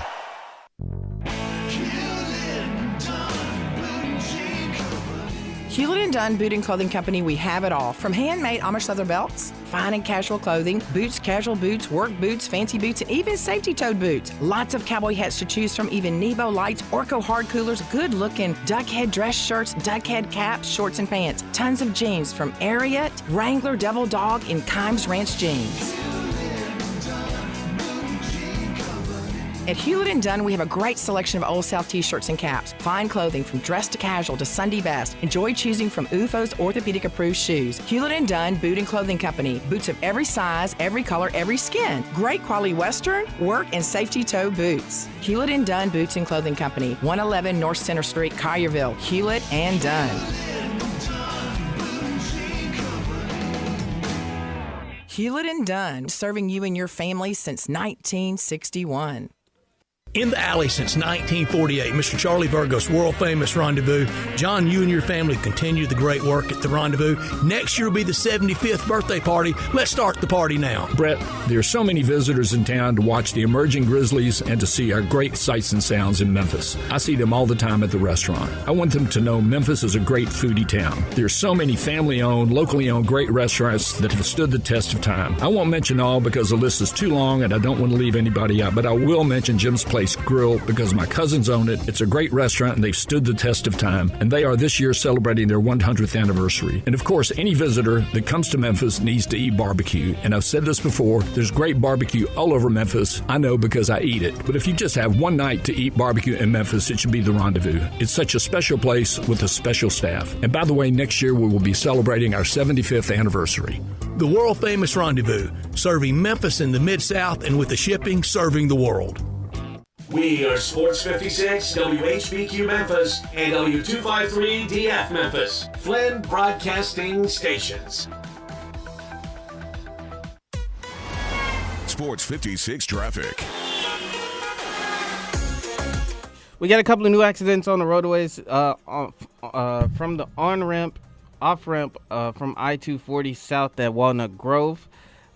Hewlett & Dunn Boot and Clothing Company, we have it all. From handmade Amish leather belts, fine and casual clothing, boots, casual boots, work boots, fancy boots, and even safety-toed boots. Lots of cowboy hats to choose from, even Nebo lights, Orco hard coolers, good-looking duck head dress shirts, duck head caps, shorts, and pants. Tons of jeans from Ariat, Wrangler, Devil Dog, and Kimes Ranch jeans. At Hewlett & Dunn, we have a great selection of Old South t-shirts and caps. Fine clothing from dress to casual to Sunday best. Enjoy choosing from UFO's orthopedic-approved shoes. Hewlett & Dunn Boot and Clothing Company. Boots of every size, every color, every skin. Great quality Western, work, and safety-toe boots. Hewlett & Dunn Boots and Clothing Company. 111 North Center Street, Collierville. Hewlett & Dunn. Hewlett & Dunn, serving you and your family since 1961. In the alley since 1948, Mr. Charlie Virgo's world-famous Rendezvous. John, you and your family continue the great work at the Rendezvous. Next year will be the 75th birthday party. Let's start the party now. Brett, there are so many visitors in town to watch the emerging Grizzlies and to see our great sights and sounds in Memphis. I see them all the time at the restaurant. I want them to know Memphis is a great foodie town. There are so many family-owned, locally-owned great restaurants that have stood the test of time. I won't mention all because the list is too long and I don't want to leave anybody out, but I will mention Jim's Place Place Grill because my cousins own it. It's a great restaurant, and they've stood the test of time. And they are this year celebrating their 100th anniversary. And of course, any visitor that comes to Memphis needs to eat barbecue. And I've said this before, there's great barbecue all over Memphis. I know because I eat it. But if you just have one night to eat barbecue in Memphis, it should be the Rendezvous. It's such a special place with a special staff. And by the way, next year we will be celebrating our 75th anniversary. The world-famous Rendezvous, serving Memphis in the Mid-South and with the shipping serving the world. We are Sports 56, WHBQ Memphis, and W253DF Memphis, Flynn Broadcasting Stations. Sports 56 traffic. We got a couple of new accidents on the roadways from the on-ramp, off-ramp from I-240 south at Walnut Grove.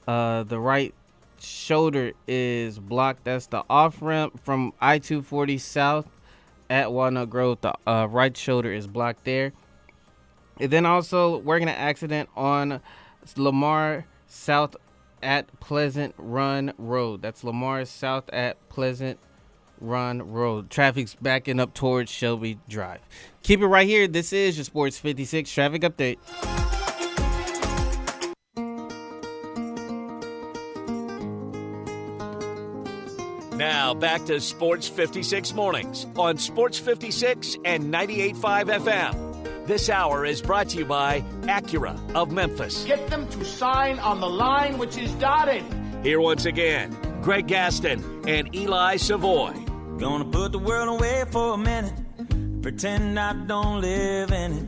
The right shoulder is blocked. That's the off-ramp from I-240 south at Walnut Grove. The right shoulder is blocked there. And then also, we're going to accident on Lamar South at Pleasant Run Road. That's Lamar South at Pleasant Run Road. Traffic's backing up towards Shelby Drive. Keep it right here. This is your Sports 56 traffic update. Now back to Sports 56 mornings on Sports 56 and 98.5 FM. This hour is brought to you by Acura of Memphis. Get them to sign on the line which is dotted. Here once again, Greg Gaston and Eli Savoy. Gonna put the world away for a minute, pretend I don't live in it.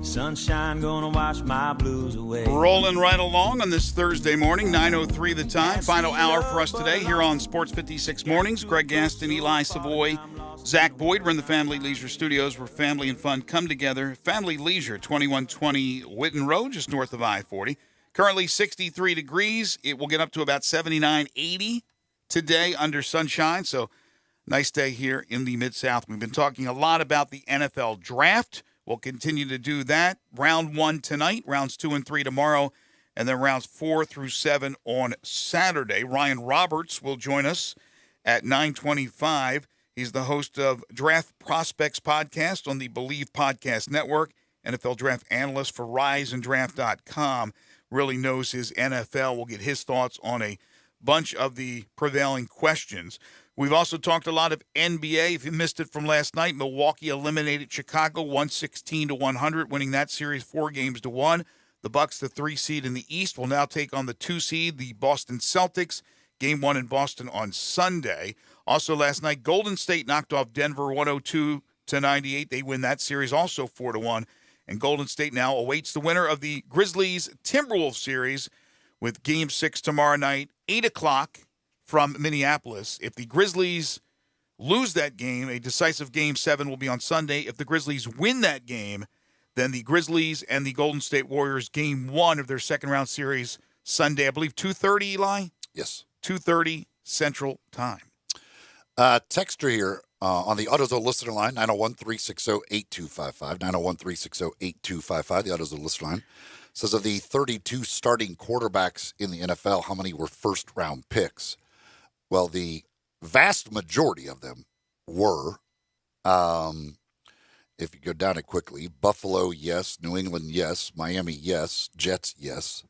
Sunshine gonna wash my blues away. Rolling right along on this Thursday morning, 9:03 the time. Final hour for us today here on Sports 56 Mornings. Greg Gaston, Eli Savoy, Zach Boyd. We're in the Family Leisure Studios where family and fun come together. Family Leisure, 2120 Witten Road, just north of I-40. Currently 63 degrees. It will get up to about 79, 80 today under sunshine. So nice day here in the Mid-South. We've been talking a lot about the NFL Draft. We'll continue to do that. Round 1 tonight, rounds 2 and 3 tomorrow, and then rounds 4 through 7 on Saturday. Ryan Roberts will join us at 9:25. He's the host of Draft Prospects Podcast on the Believe Podcast Network, NFL Draft Analyst for RiseandDraft.com. Really knows his NFL. We'll get his thoughts on a bunch of the prevailing questions. We've also talked a lot of NBA. If you missed it from last night, Milwaukee eliminated Chicago 116-100, winning that series 4-1. The Bucks, the 3 seed in the East, will now take on the 2 seed, the Boston Celtics. Game 1 in Boston on Sunday. Also last night, Golden State knocked off Denver 102-98. They win that series also 4-1. And Golden State now awaits the winner of the Grizzlies-Timberwolves series with Game 6 tomorrow night, 8 o'clock. From Minneapolis. If the Grizzlies lose that game, a decisive Game 7 will be on Sunday. If the Grizzlies win that game, then the Grizzlies and the Golden State Warriors Game 1 of their second-round series Sunday, I believe 2:30, Eli? Yes. 2:30 Central Time. Texter here on the AutoZone listener line, 901-360-8255, 901-360-8255, the AutoZone listener line. Says of the 32 starting quarterbacks in the NFL, how many were first-round picks? Well, the vast majority of them were, if you go down it quickly, Buffalo, yes. New England, yes. Miami, yes. Jets, yes.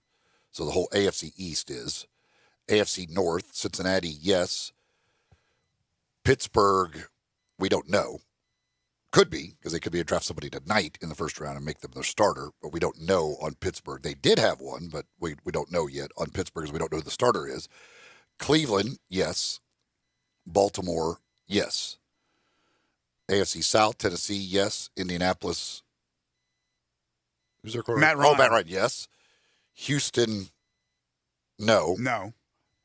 So the whole AFC East is. AFC North, Cincinnati, yes. Pittsburgh, we don't know. Could be, because they could be a draft somebody tonight in the first round and make them their starter, but we don't know on Pittsburgh. They did have one, but we don't know yet on Pittsburgh because we don't know who the starter is. Cleveland, yes. Baltimore, yes. AFC South, Tennessee, yes. Indianapolis, who's their quarterback? Matt Ryan. Oh, Matt Ryan, yes. Houston, no. No.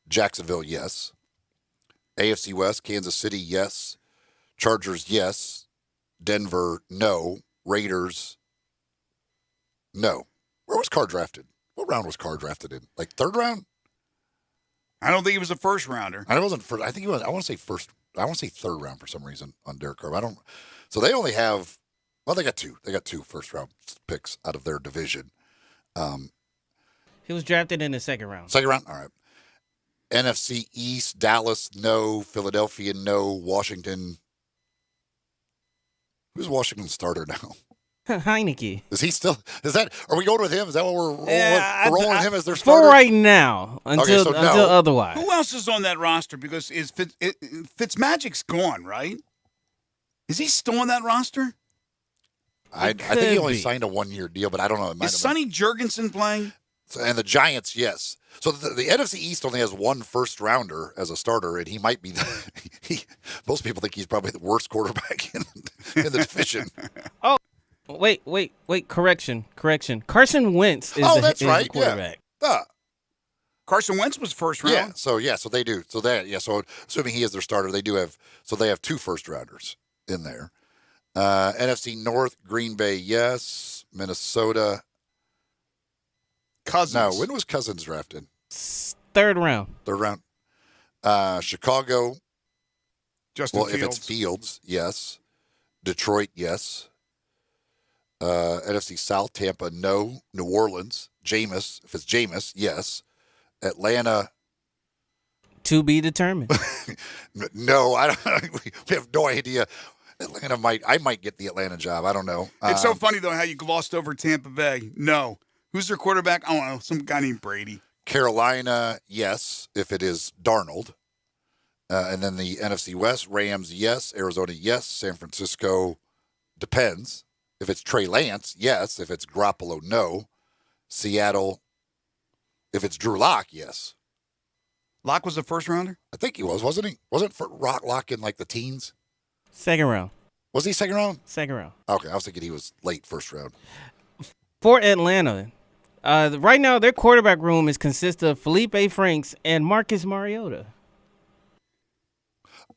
Jacksonville, yes. AFC West, Kansas City, yes. Chargers, yes. Denver, no. Raiders, no. Where was Carr drafted? What round was Carr drafted in? Like third round? I don't think he was a first rounder. I wasn't first. I think he was. I want to say first. I want to say third round for some reason on Derek Carr. I don't. So they only have. Well, they got two. They got 2 first round picks out of their division. He was drafted in the second round. Second round. All right. NFC East, Dallas, no. Philadelphia, no. Washington. Who's Washington's starter now? Heineke. Is he still? Are we going with him? Is that what we're rolling with him as their For starter? right now, until otherwise. Who else is on that roster? Because Fitzmagic's gone, right? Is he still on that roster? I think he only signed a 1-year deal, but I don't know. Is Sonny Jurgensen playing? And the Giants, yes. So the NFC East only has one first rounder as a starter, and he might be. Most people think he's probably the worst quarterback in the division. Oh, wait. Correction. Carson Wentz is that's right. the quarterback. Yeah. Carson Wentz was first round. So they do. So assuming he is their starter, they have 2 first rounders in there. NFC North, Green Bay, yes. Minnesota. Cousins. No, when was Cousins drafted? Third round. Chicago. Justin Fields. If it's Fields, yes. Detroit, yes. NFC South, Tampa, no. New Orleans, Jameis. If it's Jameis, yes. Atlanta. To be determined. No, I don't. We have no idea. Atlanta I might get the Atlanta job. I don't know. It's so funny, though, how you glossed over Tampa Bay. No. Who's their quarterback? I don't know. Some guy named Brady. Carolina, yes, if it is Darnold. And then the NFC West, Rams, yes. Arizona, yes. San Francisco, depends. If it's Trey Lance, yes. If it's Garoppolo, no. Seattle, if it's Drew Lock, yes. Lock was a first rounder? I think he was, wasn't he? Wasn't Lock in like the teens? Second round. Was he second round? Second round. Okay, I was thinking he was late first round. For Atlanta, right now their quarterback room consists of Felipe Franks and Marcus Mariota.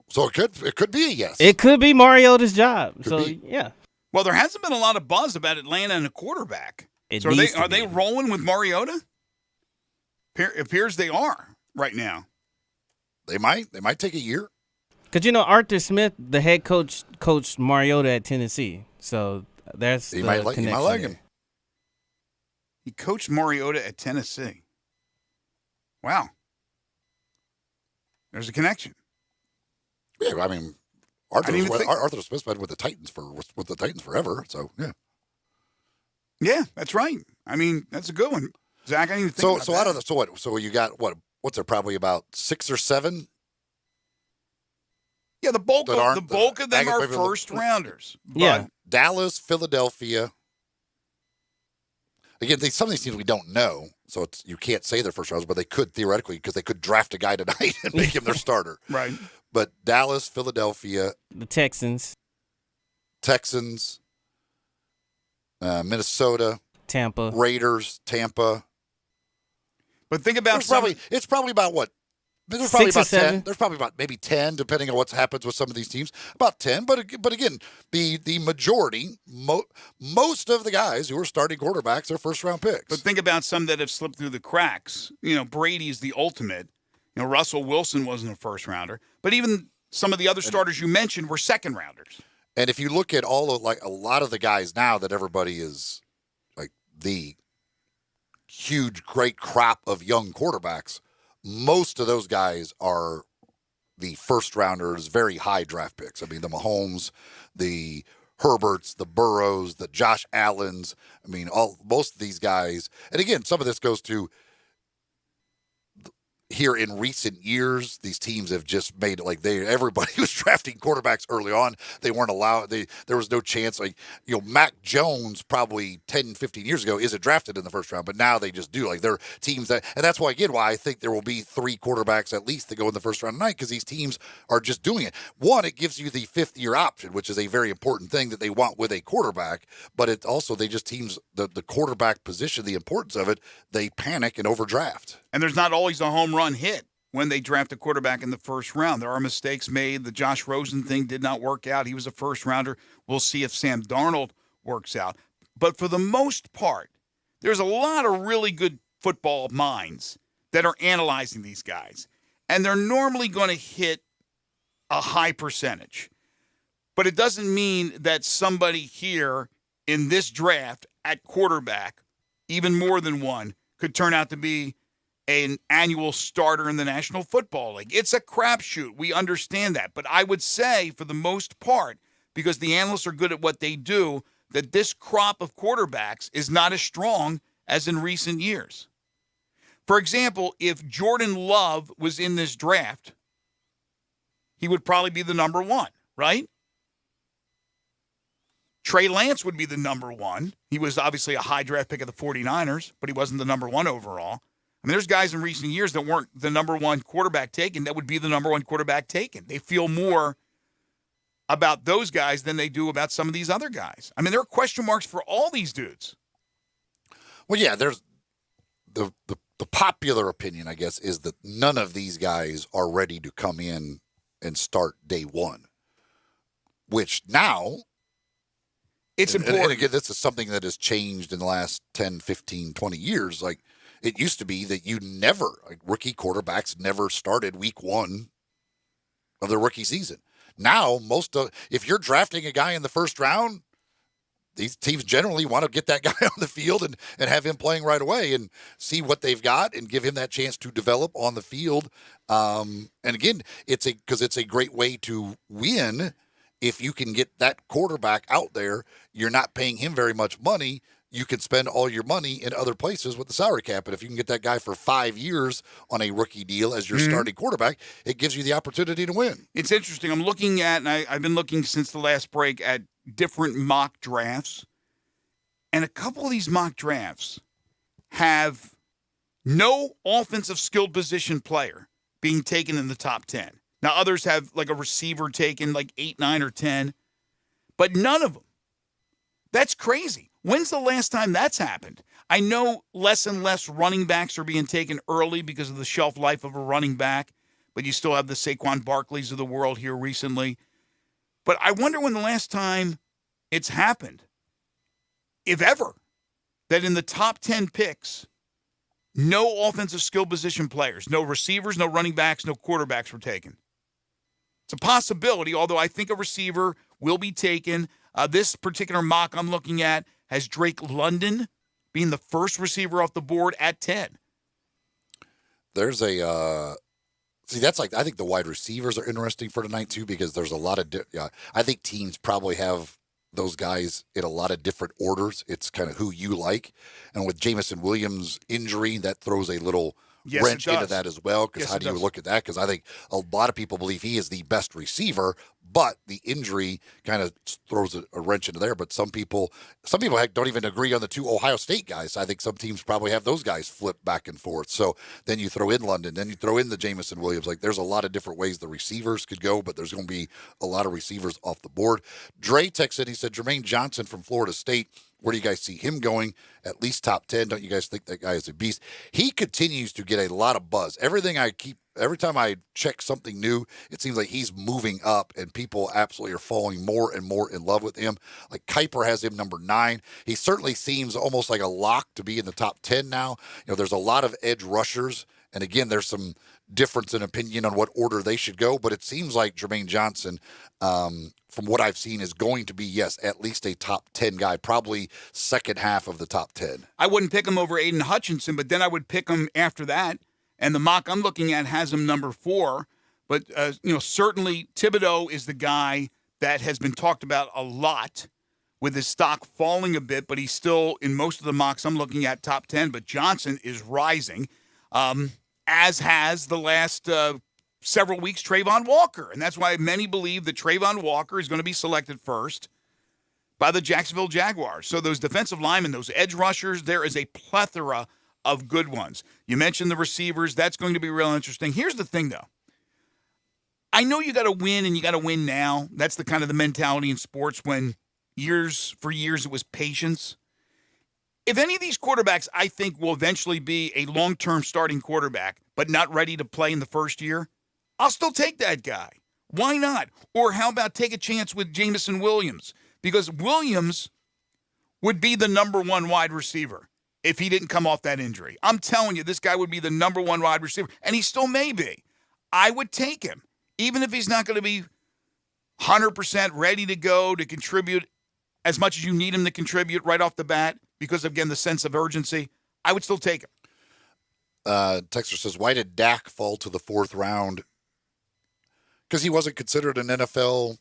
So it could be a yes. It could be Mariota's job. Yeah. Well, there hasn't been a lot of buzz about Atlanta and a quarterback. So are they rolling with Mariota? Appears they are right now. They might take a year. Because, Arthur Smith, the head coach, coached Mariota at Tennessee. So that's he might like him. He coached Mariota at Tennessee. Wow. There's a connection. Yeah, I mean, Arthur Smith's been with the Titans forever. So yeah. Yeah, that's right. I mean, that's a good one. Zach, I didn't even think about that. Out of the so you got what's there probably about 6 or 7? Yeah, the bulk of them are first rounders. Yeah. Dallas, Philadelphia. Again, some of these teams we don't know, so you can't say they're first rounders, but they could theoretically because they could draft a guy tonight and make him their starter. Right. But Dallas, Philadelphia, the Texans, Minnesota, Tampa, Raiders, Tampa. But think about it's probably about what? There's 6 probably or about 7. 10. There's probably about maybe 10, depending on what happens with some of these teams. About 10, but again, the majority, most of the guys who are starting quarterbacks are first round picks. But think about some that have slipped through the cracks. Brady's the ultimate. Russell Wilson wasn't a first rounder, but even some of the other starters you mentioned were second rounders. And if you look at a lot of the guys now that everybody is like the huge, great crop of young quarterbacks. Most of those guys are the first rounders, very high draft picks. I mean, the Mahomes, the Herberts, the Burrows, the Josh Allens. I mean, most of these guys. And again, some of this goes to here in recent years, these teams have just made it like everybody was drafting quarterbacks early on. They weren't allowed. There was no chance. Mac Jones probably 10, 15 years ago isn't drafted in the first round, but now they just do. They're teams and that's why I think there will be 3 quarterbacks at least that go in the first round tonight because these teams are just doing it. One, it gives you the 5th-year option, which is a very important thing that they want with a quarterback, but it also, teams, the quarterback position, the importance of it, they panic and overdraft. And there's not always a home run hit when they draft a quarterback in the first round. There are mistakes made. The Josh Rosen thing did not work out. He was a first rounder. We'll see if Sam Darnold works out. But for the most part, there's a lot of really good football minds that are analyzing these guys. And they're normally going to hit a high percentage. But it doesn't mean that somebody here in this draft at quarterback, even more than one, could turn out to be an annual starter in the National Football League. It's a crapshoot. We understand that. But I would say, for the most part, because the analysts are good at what they do, that this crop of quarterbacks is not as strong as in recent years. For example, if Jordan Love was in this draft, he would probably be the number one, right? Trey Lance would be the number one. He was obviously a high draft pick of the 49ers, but he wasn't the number one overall. I mean, there's guys in recent years that weren't the number one quarterback taken that would be the number one quarterback taken. They feel more about those guys than they do about some of these other guys. I mean, there are question marks for all these dudes. Well, yeah, there's the popular opinion, I guess, is that none of these guys are ready to come in and start day one, which now it's important. And again, this is something that has changed in the last 10, 15, 20 years. Like, it used to be that rookie quarterbacks never started week one of their rookie season. Now, if you're drafting a guy in the first round, these teams generally want to get that guy on the field and have him playing right away and see what they've got and give him that chance to develop on the field. And again, it's a great way to win. If you can get that quarterback out there, you're not paying him very much money. You can spend all your money in other places with the salary cap. And if you can get that guy for 5 years on a rookie deal as your starting quarterback, it gives you the opportunity to win. It's interesting. I'm looking at, and I've been looking since the last break at different mock drafts. And a couple of these mock drafts have no offensive skilled position player being taken in the top 10. Now, others have like a receiver taken like 8, 9, or 10, but none of them. That's crazy. When's the last time that's happened? I know less and less running backs are being taken early because of the shelf life of a running back, but you still have the Saquon Barkleys of the world here recently. But I wonder when the last time it's happened, if ever, that in the top 10 picks, no offensive skill position players, no receivers, no running backs, no quarterbacks were taken. It's a possibility, although I think a receiver will be taken. This particular mock I'm looking at has Drake London being the first receiver off the board at 10. There's I think the wide receivers are interesting for tonight too, because there's a lot of, I think teams probably have those guys in a lot of different orders. It's kind of who you like. And with Jameson Williams' injury, that throws a little wrench into that as well. Because how do you look at that? Because I think a lot of people believe he is the best receiver, but the injury kind of throws a wrench into there. But some people don't even agree on the two Ohio State guys. I think some teams probably have those guys flip back and forth. So then you throw in London, then you throw in the Jameson Williams. Like, there's a lot of different ways the receivers could go, but there's going to be a lot of receivers off the board. Dre texted, he said, Jermaine Johnson from Florida State. Where do you guys see him going? At least top 10. Don't you guys think that guy is a beast? He continues to get a lot of buzz. Every time I check something new, it seems like he's moving up, and people absolutely are falling more and more in love with him. Like, Kuiper has him number 9. He certainly seems almost like a lock to be in the top 10 now. There's a lot of edge rushers, and again, there's some difference in opinion on what order they should go, but it seems like Jermaine Johnson, from what I've seen, is going to be, yes, at least a top 10 guy, probably second half of the top 10. I wouldn't pick him over Aiden Hutchinson, but then I would pick him after that. And the mock I'm looking at has him number 4. But, certainly Thibodeau is the guy that has been talked about a lot, with his stock falling a bit, but he's still, in most of the mocks I'm looking at, top 10. But Johnson is rising, as has the last several weeks Trayvon Walker. And that's why many believe that Trayvon Walker is going to be selected first by the Jacksonville Jaguars. So those defensive linemen, those edge rushers, there is a plethora of good ones. You mentioned the receivers. That's going to be real interesting. Here's the thing, though. I know you got to win, and you got to win now. That's the kind of the mentality in sports when for years it was patience. If any of these quarterbacks, I think, will eventually be a long-term starting quarterback, but not ready to play in the first year, I'll still take that guy. Why not? Or how about take a chance with Jameson Williams? Because Williams would be the number 1 wide receiver if he didn't come off that injury. I'm telling you, this guy would be the number 1 wide receiver, and he still may be. I would take him, even if he's not going to be 100% ready to go to contribute as much as you need him to contribute right off the bat, because, again, the sense of urgency. I would still take him. Texter says, why did Dak fall to the 4th round? Because he wasn't considered an NFL.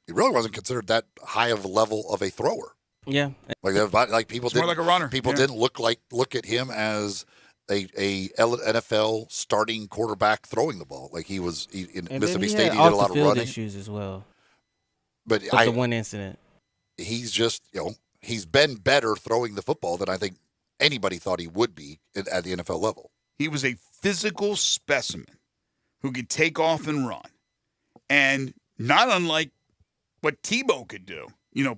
He really wasn't considered that high of a level of a thrower. Yeah. Like people It's more like a runner. People didn't look at him as a NFL starting quarterback throwing the ball. Like in Mississippi State, he did a lot of running. Issues as well. But the one incident. He's just, he's been better throwing the football than I think anybody thought he would be at the NFL level. He was a physical specimen who could take off and run. And not unlike what Tebow could do,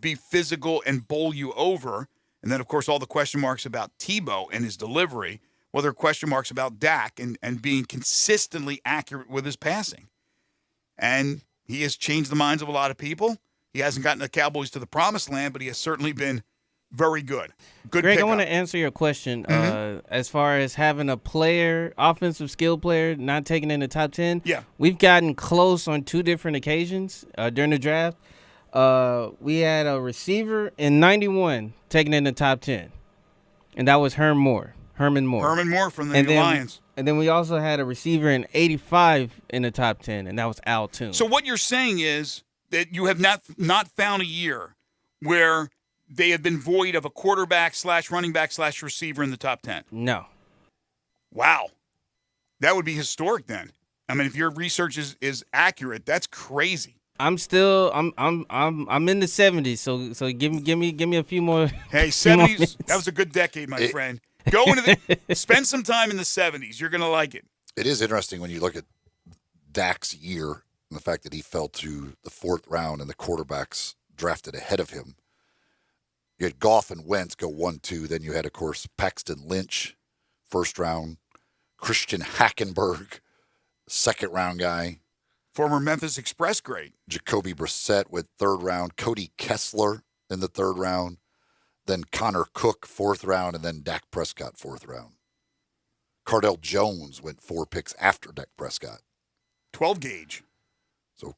be physical and bowl you over. And then, of course, all the question marks about Tebow and his delivery. Well, there are question marks about Dak and being consistently accurate with his passing. And he has changed the minds of a lot of people. He hasn't gotten the Cowboys to the promised land, but he has certainly been very good. Good Greg, pickup. I want to answer your question as far as having a player, offensive skill player, not taken in the top 10. Yeah. We've gotten close on 2 different occasions during the draft. We had a receiver in 91 taken in the top 10, and that was Herman Moore. Herman Moore from the Lions. And then we also had a receiver in 85 in the top 10, and that was Al Toon. So what you're saying is that you have not found a year where they have been void of a quarterback / running back / receiver in the top 10. No. Wow. That would be historic then. I mean, if your research is accurate, that's crazy. I'm in the 70s, so give me a few more. Hey, 70s, that was a good decade, my friend. Go into spend some time in the 70s. You're going to like it. It is interesting when you look at Dak's year and the fact that he fell to the 4th round and the quarterbacks drafted ahead of him. You had Goff and Wentz go 1-2. Then you had, of course, Paxton Lynch, 1st round. Christian Hackenberg, 2nd round guy. Former Memphis Express great. Jacoby Brissett with 3rd round. Cody Kessler in the 3rd round. Then Connor Cook, 4th round. And then Dak Prescott, 4th round. Cardell Jones went 4 picks after Dak Prescott. 12 gauge. So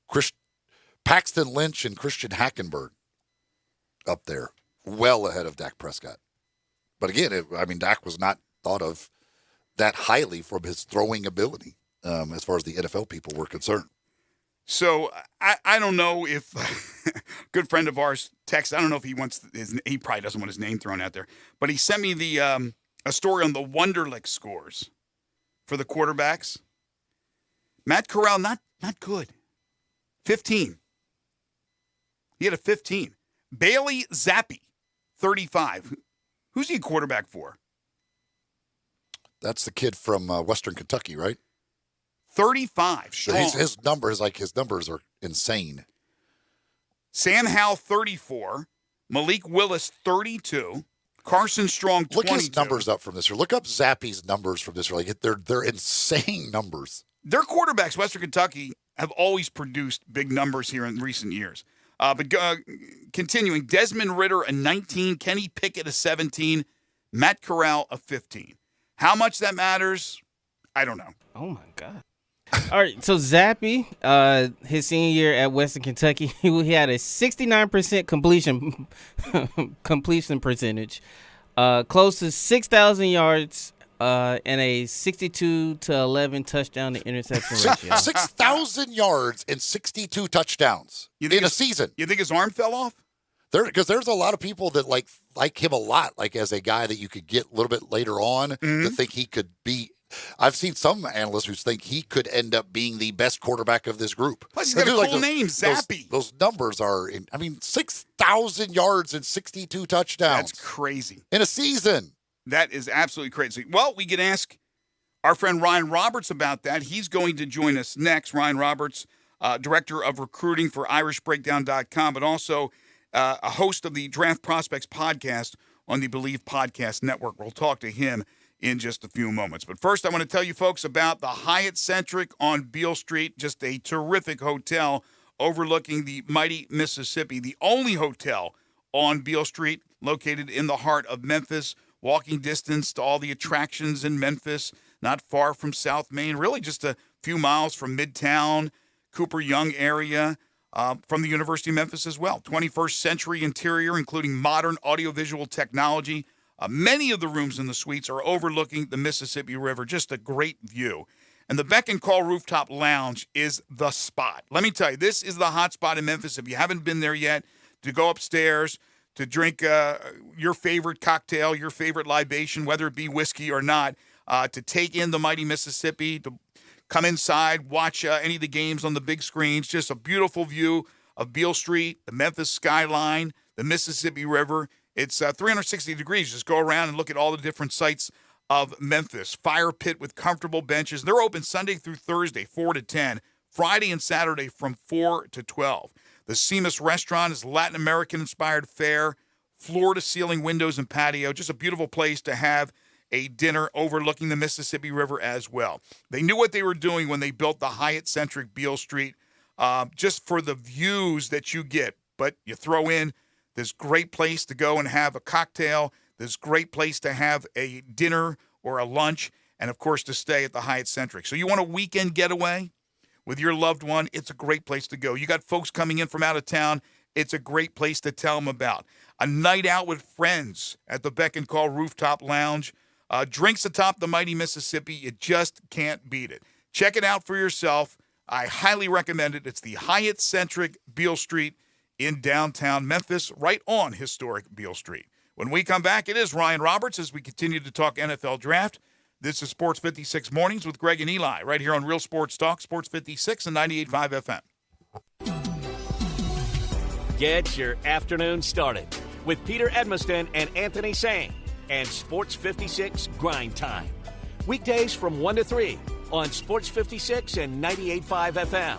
Paxton Lynch and Christian Hackenberg up there, well ahead of Dak Prescott. But again, Dak was not thought of that highly from his throwing ability as far as the NFL people were concerned. So I don't know if a good friend of ours texted. I don't know if he probably doesn't want his name thrown out there, but he sent me a story on the Wonderlic scores for the quarterbacks. Matt Corral, not good. 15. He had a 15. Bailey Zappi, 35. Who's he a quarterback for? That's the kid from Western Kentucky, right? 35. Strong. His numbers are insane. Sam Howell, 34. Malik Willis, 32. Carson Strong, 22. Look his numbers up from this year. Look up Zappi's numbers from this year. They're insane numbers. Their quarterbacks, Western Kentucky, have always produced big numbers here in recent years. But continuing, Desmond Ridder, a 19. Kenny Pickett, a 17. Matt Corral, a 15. How much that matters, I don't know. Oh, my God. All right, so Zappi, his senior year at Western Kentucky, he had a 69% completion percentage, close to 6,000 yards, and a 62-11 touchdown to interception ratio. 6,000 yards and 62 touchdowns in a season. You think his arm fell off? Because there's a lot of people that like him a lot, like as a guy that you could get a little bit later on to think he could be. I've seen some analysts who think he could end up being the best quarterback of this group. Plus, he's got a cool name, Zappy. Those numbers are, 6,000 yards and 62 touchdowns. That's crazy. In a season. That is absolutely crazy. Well, we can ask our friend Ryan Roberts about that. He's going to join us next. Ryan Roberts, Director of Recruiting for IrishBreakdown.com, but also a host of the Draft Prospects podcast on the Believe Podcast Network. We'll talk to him in just a few moments. But first, I want to tell you folks about the Hyatt Centric on Beale Street, just a terrific hotel overlooking the mighty Mississippi, the only hotel on Beale Street located in the heart of Memphis, walking distance to all the attractions in Memphis, not far from South Main, really just a few miles from Midtown, Cooper Young area, from the University of Memphis as well. 21st century interior, including modern audiovisual technology, Many of the rooms in the suites are overlooking the Mississippi River, just a great view. And the Beck and Call Rooftop Lounge is the spot. Let me tell you, this is the hot spot in Memphis. If you haven't been there yet, to go upstairs, to drink your favorite cocktail, your favorite libation, whether it be whiskey or not, to take in the mighty Mississippi, to come inside, watch any of the games on the big screens. Just a beautiful view of Beale Street, the Memphis skyline, the Mississippi River. It's 360 degrees. Just go around and look at all the different sites of Memphis. Fire pit with comfortable benches. They're open Sunday through Thursday, 4 to 10. Friday and Saturday from 4 to 12. The Seamus Restaurant is Latin American-inspired fare, floor-to-ceiling windows and patio. Just a beautiful place to have a dinner overlooking the Mississippi River as well. They knew what they were doing when they built the Hyatt-centric Beale Street, just for the views that you get. But you throw in this great place to go and have a cocktail, this great place to have a dinner or a lunch, and, of course, to stay at the Hyatt-centric. So you want a weekend getaway with your loved one, it's a great place to go. You got folks coming in from out of town, it's a great place to tell them about. A night out with friends at the Beck and Call Rooftop Lounge. Drinks atop the mighty Mississippi, you just can't beat it. Check it out for yourself. I highly recommend it. It's the Hyatt-centric Beale Street in downtown Memphis, right on historic Beale Street. When we come back, it is Ryan Roberts as we continue to talk NFL Draft. This is Sports 56 Mornings with Greg and Eli, right here on Real Sports Talk, Sports 56 and 98.5 FM. Get your afternoon started with Peter Edmiston and Anthony Sang and Sports 56 Grind Time. Weekdays from 1 to 3 on Sports 56 and 98.5 FM.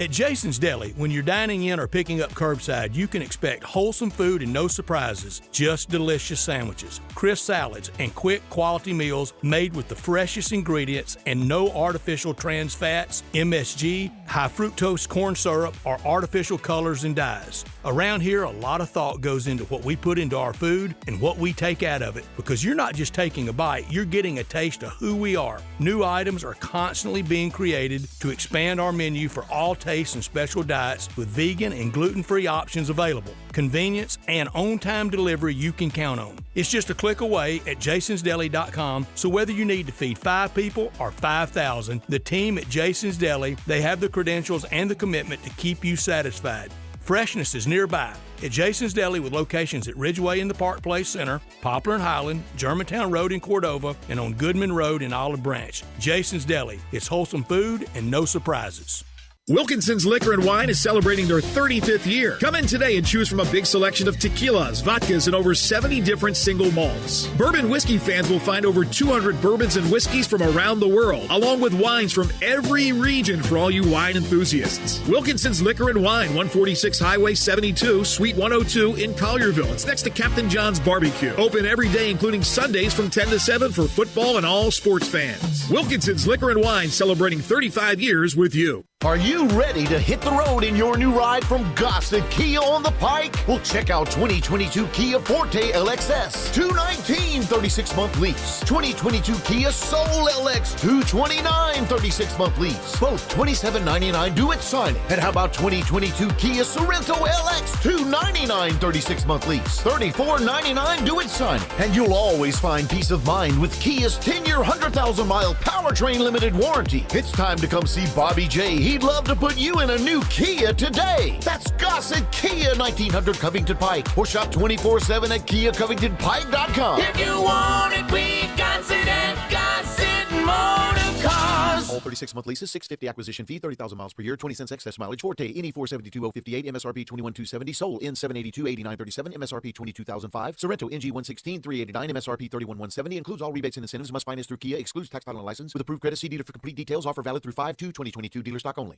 At Jason's Deli, when you're dining in or picking up curbside, you can expect wholesome food and no surprises, just delicious sandwiches, crisp salads, and quick quality meals made with the freshest ingredients and no artificial trans fats, MSG, high fructose corn syrup, or artificial colors and dyes. Around here, a lot of thought goes into what we put into our food and what we take out of it, because you're not just taking a bite, you're getting a taste of who we are. New items are constantly being created to expand our menu for all tastes and special diets with vegan and gluten-free options available. Convenience and on-time delivery you can count on. It's just a click away at jasonsdeli.com, so whether you need to feed 5 people or 5,000, the team at Jason's Deli, they have the credentials and the commitment to keep you satisfied. Freshness is nearby at Jason's Deli with locations at Ridgeway in the Park Place Center, Poplar and Highland, Germantown Road in Cordova, and on Goodman Road in Olive Branch. Jason's Deli. It's wholesome food and no surprises. Wilkinson's Liquor and Wine is celebrating their 35th year. Come in today and choose from a big selection of tequilas, vodkas, and over 70 different single malts. Bourbon whiskey fans will find over 200 bourbons and whiskeys from around the world, along with wines from every region for all you wine enthusiasts. Wilkinson's Liquor and Wine, 146 Highway 72, Suite 102 in Collierville. It's next to Captain John's Barbecue. Open every day, including Sundays from 10 to 7 for football and all sports fans. Wilkinson's Liquor and Wine, celebrating 35 years with you. Are you ready to hit the road in your new ride from Gossett Kia on the Pike? Well, check out 2022 Kia Forte LXS, $219 36-month lease. 2022 Kia Soul LX, $229 36-month lease. Both $27.99 due at signing. And how about 2022 Kia Sorrento LX, $299 36-month lease. $34.99 due at signing. And you'll always find peace of mind with Kia's 10-year, 100,000-mile powertrain limited warranty. It's time to come see Bobby J. He'd love to put you in a new Kia today. That's Gossett Kia, 1900 Covington Pike. Or shop 24/7 at KiaCovingtonPike.com. If you want it, we got it at Gossett Motor Cars. All 36-month leases, $650 acquisition fee, 30,000 miles per year, 20 cents excess mileage. Forte, NE 472,058, MSRP 21,270. Soul, in 782,8937, MSRP 22,005. Sorrento, NG 116,389, MSRP 31,170. Includes all rebates and incentives. Must finance through Kia. Excludes tax, title, and license. With approved credit, see dealer for complete details. Offer valid through 5/2/2022. Dealer stock only.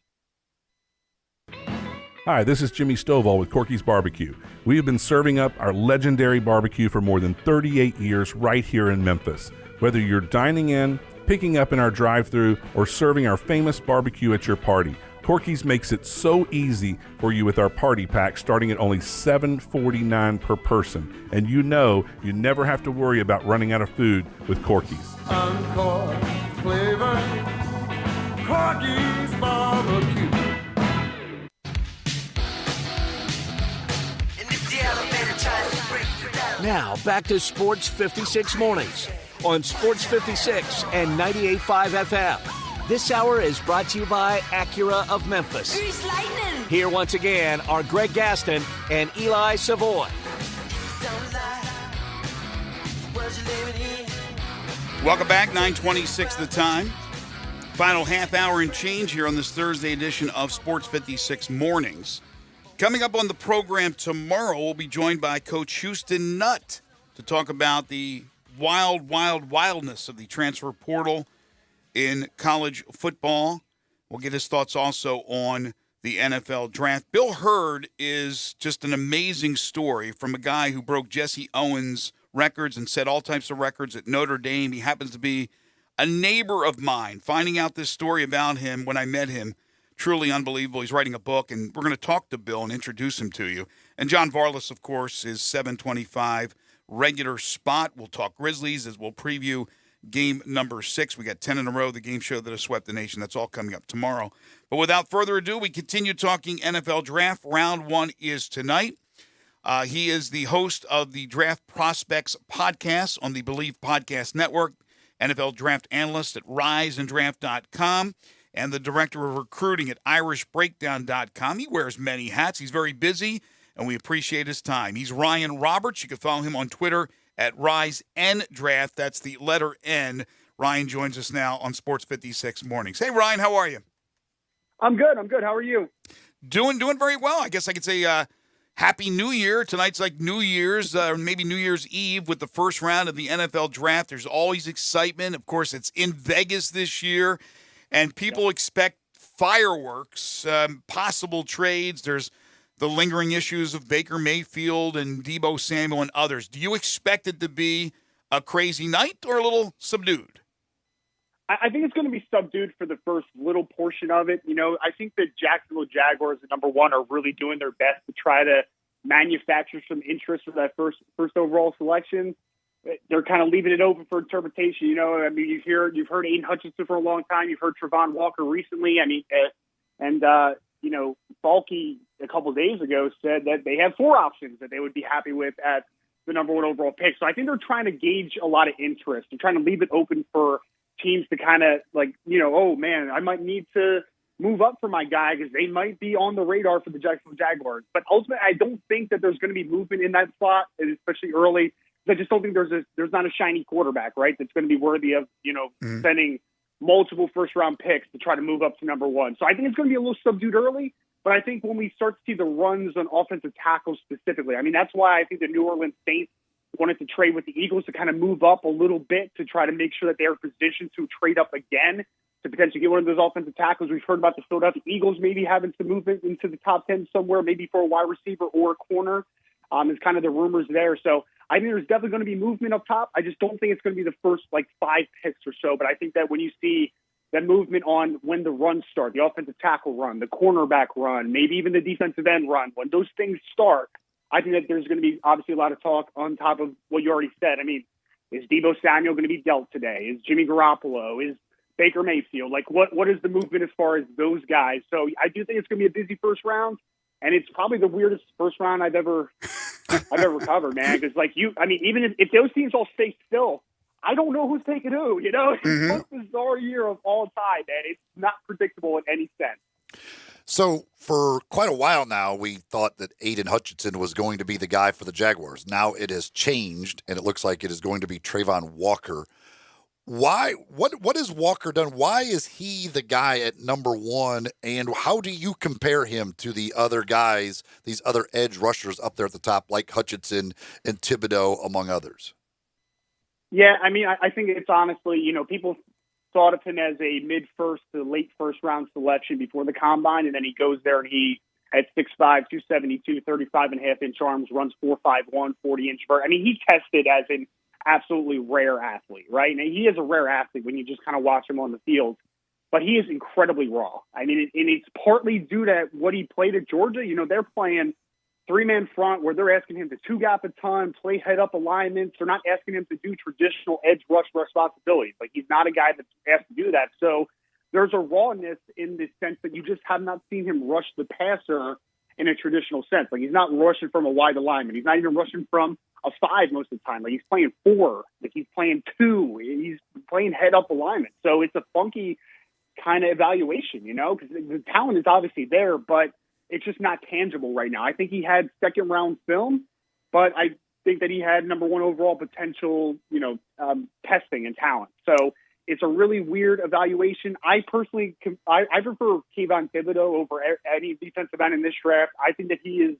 Hi, this is Jimmy Stovall with Corky's Barbecue. We have been serving up our legendary barbecue for more than 38 years right here in Memphis. Whether you're dining in, picking up in our drive-thru, or serving our famous barbecue at your party, Corky's makes it so easy for you with our party pack starting at only $7.49 per person. And you know you never have to worry about running out of food with Corky's. Encore flavor, Corky's Barbecue. In the elevator Now, back to Sports 56 Mornings on Sports 56 and 98.5 FM. This hour is brought to you by Acura of Memphis. Grease lightning. Here once again are Greg Gaston and Eli Savoy. Welcome back, 9:26 the time. Final half hour and change here on this Thursday edition of Sports 56 Mornings. Coming up on the program tomorrow, we'll be joined by Coach Houston Nutt to talk about the wildness of the transfer portal in college football. We'll get his thoughts also on the NFL draft. Bill Hurd is just an amazing story from a guy who broke Jesse Owens' records and set all types of records at Notre Dame. He happens to be a neighbor of mine. Finding out this story about him when I met him, truly unbelievable. He's writing a book, and we're going to talk to Bill and introduce him to you. And John Varlas, of course, is 725 regular spot. We'll talk Grizzlies as we'll preview game number 6. We got 10 in a row, the game show that has swept the nation. That's all coming up tomorrow. But without further ado, we continue talking NFL draft. Round 1 is tonight. He is the host of the Draft Prospects podcast on the Believe Podcast Network, NFL draft analyst at riseanddraft.com, and the director of recruiting at irishbreakdown.com. He wears many hats. He's very busy, and we appreciate his time. He's Ryan Roberts. You can follow him on Twitter at riseanddraft. That's the letter N. Ryan joins us now on Sports 56 Mornings. Hey, Ryan, how are you? I'm good. How are you? Doing very well. I guess I could say Happy New Year. Tonight's like New Year's, maybe New Year's Eve with the first round of the NFL draft. There's always excitement. Of course, it's in Vegas this year, and people expect fireworks, possible trades. There's the lingering issues of Baker Mayfield and Deebo Samuel and others. Do you expect it to be a crazy night or a little subdued? I think it's going to be subdued for the first little portion of it. You know, I think the Jacksonville Jaguars at number 1 are really doing their best to try to manufacture some interest for that first overall selection. They're kind of leaving it open for interpretation. You know, I mean, you've heard Aiden Hutchinson for a long time. You've heard Trevon Walker recently. I mean, you know, Falke a couple of days ago said that they have 4 options that they would be happy with at the number 1 overall pick. So I think they're trying to gauge a lot of interest. They're trying to leave it open for teams to kind of like, you know, oh man, I might need to move up for my guy because they might be on the radar for the Jacksonville Jaguars. But ultimately, I don't think that there's going to be movement in that slot, especially early. I just don't think there's not a shiny quarterback, right, that's going to be worthy of, you know, spending multiple first-round picks to try to move up to number 1. So I think it's going to be a little subdued early, but I think when we start to see the runs on offensive tackles specifically, I mean, that's why I think the New Orleans Saints wanted to trade with the Eagles to kind of move up a little bit to try to make sure that they're positioned to trade up again to potentially get one of those offensive tackles. We've heard about the Philadelphia Eagles maybe having some movement into the top 10 somewhere, maybe for a wide receiver or a corner. There's kind of the rumors there. So I think there's definitely going to be movement up top. I just don't think it's going to be the first, 5 picks or so. But I think that when you see that movement on when the runs start, the offensive tackle run, the cornerback run, maybe even the defensive end run, when those things start, I think that there's going to be obviously a lot of talk on top of what you already said. I mean, is Deebo Samuel going to be dealt today? Is Jimmy Garoppolo? Is Baker Mayfield? Like, what is the movement as far as those guys? So I do think it's going to be a busy first round, and it's probably the weirdest first round I've ever covered, man. Because even if those teams all stay still, I don't know who's taking who. You know, it's the most bizarre year of all time, man. It's not predictable in any sense. So for quite a while now, we thought that Aiden Hutchinson was going to be the guy for the Jaguars. Now it has changed, and it looks like it is going to be Trevon Walker. Why? What has Walker done? Why is he the guy at number 1, and how do you compare him to the other guys, these other edge rushers up there at the top, like Hutchinson and Thibodeau, among others? Yeah, I mean, I think it's honestly, you know, people thought of him as a mid-first to late first-round selection before the Combine, and then he goes there and he, at 6'5", 272, 35.5-inch arms, runs 4.51, 40-inch vert. I mean, he's tested as an absolutely rare athlete, right? And he is a rare athlete when you just kind of watch him on the field, but he is incredibly raw. I mean, and it's partly due to what he played at Georgia. You know, they're playing 3-man front where they're asking him to 2-gap a ton, play head-up alignments. They're not asking him to do traditional edge rush responsibilities. Like, he's not a guy that's asked to do that. So there's a rawness in the sense that you just have not seen him rush the passer in a traditional sense. Like, he's not rushing from a wide alignment. He's not even rushing from a 5 most of the time. Like, he's playing 4. Like, he's playing 2. He's playing head-up alignment. So it's a funky kind of evaluation, because the talent is obviously there, but it's just not tangible right now. I think he had second-round film, but I think that he had number 1 overall potential, testing and talent. So it's a really weird evaluation. I personally, I prefer Kayvon Thibodeau over any defensive end in this draft. I think that he is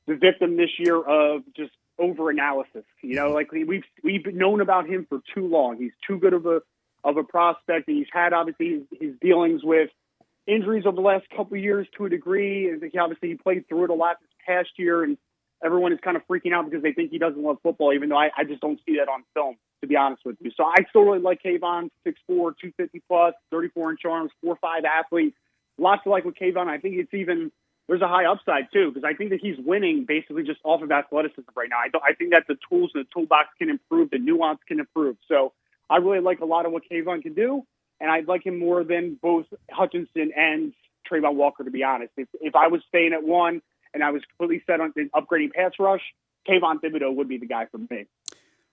the victim this year of just over-analysis. Like we've known about him for too long. He's too good of a prospect, and he's had obviously his dealings with injuries over the last couple of years to a degree. And he played through it a lot this past year, and everyone is kind of freaking out because they think he doesn't love football, even though I just don't see that on film, to be honest with you. So I still really like Kayvon, 6'4", 250 plus, 34-inch arms, 4'5" athlete. Lots to like with Kayvon. I think there's a high upside too, because I think that he's winning basically just off of athleticism right now. I think that the tools in the toolbox can improve, the nuance can improve. So I really like a lot of what Kayvon can do, and I'd like him more than both Hutchinson and Trayvon Walker, to be honest. If I was staying at 1 and I was completely set on upgrading pass rush, Kayvon Thibodeau would be the guy for me.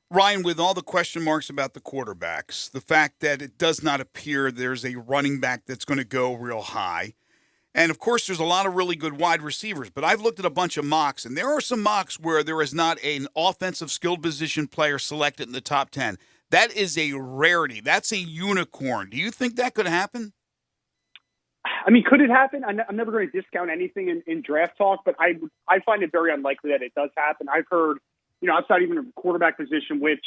Ryan, with all the question marks about the quarterbacks, the fact that it does not appear there's a running back that's going to go real high, and, of course, there's a lot of really good wide receivers, but I've looked at a bunch of mocks, and there are some mocks where there is not an offensive skilled position player selected in the top 10. That is a rarity. That's a unicorn. Do you think that could happen? I mean, could it happen? I'm never going to discount anything in draft talk, but I find it very unlikely that it does happen. I've heard, outside even of the quarterback position, which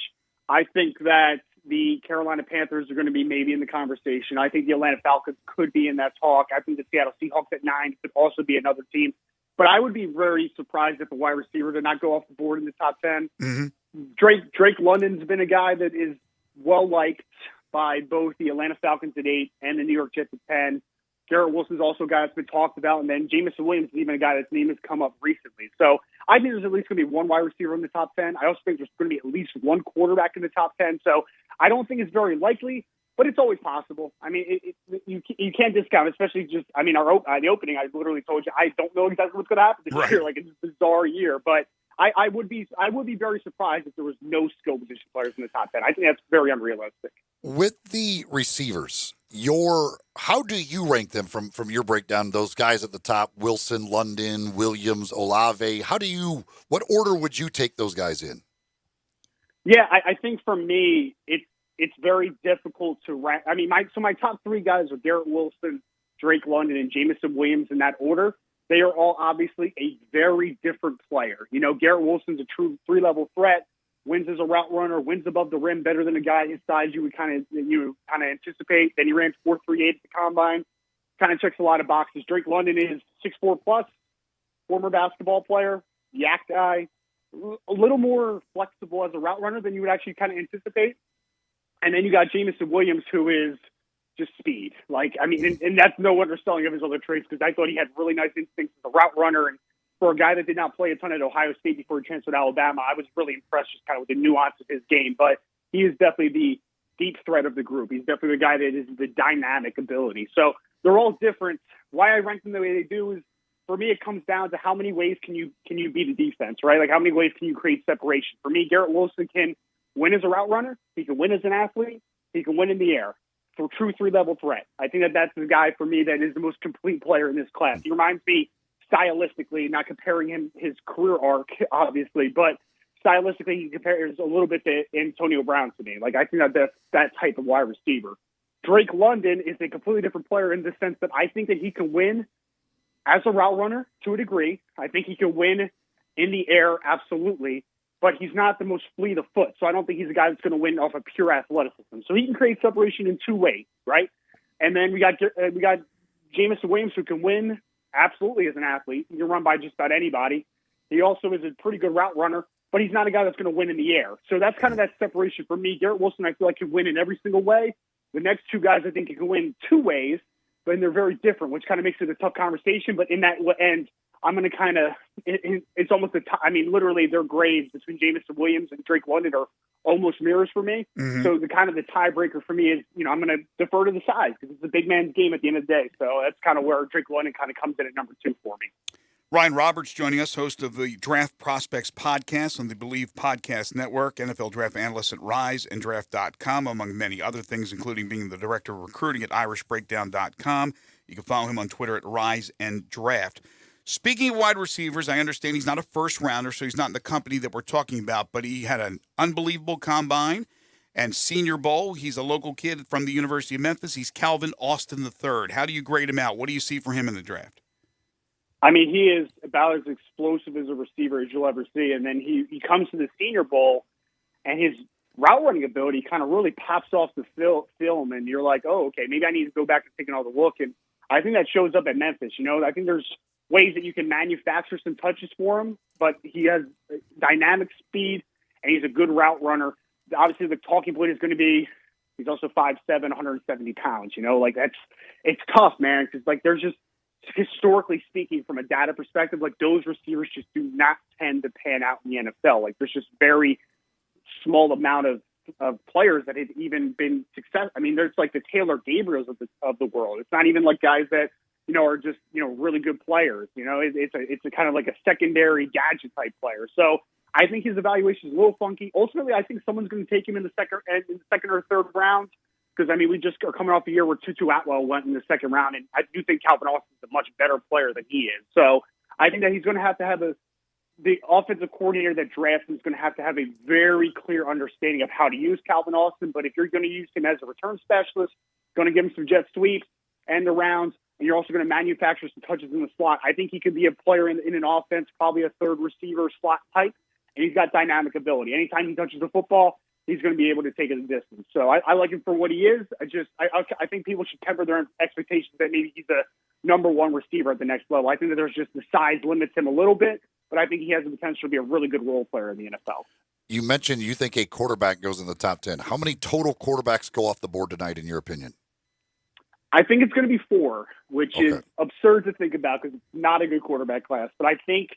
I think that the Carolina Panthers are going to be maybe in the conversation. I think the Atlanta Falcons could be in that talk. I think the Seattle Seahawks at 9 could also be another team. But I would be very surprised if a wide receiver did not go off the board in the top 10. Mm-hmm. Drake London's been a guy that is well-liked by both the Atlanta Falcons at 8 and the New York Jets at 10. Garrett Wilson's also a guy that's been talked about, and then Jamison Williams is even a guy that's name has come up recently. So I think there's at least going to be one wide receiver in the top 10. I also think there's going to be at least one quarterback in the top 10. So I don't think it's very likely, but it's always possible. I mean, you can't discount, especially just, I mean, the opening, I literally told you, I don't know exactly what's going to happen this year. Like, it's a bizarre year, but I would be very surprised if there was no skill position players in the top 10. I think that's very unrealistic. With the receivers, how do you rank them from your breakdown? Those guys at the top: Wilson, London, Williams, Olave. What order would you take those guys in? Yeah, I think for me, it's very difficult to rank. I mean, my top 3 guys are Garrett Wilson, Drake London, and Jamison Williams in that order. They are all obviously a very different player. Garrett Wilson's a true 3-level threat. Wins as a route runner, wins above the rim better than a guy his size you would kind of anticipate. Then he ran 4.38 at the combine. Kind of checks a lot of boxes. Drake London is 6'4 plus, former basketball player, yak guy, a little more flexible as a route runner than you would actually kind of anticipate. And then you got Jamison Williams, who is just speed. And that's no underselling of his other traits, because I thought he had really nice instincts as a route runner. And for a guy that did not play a ton at Ohio State before he transferred to Alabama, I was really impressed just kind of with the nuance of his game. But he is definitely the deep threat of the group. He's definitely the guy that is the dynamic ability. So they're all different. Why I rank them the way they do is, for me, it comes down to how many ways can you beat a defense, right? Like, how many ways can you create separation? For me, Garrett Wilson can win as a route runner. He can win as an athlete. He can win in the air. For true 3-level threat. I think that's the guy for me that is the most complete player in this class. He reminds me stylistically, not comparing his career arc, obviously, but stylistically he compares a little bit to Antonio Brown to me. Like, I think that's that type of wide receiver. Drake London is a completely different player in the sense that I think that he can win as a route runner to a degree. I think he can win in the air, absolutely, but he's not the most fleet of foot. So I don't think he's a guy that's going to win off of pure athleticism. So he can create separation in 2 ways, right? And then we got Jamison Williams, who can win absolutely as an athlete. He can run by just about anybody. He also is a pretty good route runner, but he's not a guy that's going to win in the air. So that's kind of that separation for me. Garrett Wilson, I feel like, can win in every single way. The next 2 guys, I think, he can win 2 ways, but they're very different, which kind of makes it a tough conversation. But in that end, I'm going to kind of – it's almost literally their grades between Jamison Williams and Drake London are almost mirrors for me. Mm-hmm. So the tiebreaker for me is, I'm going to defer to the size because it's a big man's game at the end of the day. So that's kind of where Drake London kind of comes in at number 2 for me. Ryan Roberts joining us, host of the Draft Prospects podcast on the Believe Podcast Network, NFL draft analyst at Rise and Draft.com, among many other things, including being the director of recruiting at IrishBreakdown.com. You can follow him on Twitter at Rise and Draft. Speaking of wide receivers, I understand he's not a first rounder, so he's not in the company that we're talking about, but he had an unbelievable combine and Senior Bowl. He's a local kid from the University of Memphis. He's Calvin Austin III. How do you grade him out? What do you see for him in the draft? I mean, he is about as explosive as a receiver as you'll ever see. And then he comes to the Senior Bowl, and his route running ability kind of really pops off the film. And you're like, oh, okay, maybe I need to go back and take another look. And I think that shows up at Memphis. You know, I think there's ways that you can manufacture some touches for him, but he has dynamic speed, and he's a good route runner. Obviously, the talking point is going to be he's also 5'7", 170 pounds. You know, like it's tough, man, because like there's just, historically speaking, from a data perspective, like those receivers just do not tend to pan out in the NFL. Like there's just very small amount of players that have even been successful. I mean, there's like the Taylor Gabriels of the world. It's not even like guys that, you know, are just, you know, really good players. You know, it's a kind of like a secondary gadget type player. So I think his evaluation is a little funky. Ultimately, I think someone's going to take him in the second or third round. Because, I mean, we just are coming off a year where Tutu Atwell went in the second round, and I do think Calvin Austin's a much better player than he is. So I think that he's going to have the offensive coordinator that drafts him is going to have a very clear understanding of how to use Calvin Austin. But if you're going to use him as a return specialist, going to give him some jet sweeps and the rounds, and you're also going to manufacture some touches in the slot, I think he could be a player in an offense, probably a third receiver slot type, and he's got dynamic ability. Anytime he touches the football, he's going to be able to take it a distance. So I like him for what he is. I think people should temper their expectations that maybe he's a number one receiver at the next level. I think that there's just the size limits him a little bit, but I think he has the potential to be a really good role player in the NFL. You mentioned you think a quarterback goes in the top 10. How many total quarterbacks go off the board tonight, in your opinion? I think it's going to be 4, which is absurd to think about because it's not a good quarterback class. But I think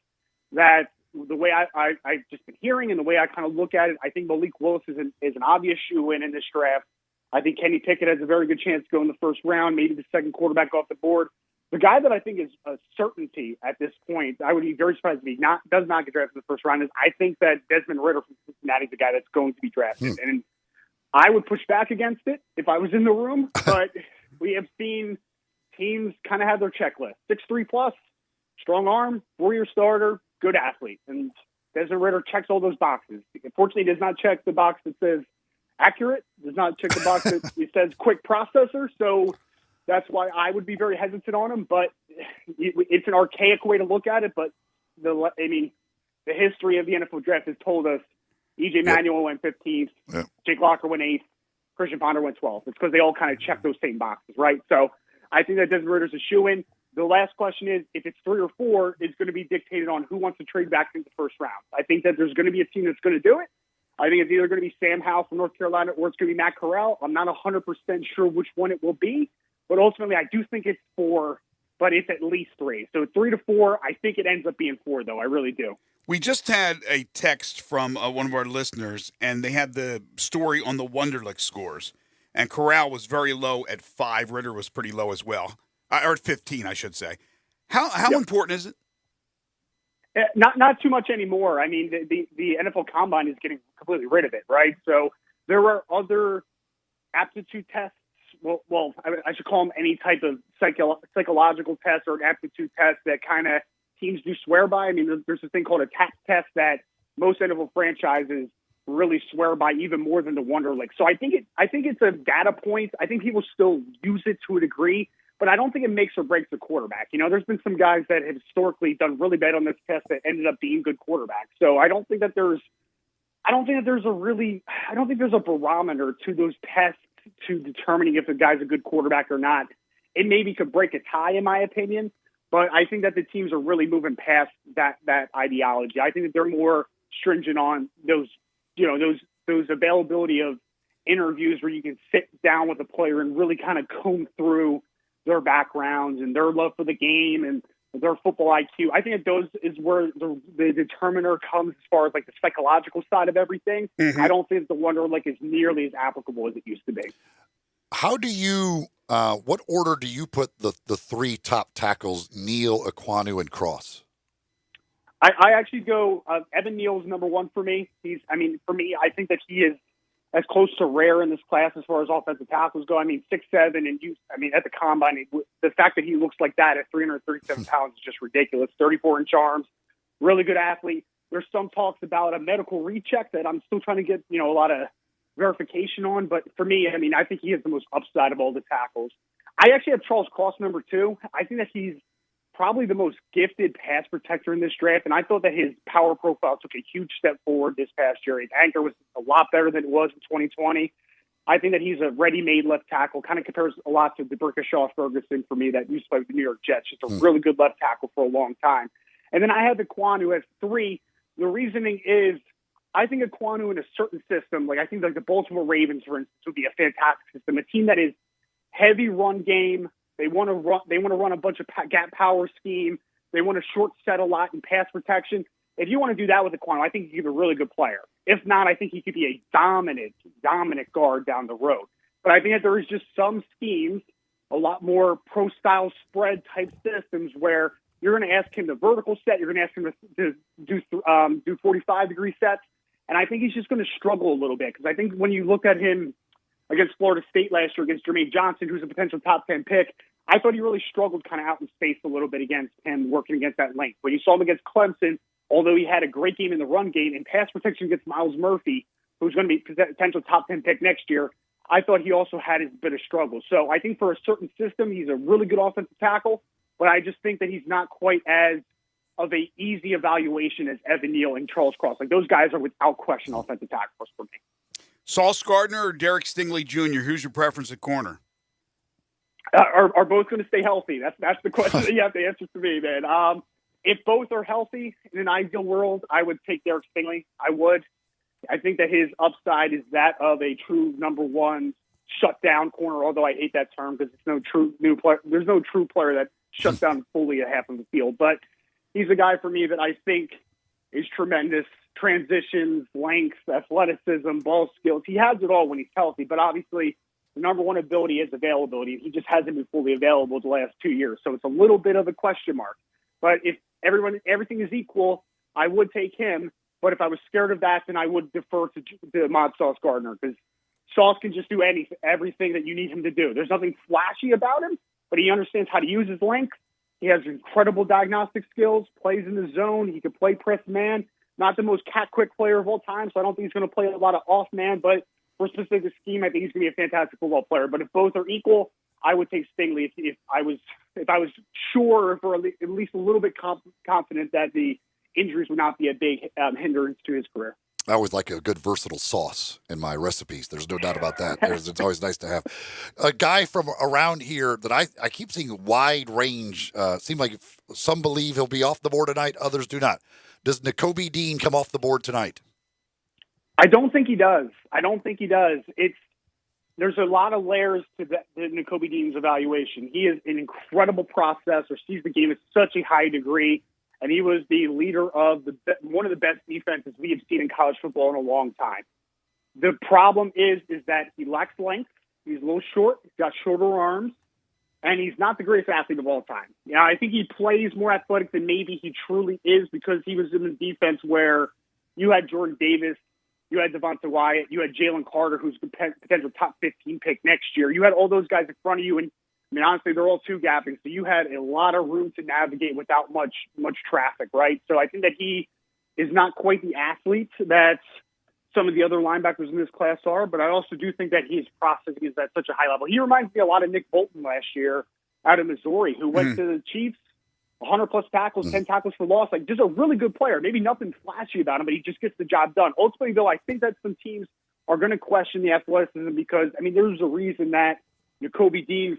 that the way I've just been hearing and the way I kind of look at it, I think Malik Willis is an obvious shoe-in this draft. I think Kenny Pickett has a very good chance to go in the first round, maybe the second quarterback off the board. The guy that I think is a certainty at this point, I would be very surprised if he does not get drafted in the first round, is I think that Desmond Ridder from Cincinnati is the guy that's going to be drafted. And I would push back against it if I was in the room, but we have seen teams kind of have their checklist. 6'3 plus, strong arm, 4-year starter, good athlete. And Desmond Ridder checks all those boxes. Unfortunately, he does not check the box that says accurate, does not check the box that it says quick processor. So that's why I would be very hesitant on him. But it's an archaic way to look at it. But the history of the NFL draft has told us E.J. Manuel went 15th, Jake Locker went 8th, Christian Ponder went 12th. It's because they all kind of check those same boxes, right? So I think that Desmond Ridder's a shoe-in. The last question is, if it's 3 or 4, it's going to be dictated on who wants to trade back into the first round. I think that there's going to be a team that's going to do it. I think it's either going to be Sam Howell from North Carolina or it's going to be Matt Corral. I'm not 100% sure which one it will be, but ultimately I do think it's 4, but it's at least 3. So 3 to 4, I think it ends up being 4, though. I really do. We just had a text from one of our listeners, and they had the story on the Wonderlic scores. And Corral was very low at 5. Ridder was pretty low as well. Or at 15, I should say. How important is it? Not too much anymore. I mean, the NFL Combine is getting completely rid of it, right? So there are other aptitude tests. Well, I should call them any type of psychological test or aptitude test that kind of teams do swear by. I mean, there's this thing called a TAP test that most NFL franchises really swear by even more than the Wonderlic. So I think it's a data point. I think people still use it to a degree, but I don't think it makes or breaks a quarterback. You know, there's been some guys that have historically done really bad on this test that ended up being good quarterbacks. So I don't think there's a barometer to those tests to determining if a guy's a good quarterback or not. It maybe could break a tie, in my opinion, but I think that the teams are really moving past that ideology. I think that they're more stringent on those availability of interviews where you can sit down with a player and really kind of comb through their backgrounds and their love for the game and their football IQ. I think that those is where the determiner comes as far as like the psychological side of everything. Mm-hmm. I don't think the Wonderlic is nearly as applicable as it used to be. How do you, what order do you put the 3 top tackles, Neal, Ekwonu, and Cross? I actually go Evan Neal's number one for me. For me, I think that he is as close to rare in this class as far as offensive tackles go. 6'7", and at the combine, the fact that he looks like that at 337 pounds is just ridiculous. 34-inch arms, really good athlete. There's some talks about a medical recheck that I'm still trying to get, a lot of verification on. But for me, I think he has the most upside of all the tackles. I actually have Charles Cross number 2. I think that he's probably the most gifted pass protector in this draft, and I thought that his power profile took a huge step forward this past year. His anchor was a lot better than it was in 2020. I think that he's a ready-made left tackle, kind of compares a lot to DeBerkashaw Ferguson for me that used to play with the New York Jets. Just a really good left tackle for a long time. And then I have Ekwonu at 3. The reasoning is I think Ekwonu in a certain system, I think the Baltimore Ravens, for instance, would be a fantastic system. A team that is heavy run game. They want to run a bunch of gap power scheme. They want to short set a lot in pass protection. If you want to do that with Ekwonu, I think he's a really good player. If not, I think he could be a dominant guard down the road. But I think that there is just some schemes, a lot more pro-style spread type systems where you're going to ask him to vertical set. You're going to ask him to do 45-degree sets. And I think he's just going to struggle a little bit because I think when you look at him against Florida State last year against Jermaine Johnson, who's a potential top 10 pick, I thought he really struggled kind of out in space a little bit against him, working against that length. When you saw him against Clemson, although he had a great game in the run game and pass protection against Miles Murphy, who's going to be potential top 10 pick next year, I thought he also had his bit of struggle. So I think for a certain system, he's a really good offensive tackle, but I just think that he's not quite as of a easy evaluation as Evan Neal and Charles Cross. Those guys are without question offensive tackles for me. Sauce Gardner or Derek Stingley Jr.? Who's your preference at corner? Are both going to stay healthy? That's the question that you have to answer to me, man. If both are healthy in an ideal world, I would take Derek Stingley. I would. I think that his upside is that of a true number one shutdown corner, although I hate that term because there's no true player that shuts down fully a half of the field. But he's a guy for me that I think is tremendous. Transitions, length, athleticism, ball skills. He has it all when he's healthy, but obviously the number one ability is availability. He just hasn't been fully available the last 2 years. So it's a little bit of a question mark. But if everything is equal, I would take him. But if I was scared of that, then I would defer to Ahmad Sauce Gardner because Sauce can just do everything that you need him to do. There's nothing flashy about him, but he understands how to use his length. He has incredible diagnostic skills, plays in the zone. He can play press man. Not the most quick player of all time, so I don't think he's going to play a lot of off man, but for a specific scheme, I think he's going to be a fantastic football player. But if both are equal, I would take Stingley if I was sure or at least a little bit confident that the injuries would not be a big hindrance to his career. I always like a good versatile sauce in my recipes. There's no doubt about that. It's always nice to have a guy from around here that I keep seeing wide range. Seem like some believe he'll be off the board tonight, others do not. Does Nakobe Dean come off the board tonight? I don't think he does. There's a lot of layers to the Nakobe Dean's evaluation. He is an incredible processor, sees the game at such a high degree, and he was the leader of one of the best defenses we have seen in college football in a long time. The problem is that he lacks length. He's a little short. He's got shorter arms. And he's not the greatest athlete of all time. I think he plays more athletic than maybe he truly is because he was in a defense where you had Jordan Davis, you had Devonta Wyatt, you had Jalen Carter, who's the potential top 15 pick next year. You had all those guys in front of you, and honestly, they're all two-gapping, so you had a lot of room to navigate without much traffic, right? So I think that he is not quite the athlete that some of the other linebackers in this class are, but I also do think that his processing is at such a high level. He reminds me a lot of Nick Bolton last year out of Missouri, who went to the Chiefs, 100-plus tackles, 10 tackles for loss. Just a really good player. Maybe nothing flashy about him, but he just gets the job done. Ultimately, though, I think that some teams are going to question the athleticism because, there's a reason that Nakobe Dean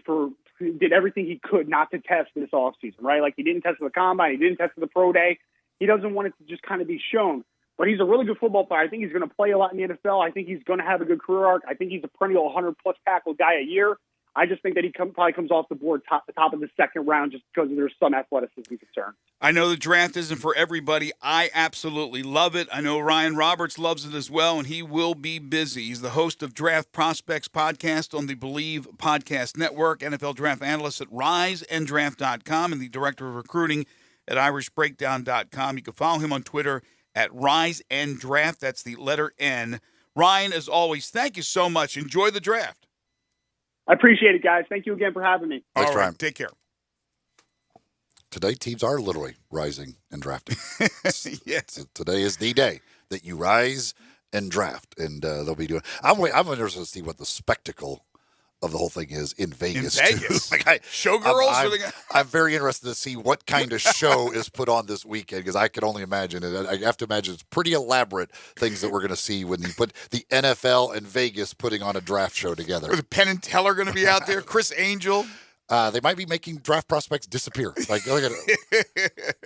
did everything he could not to test this offseason, right? He didn't test for the combine. He didn't test for the pro day. He doesn't want it to just kind of be shown. But he's a really good football player. I think he's going to play a lot in the NFL. I think he's going to have a good career arc. I think he's a perennial 100-plus tackle guy a year. I just think that he probably comes off the board top of the second round just because there's some athleticism concern. I know the draft isn't for everybody. I absolutely love it. I know Ryan Roberts loves it as well, and he will be busy. He's the host of Draft Prospects Podcast on the Believe Podcast Network, NFL draft analyst at riseanddraft.com, and the director of recruiting at irishbreakdown.com. You can follow him on Twitter at RiseNDraft. That's the letter N. Ryan, as always, thank you so much. Enjoy the draft. I appreciate it, guys. Thank you again for having me. Thanks, Ryan. Take care. Today, teams are literally rising and drafting. Yes. Today is the day that you rise and draft, and they'll be doing. I'm interested to see what the spectacle of the whole thing is in Vegas. Vegas. Too. Showgirls? I'm very interested to see what kind of show is put on this weekend, because I can only imagine it. I have to imagine it's pretty elaborate things that we're going to see when you put the NFL and Vegas putting on a draft show together. Is Penn and Teller going to be out there? Chris Angel? They might be making draft prospects disappear. Like, look at it.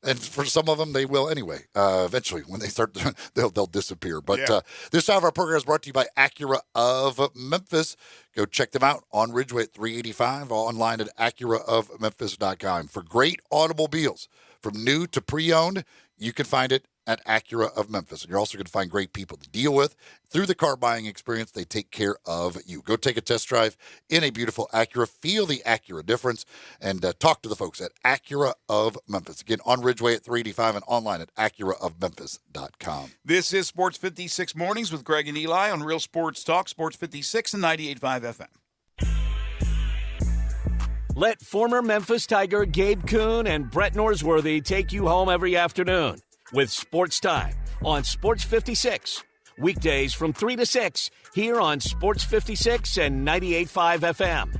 And for some of them, they will anyway. Eventually, when they start, they'll disappear. But this time of our program is brought to you by Acura of Memphis. Go check them out on Ridgeway at 385, online at AcuraofMemphis.com. For great automobiles, from new to pre-owned, you can find it at Acura of Memphis. And you're also going to find great people to deal with. Through the car buying experience, they take care of you. Go take a test drive in a beautiful Acura. Feel the Acura difference, and talk to the folks at Acura of Memphis. Again, on Ridgeway at 385 and online at AcuraofMemphis.com. This is Sports 56 Mornings with Greg and Eli on Real Sports Talk, Sports 56 and 98.5 FM. Let former Memphis Tiger Gabe Kuhn and Brett Norsworthy take you home every afternoon with Sports Time on Sports 56. Weekdays from 3 to 6 here on Sports 56 and 98.5 FM.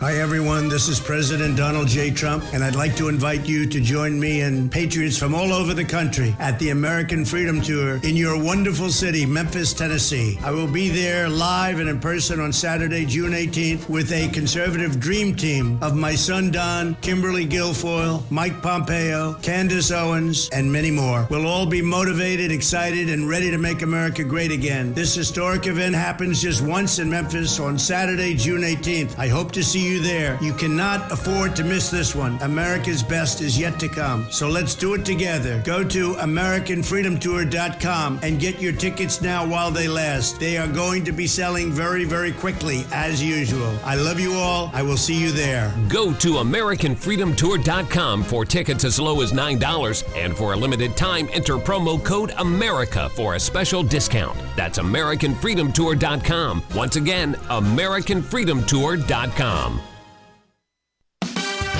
Hi, everyone. This is President Donald J. Trump, and I'd like to invite you to join me and patriots from all over the country at the American Freedom Tour in your wonderful city, Memphis, Tennessee. I will be there live and in person on Saturday, June 18th, with a conservative dream team of my son, Don, Kimberly Guilfoyle, Mike Pompeo, Candace Owens, and many more. We'll all be motivated, excited, and ready to make America great again. This historic event happens just once in Memphis on Saturday, June 18th. I hope to see you there. You cannot afford to miss this one. America's best is yet to come. So let's do it together. Go to AmericanFreedomTour.com and get your tickets now while they last. They are going to be selling very, very quickly, as usual. I love you all. I will see you there. Go to AmericanFreedomTour.com for tickets as low as $9, and for a limited time, enter promo code AMERICA for a special discount. That's AmericanFreedomTour.com. Once again, AmericanFreedomTour.com.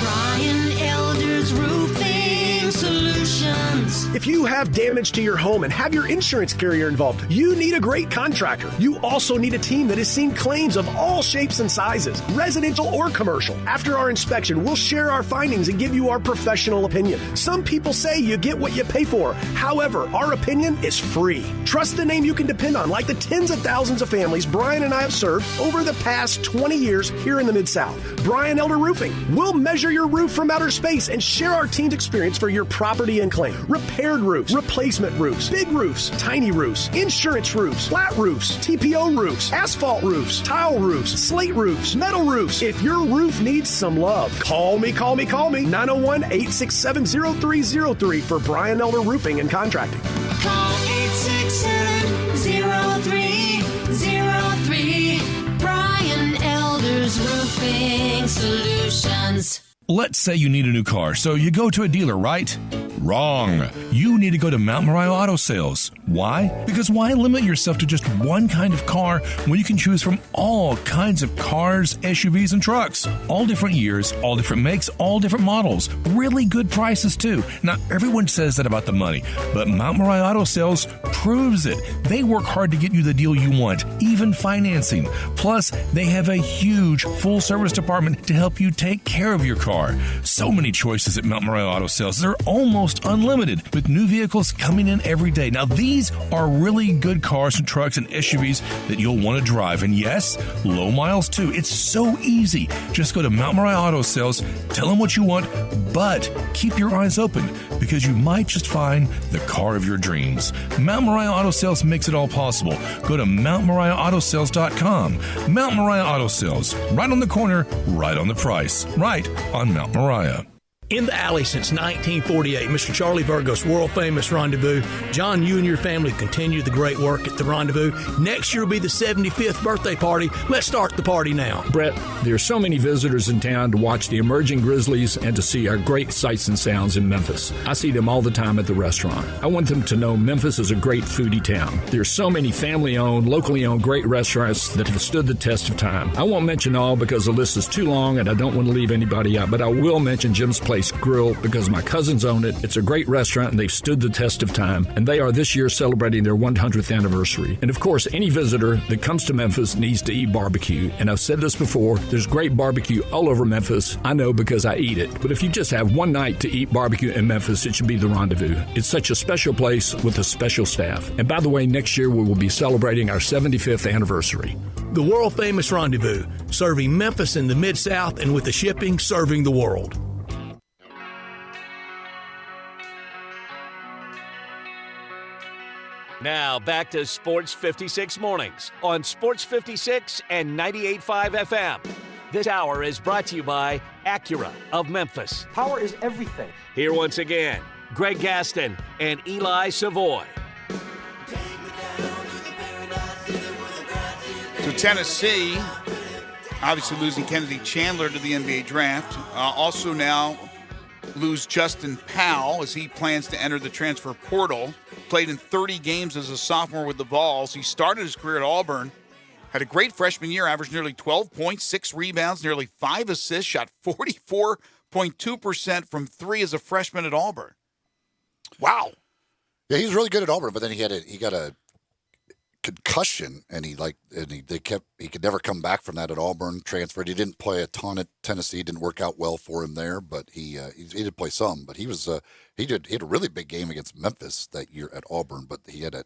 Brian Elder's Roofing Solutions. If you have damage to your home and have your insurance carrier involved, you need a great contractor. You also need a team that has seen claims of all shapes and sizes, residential or commercial. After our inspection, we'll share our findings and give you our professional opinion. Some people say you get what you pay for. However, our opinion is free. Trust the name you can depend on, like the tens of thousands of families Brian and I have served over the past 20 years here in the Mid-South. Brian Elder Roofing. We'll measure your roof from outer space and share our team's experience for your property and claim. Repaired roofs, replacement roofs, big roofs, tiny roofs, insurance roofs, flat roofs, TPO roofs, asphalt roofs, tile roofs, slate roofs, metal roofs. If your roof needs some love, call me. 901-867-0303 for Brian Elder Roofing and Contracting. Call 867-0303. Brian Elder's Roofing Solutions. Let's say you need a new car, so you go to a dealer, right? Wrong. You need to go to Mount Moriah Auto Sales. Why? Because why limit yourself to just one kind of car when you can choose from all kinds of cars, SUVs, and trucks? All different years, all different makes, all different models. Really good prices, too. Now, everyone says that about the money, but Mount Moriah Auto Sales proves it. They work hard to get you the deal you want, even financing. Plus, they have a huge full-service department to help you take care of your car. So many choices at Mount Moriah Auto Sales. They're almost unlimited, with new vehicles coming in every day. Now, these are really good cars and trucks and SUVs that you'll want to drive. And yes, low miles too. It's so easy. Just go to Mount Moriah Auto Sales, tell them what you want, but keep your eyes open, because you might just find the car of your dreams. Mount Moriah Auto Sales makes it all possible. Go to MountMoriahAutoSales.com. Mount Moriah Auto Sales, right on the corner, right on the price, right on Mount Moriah. In the alley since 1948, Mr. Charlie Virgo's world-famous Rendezvous. John, you and your family continue the great work at the Rendezvous. Next year will be the 75th birthday party. Let's start the party now. Brett, there are so many visitors in town to watch the emerging Grizzlies and to see our great sights and sounds in Memphis. I see them all the time at the restaurant. I want them to know Memphis is a great foodie town. There are so many family-owned, locally owned great restaurants that have stood the test of time. I won't mention all because the list is too long and I don't want to leave anybody out, but I will mention Jim's Place Grill because my cousins own it. It's a great restaurant and they've stood the test of time, and they are this year celebrating their 100th anniversary. And of course, any visitor that comes to Memphis needs to eat barbecue. And I've said this before, there's great barbecue all over Memphis. I know because I eat it. But if you just have one night to eat barbecue in Memphis, it should be the Rendezvous. It's such a special place with a special staff. And by the way, next year we will be celebrating our 75th anniversary. The world-famous Rendezvous, serving Memphis in the Mid-South, and with the shipping, serving the world. Now back to Sports 56 Mornings on Sports 56 and 98.5 FM. This hour is brought to you by Acura of Memphis. Power is everything. Here once again, Greg Gaston and Eli Savoy. So Tennessee, obviously losing Kennedy Chandler to the NBA draft. Also now lose Justin Powell as he plans to enter the transfer portal. Played in 30 games as a sophomore with the Vols. He started his career at Auburn. Had a great freshman year, averaged nearly 12 points, 6 rebounds, nearly 5 assists, shot 44.2% from three as a freshman at Auburn. Wow. Yeah, he was really good at Auburn, but then he got a concussion, and he could never come back from that at Auburn. Transferred. He didn't play a ton at Tennessee. It didn't work out well for him there, but he did play some. But he had a really big game against Memphis that year at Auburn. But he had a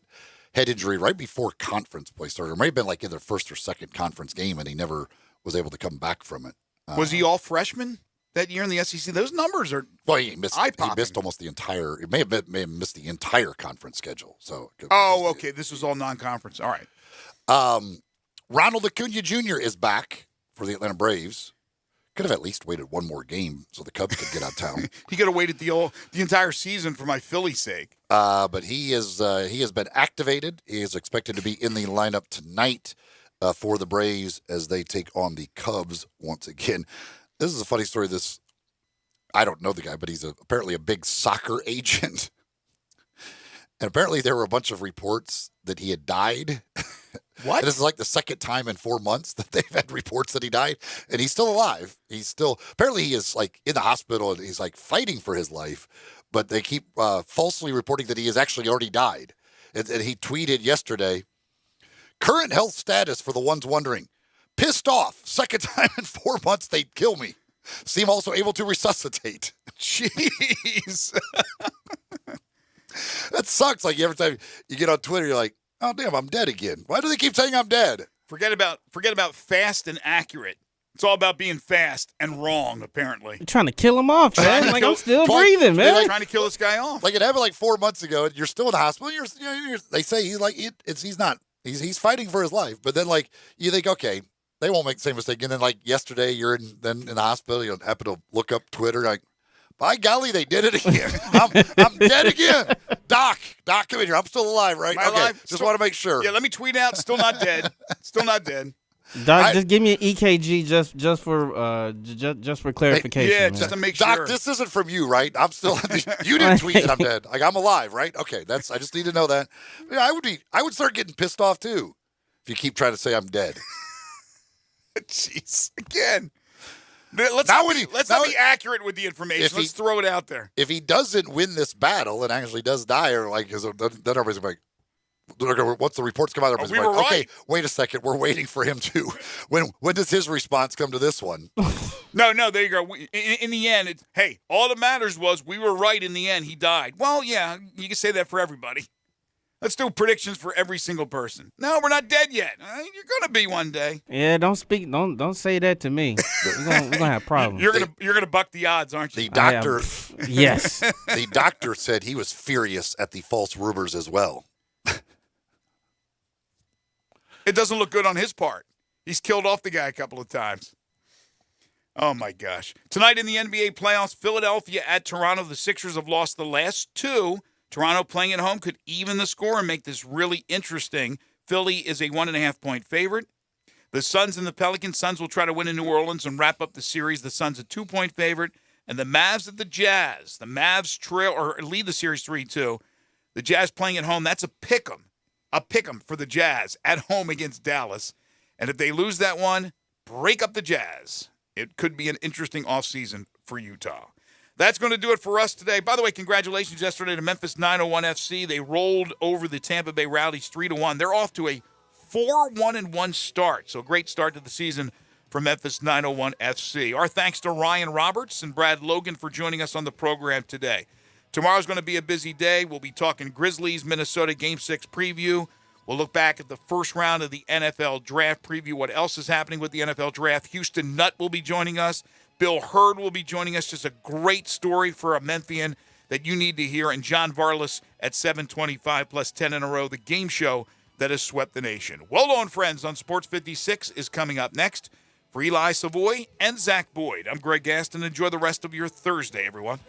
head injury right before conference play started. It might have been like in their first or second conference game, and he never was able to come back from it. Was he all freshman that year in the SEC? Those numbers are he missed almost the entire. It may have missed the entire conference schedule. So okay, this was all non-conference. All right. Ronald Acuna Jr. is back for the Atlanta Braves. Could have at least waited one more game so the Cubs could get out of town. He could have waited the entire season for my Philly's sake. But he has been activated. He is expected to be in the lineup tonight for the Braves as they take on the Cubs once again. This is a funny story. I don't know the guy, but he's apparently a big soccer agent. And apparently there were a bunch of reports that he had died. What? And this is like the second time in 4 months that they've had reports that he died. And he's still alive. Apparently he is like in the hospital and he's like fighting for his life. But they keep falsely reporting that he has actually already died. And he tweeted yesterday, current health status for the ones wondering. Pissed off. Second time in 4 months they'd kill me. Seem also able to resuscitate. Jeez. That sucks. Like every time you get on Twitter, you're like, oh damn, I'm dead again. Why do they keep saying I'm dead? Forget about fast and accurate. It's all about being fast and wrong, apparently. You're trying to kill him off, man. Like, I'm still breathing, man. They're trying to kill this guy off. Like it happened like 4 months ago, and you're still in the hospital. They say he's like he's not. He's fighting for his life. But then like you think, okay, they won't make the same mistake. And then like yesterday, you're in the hospital. You happen to look up Twitter, like, by golly, they did it again. I'm dead again. Doc, come in here. I'm still alive, right? Just want to make sure. Yeah, let me tweet out. Still not dead. Still not dead. Doc, just give me an EKG just for clarification. Yeah, just to make sure. Doc, this isn't from you, right? I'm still. You didn't tweet that I'm dead. Like I'm alive, right? Okay, I just need to know that. Yeah, I would start getting pissed off too if you keep trying to say I'm dead. Jeez, again. Let's not be accurate with the information. Let's throw it out there. If he doesn't win this battle and actually does die, or like, then everybody's like, once the reports come out, everybody's like, okay, wait a second, we're waiting for him to. When does his response come to this one? No, there you go. In the end, hey, all that matters was we were right in the end. He died. Well, yeah, you can say that for everybody. Let's do predictions for every single person. No, we're not dead yet. You're gonna be one day. Yeah, don't say that to me. We're gonna have problems. You're gonna buck the odds, aren't you? The doctor, yes. The doctor said he was furious at the false rumors as well. It doesn't look good on his part. He's killed off the guy a couple of times. Oh, my gosh. Tonight in the NBA playoffs, Philadelphia at Toronto. The Sixers have lost the last two. Toronto playing at home could even the score and make this really interesting. Philly is a 1.5-point favorite. The Suns and the Pelicans. Suns will try to win in New Orleans and wrap up the series. The Suns a 2-point favorite. And the Mavs at the Jazz. The Mavs trail or lead the series 3-2. The Jazz playing at home. That's a pick 'em. A pick 'em for the Jazz at home against Dallas. And if they lose that one, break up the Jazz. It could be an interesting offseason for Utah. That's going to do it for us today. By the way, congratulations yesterday to Memphis 901 FC. They rolled over the Tampa Bay Rowdies 3-1. They're off to a 4-1-1 start. So great start to the season for Memphis 901 FC. Our thanks to Ryan Roberts and Brad Logan for joining us on the program today. Tomorrow's going to be a busy day. We'll be talking Grizzlies, Minnesota Game 6 preview. We'll look back at the first round of the NFL Draft preview, what else is happening with the NFL Draft. Houston Nutt will be joining us. Bill Hurd will be joining us. Just a great story for a Memphian that you need to hear. And John Varlas at 7:25 plus 10 in a row, the game show that has swept the nation. Wolo and Friends on Sports 56 is coming up next. For Eli Savoy and Zach Boyd, I'm Greg Gaston. Enjoy the rest of your Thursday, everyone.